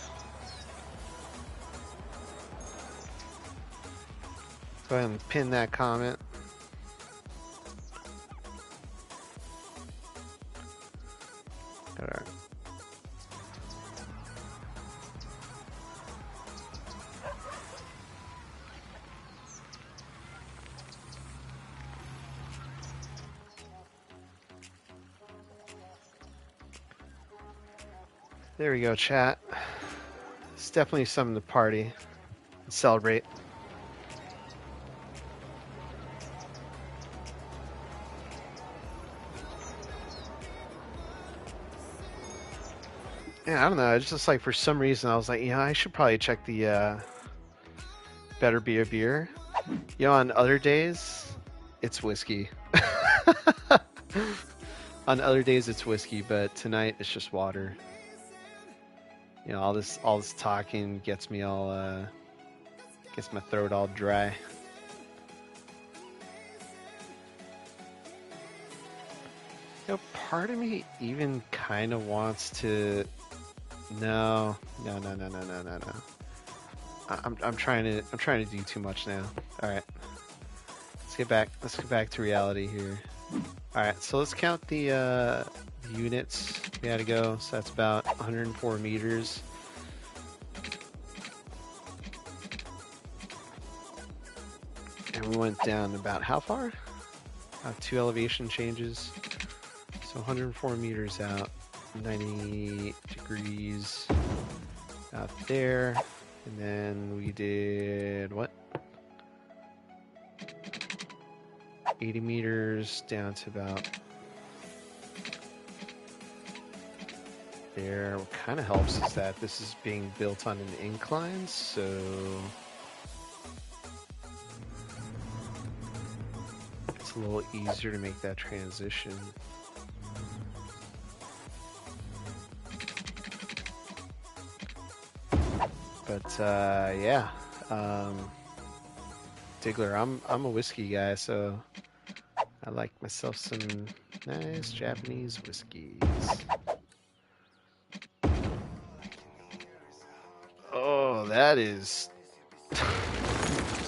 Speaker 1: Go ahead and pin that comment. All right. There we go, chat. It's definitely something to party and celebrate. Yeah, I don't know. It's just like for some reason I was like, I should probably check the Better Be a Beer. On other days, it's whiskey. On other days, it's whiskey, but tonight it's just water. All this talking gets me all gets my throat all dry. Part of me even kind of wants to. No. I'm trying to do too much now. All right. Let's get back to reality here. All right, so let's count the units we had to go. So that's about 104 meters. And we went down about how far? 2 elevation changes. So 104 meters out, 90 degrees out there. And then we did what? 80 meters down to about there. What kind of helps is that this is being built on an incline, so it's a little easier to make that transition. But yeah, Diggler, I'm a whiskey guy, so I like myself some nice Japanese whiskeys. Oh, that is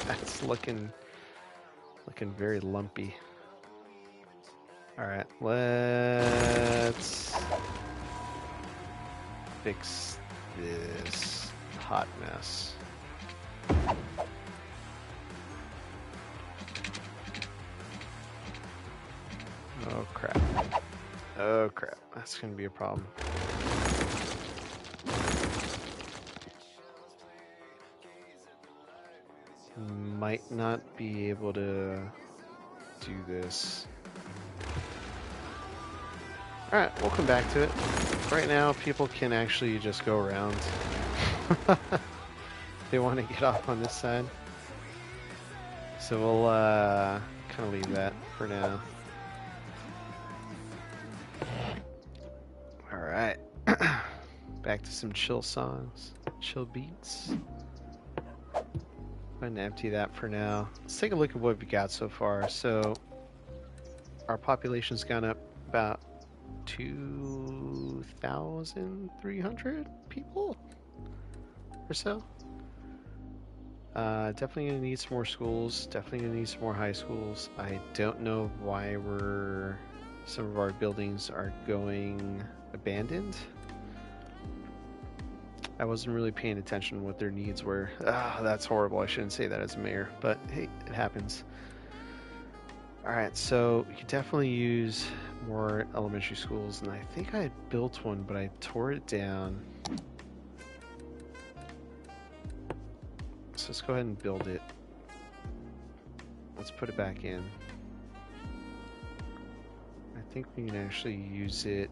Speaker 1: that's looking very lumpy. All right, let's fix this hot mess. Oh crap. Oh crap. That's gonna be a problem. Might not be able to do this. Alright, we'll come back to it. Right now, people can actually just go around. They want to get off on this side. So we'll kind of leave that for now. Alright. Back to some chill songs. Chill beats. I'm going to empty that for now. Let's take a look at what we got so far. So our population's gone up about 2,300 people or so. Definitely gonna need some more schools. Definitely gonna need some more high schools. I don't know why some of our buildings are going abandoned. I wasn't really paying attention to what their needs were. That's horrible. I shouldn't say that as a mayor, but hey, it happens. Alright, so you could definitely use more elementary schools, and I think I had built one, but I tore it down. So let's go ahead and build it. Let's put it back in. I think we can actually use it.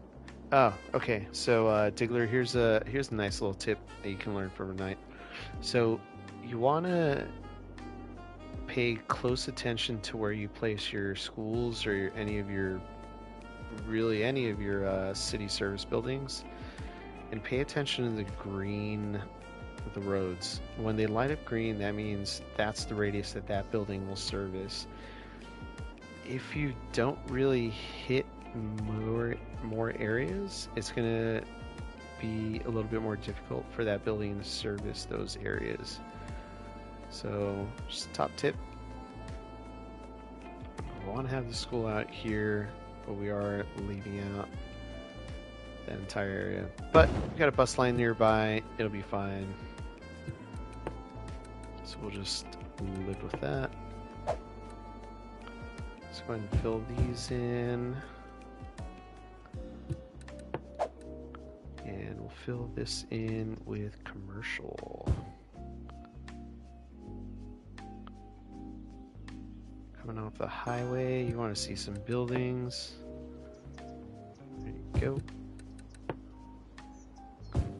Speaker 1: Oh, okay. So Diggler, here's a nice little tip that you can learn from tonight. So you want to pay close attention to where you place your schools or any of your city service buildings, and pay attention to the green of the roads. When they light up green, that means that's the radius that that building will service. If you don't really hit more areas, it's gonna be a little bit more difficult for that building to service those areas. So just a top tip. We want to have the school out here, but we are leaving out that entire area. But we got a bus line nearby, it'll be fine. So we'll just live with that. Let's go ahead and fill these in. And we'll fill this in with commercial. Coming off the highway, you want to see some buildings. There you go.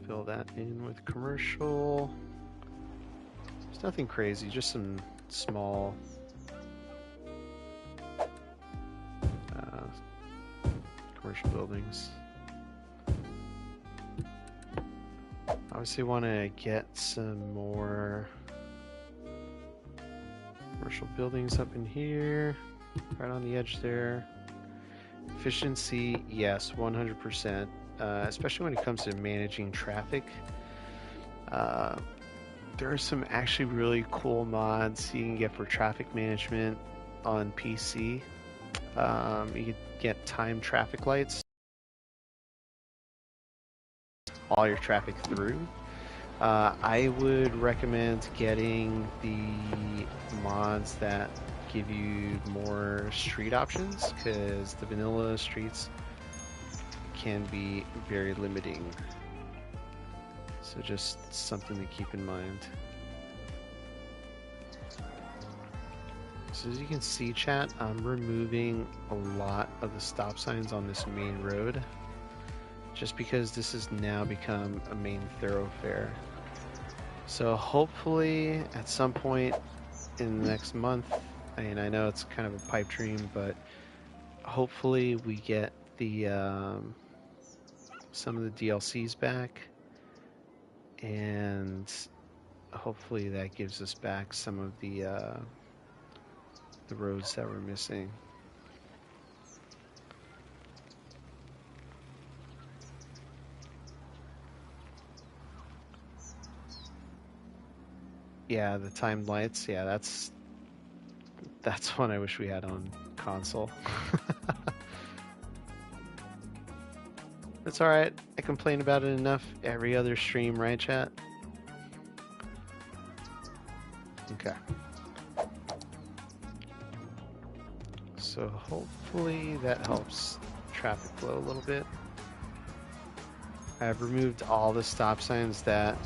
Speaker 1: Fill that in with commercial. There's nothing crazy, just some small commercial buildings. Obviously want to get some more commercial buildings up in here, right on the edge there. Efficiency, yes, 100%, especially when it comes to managing traffic. There are some actually really cool mods you can get for traffic management on PC. You can get timed traffic lights, all your traffic through. I would recommend getting the mods that give you more street options, because the vanilla streets can be very limiting. So just something to keep in mind. So as you can see, chat, I'm removing a lot of the stop signs on this main road, just because this has now become a main thoroughfare. So hopefully at some point in the next month, I mean, I know it's kind of a pipe dream, but hopefully we get the some of the DLCs back, and hopefully that gives us back some of the roads that we're missing. Yeah, the timed lights. Yeah, that's one I wish we had on console. That's alright. I complain about it enough every other stream, right, chat? Okay. So hopefully that helps traffic flow a little bit. I've removed all the stop signs that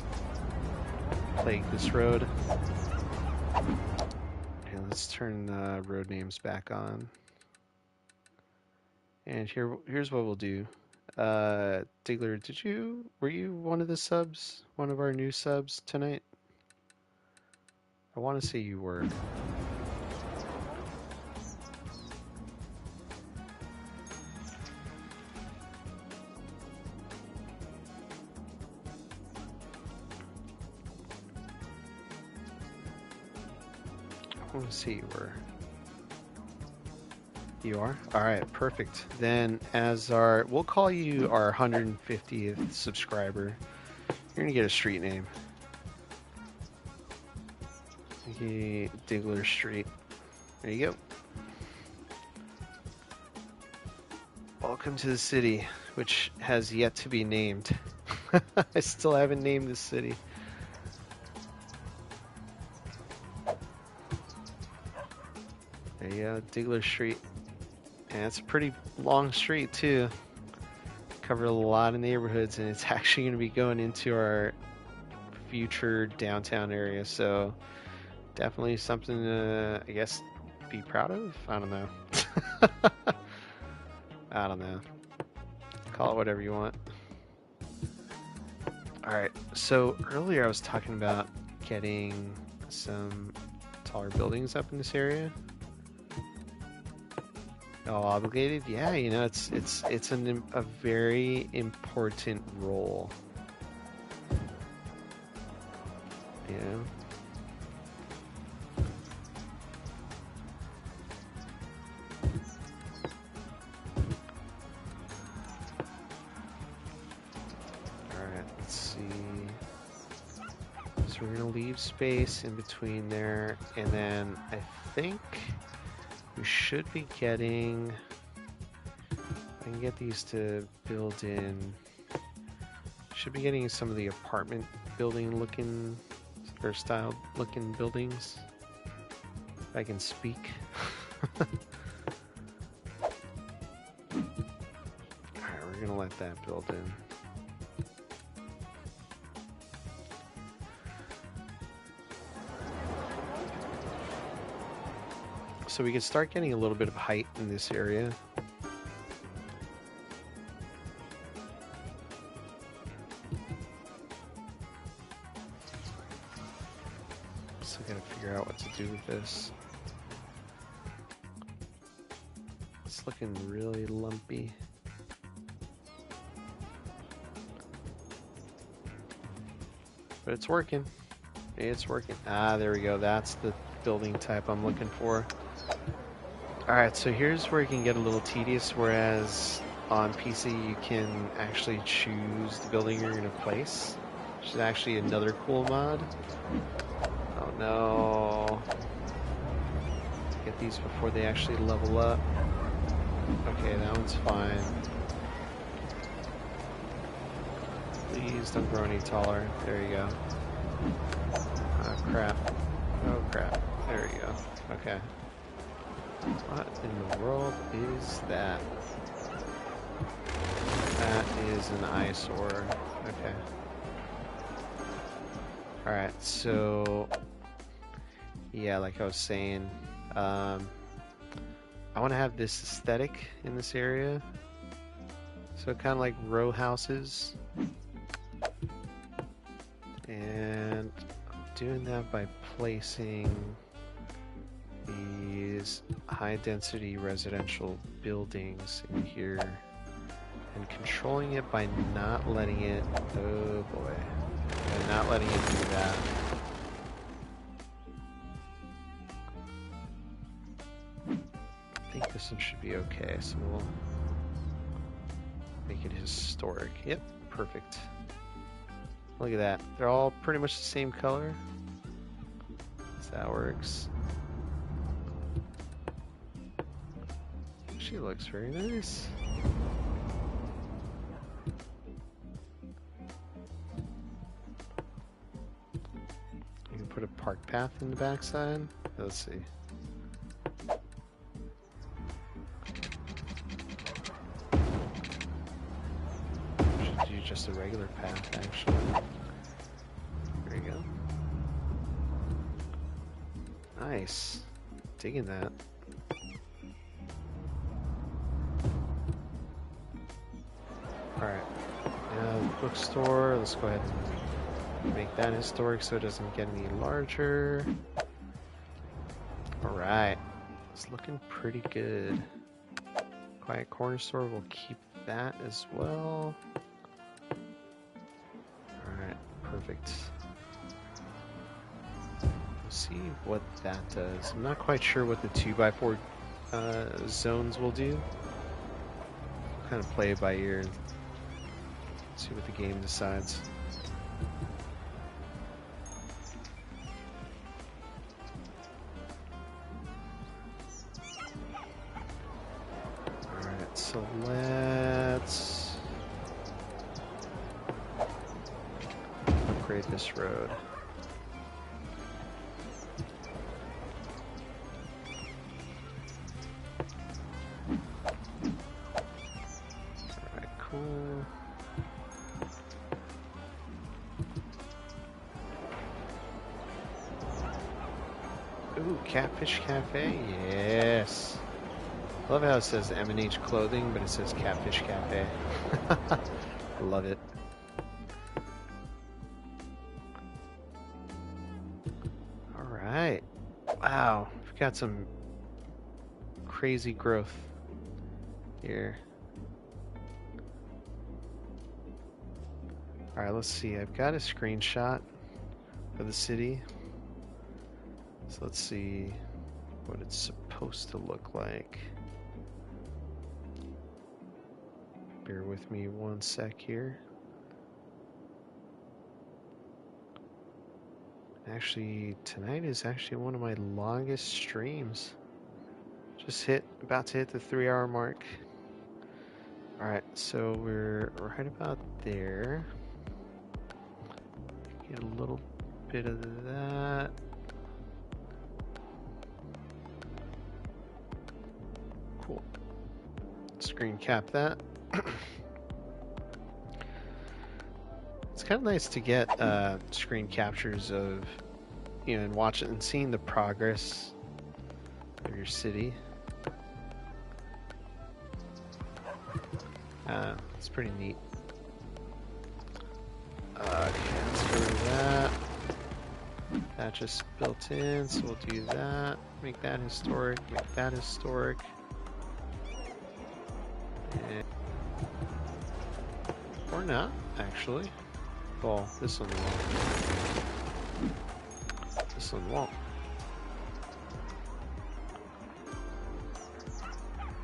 Speaker 1: plague this road. And let's turn the road names back on. And here's what we'll do. Diggler, were you one of the subs? One of our new subs tonight? I want to say you were. I want to say you were. You are? Alright, perfect. Then we'll call you our 150th subscriber. You're gonna get a street name. Okay, Diggler Street. There you go. Welcome to the city, which has yet to be named. I still haven't named this city. There you go, Diggler Street. And it's a pretty long street too. Covered a lot of neighborhoods, and it's actually going to be going into our future downtown area. So definitely something to, I guess, be proud of. I don't know. I don't know. Call it whatever you want. Alright, so earlier I was talking about getting some taller buildings up in this area. All obligated? Yeah, you know, it's a very important role. You know? So we're going to leave space in between there, and then I think we should be getting, I can get these to build in, should be getting some of the apartment building looking, or style looking buildings, if I can speak. Alright, we're going to let that build in. So we can start getting a little bit of height in this area. So I gotta figure out what to do with this. It's looking really lumpy. But it's working. It's working. Ah, there we go. That's the building type I'm looking for. Alright, so here's where it can get a little tedious, whereas on PC you can actually choose the building you're going to place, which is actually another cool mod. Oh no. Get these before they actually level up. Okay, that one's fine. Please don't grow any taller. There you go. Oh crap. Oh crap. There you go. Okay. What in the world is that? That is an eyesore. Okay. Alright, so yeah, like I was saying, I want to have this aesthetic in this area. So kind of like row houses. And I'm doing that by placing these high density residential buildings in here and controlling it by not letting it, oh boy, by not letting it do that. I think this one should be okay, so we'll make it historic. Yep, perfect. Look at that. They're all pretty much the same color. So that works. She looks very nice. You can put a park path in the backside. Let's see. Should do just a regular path, actually. There you go. Nice. Digging that. Alright, now bookstore, let's go ahead and make that historic so it doesn't get any larger. Alright, it's looking pretty good. Quiet corner store, we'll keep that as well. Alright, perfect. Let's see what that does. I'm not quite sure what the 2x4 zones will do. Kind of play it by ear and see what the game decides. Alright, so let's upgrade this road. Ooh, Catfish Cafe. Yes. Love how it says M&H Clothing, but it says Catfish Cafe. Love it. All right. Wow, we've got some crazy growth here. All right, let's see. I've got a screenshot for the city. So let's see what it's supposed to look like. Bear with me one sec here. Actually, tonight is actually one of my longest streams. Just about to hit the 3-hour mark. Alright, so we're right about there. Get a little bit of that. Cool. Screen cap that. It's kind of nice to get screen captures of, and watch it and seeing the progress of your city. It's pretty neat. Okay, let's go to that. That just built in, so we'll do that. Make that historic, make that historic. And or not, actually. Well, this one won't. This one won't.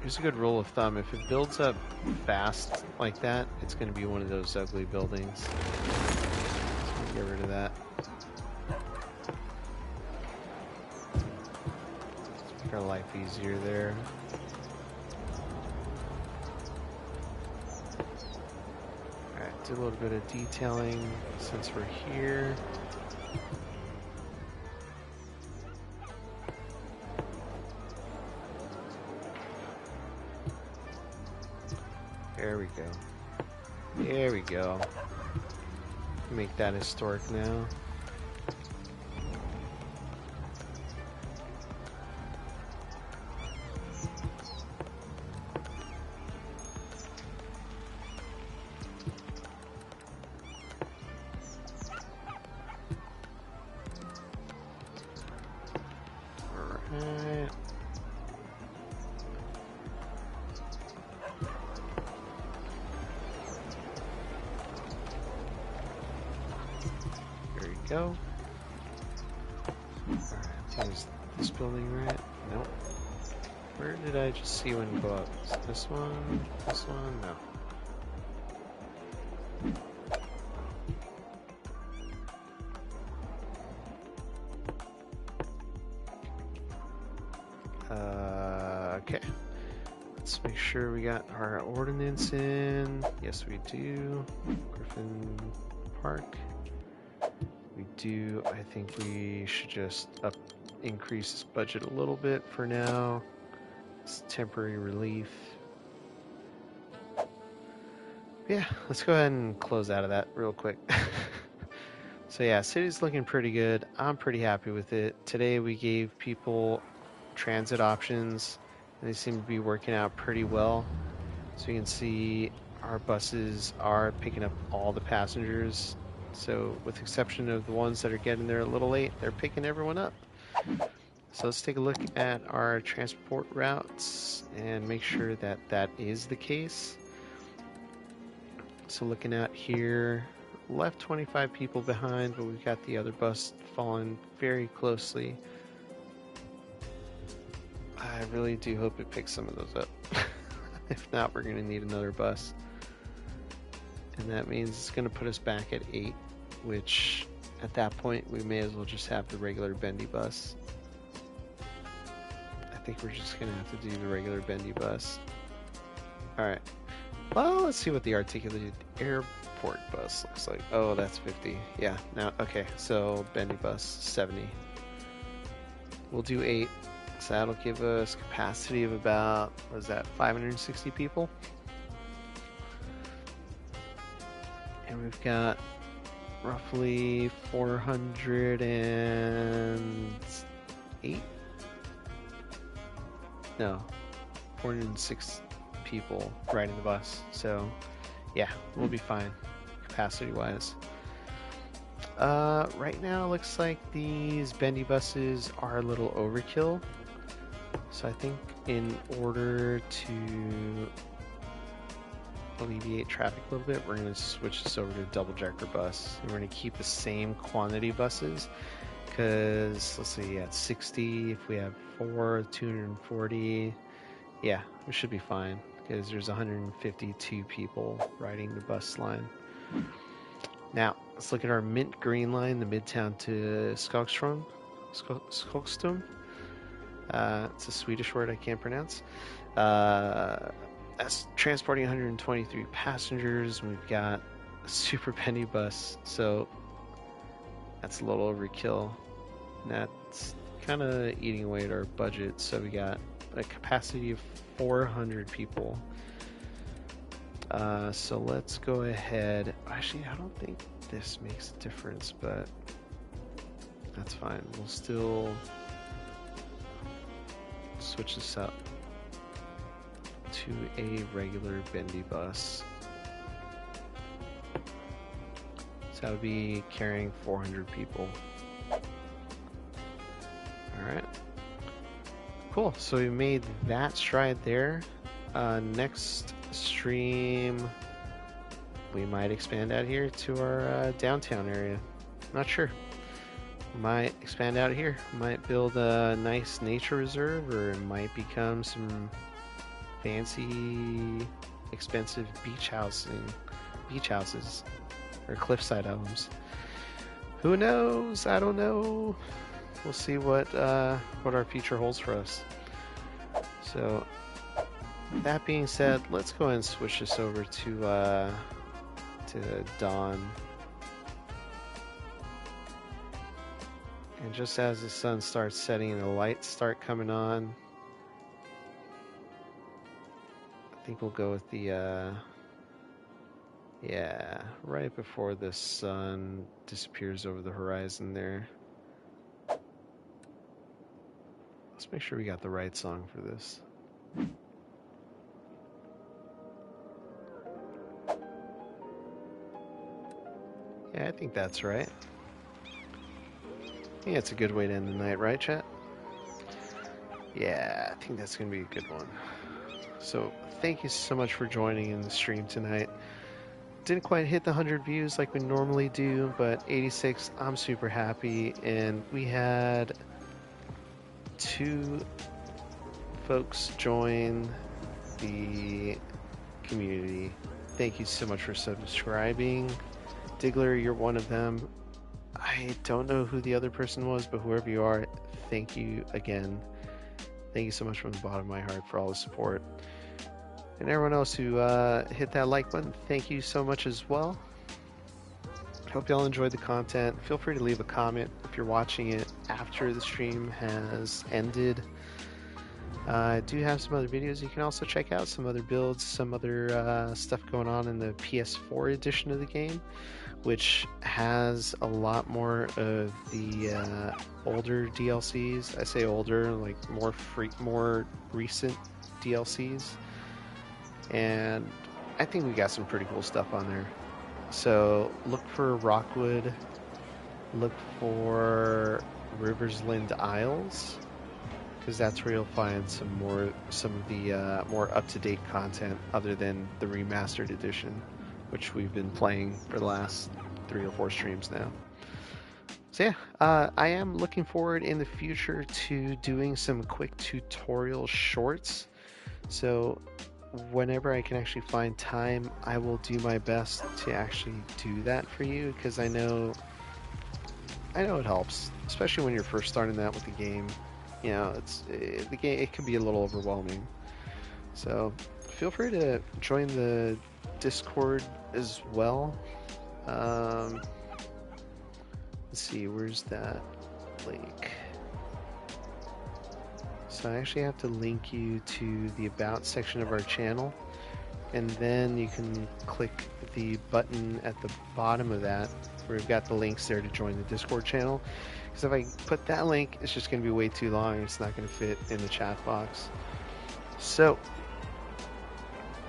Speaker 1: Here's a good rule of thumb. If it builds up fast like that, it's going to be one of those ugly buildings. So get rid of that. Make our life easier there. Alright, do a little bit of detailing since we're here. There we go. There we go. Make that historic now. Alright. Go. Alright, there's this building, right? Nope. Where did I just see one go up? Is it this one? This one? No. Okay. Let's make sure we got our ordinance in. Yes, we do. Griffin Park. We do. I think we should just increase this budget a little bit for now. It's temporary relief. Yeah, let's go ahead and close out of that real quick. So yeah, city's looking pretty good. I'm pretty happy with it. Today we gave people transit options, and they seem to be working out pretty well. So you can see our buses are picking up all the passengers. So with the exception of the ones that are getting there a little late, they're picking everyone up. So let's take a look at our transport routes and make sure that that is the case. So looking at here, left 25 people behind, but we've got the other bus following very closely. I really do hope it picks some of those up. If not, we're going to need another bus. And that means it's going to put us back at 8, which at that point we may as well just have the regular bendy bus. I think we're just going to have to do the regular bendy bus. Alright. Well, let's see what the articulated airport bus looks like. Oh, that's 50. Yeah, now, okay, so bendy bus, 70. We'll do 8. So that'll give us capacity of about, what is that, 560 people? And we've got roughly 408 no, 406 people riding the bus. So yeah, we'll be fine capacity wise. Right now it looks like these bendy buses are a little overkill. So I think in order to alleviate traffic a little bit, we're going to switch this over to a double decker bus. And we're going to keep the same quantity buses because, let's see, at 60, if we have 4, 240, yeah, we should be fine because there's 152 people riding the bus line. Now, let's look at our mint green line, the Midtown to Skogström. It's a Swedish word I can't pronounce. That's transporting 123 passengers. We've got a super penny bus, so that's a little overkill. And that's kind of eating away at our budget. So we got a capacity of 400 people. So let's go ahead. Actually, I don't think this makes a difference, but that's fine. We'll still switch this up to a regular bendy bus. So that would be carrying 400 people. Alright. Cool, so we made that stride there. Next stream, we might expand out here to our downtown area. Not sure. Might expand out here. Might build a nice nature reserve, or it might become some fancy, expensive beach houses, or cliffside homes. Who knows? I don't know. We'll see what our future holds for us. So, that being said, let's go ahead and switch this over to dawn. And just as the sun starts setting and the lights start coming on, I think we'll go with the, yeah, right before the sun disappears over the horizon there. Let's make sure we got the right song for this. Yeah, I think that's right. I think that's a good way to end the night, right, chat? Yeah, I think that's going to be a good one. So, thank you so much for joining in the stream tonight. Didn't quite hit the 100 views like we normally do, but 86, I'm super happy. And we had 2 folks join the community. Thank you so much for subscribing. Diggler, you're one of them. I don't know who the other person was, but whoever you are, thank you again. Thank you so much from the bottom of my heart for all the support. And everyone else who hit that like button, thank you so much as well. Hope y'all enjoyed the content. Feel free to leave a comment if you're watching it after the stream has ended. I do have some other videos you can also check out, some other builds, some other stuff going on in the PS4 edition of the game, which has a lot more of the older DLCs. I say older, like more recent DLCs. And I think we got some pretty cool stuff on there. So look for Rockwood, look for Riversland Isles, because that's where you'll find some of the more up-to-date content other than the remastered edition, which we've been playing for the last 3 or 4 streams now. So yeah, I am looking forward in the future to doing some quick tutorial shorts. So whenever I can actually find time, I will do my best to actually do that for you, because I know it helps, especially when you're first starting out with the game. You know, the game, it can be a little overwhelming. So feel free to join the Discord as well. Let's see, where's that link? So I actually have to link you to the About section of our channel, and then you can click the button at the bottom of that where we've got the links there to join the Discord channel. Because if I put that link, it's just going to be way too long. It's not going to fit in the chat box. So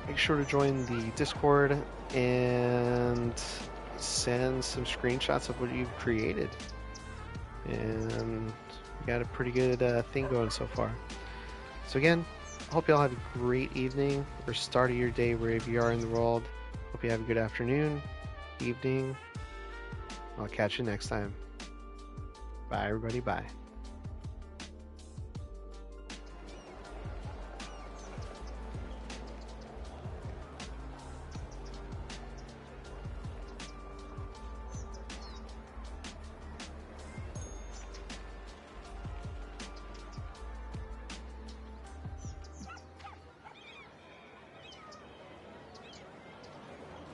Speaker 1: make sure to join the Discord and send some screenshots of what you've created. And we got a pretty good thing going so far. So again, hope you all have a great evening or start of your day wherever you are in the world. Hope you have a good afternoon, evening. I'll catch you next time. Bye, everybody. Bye.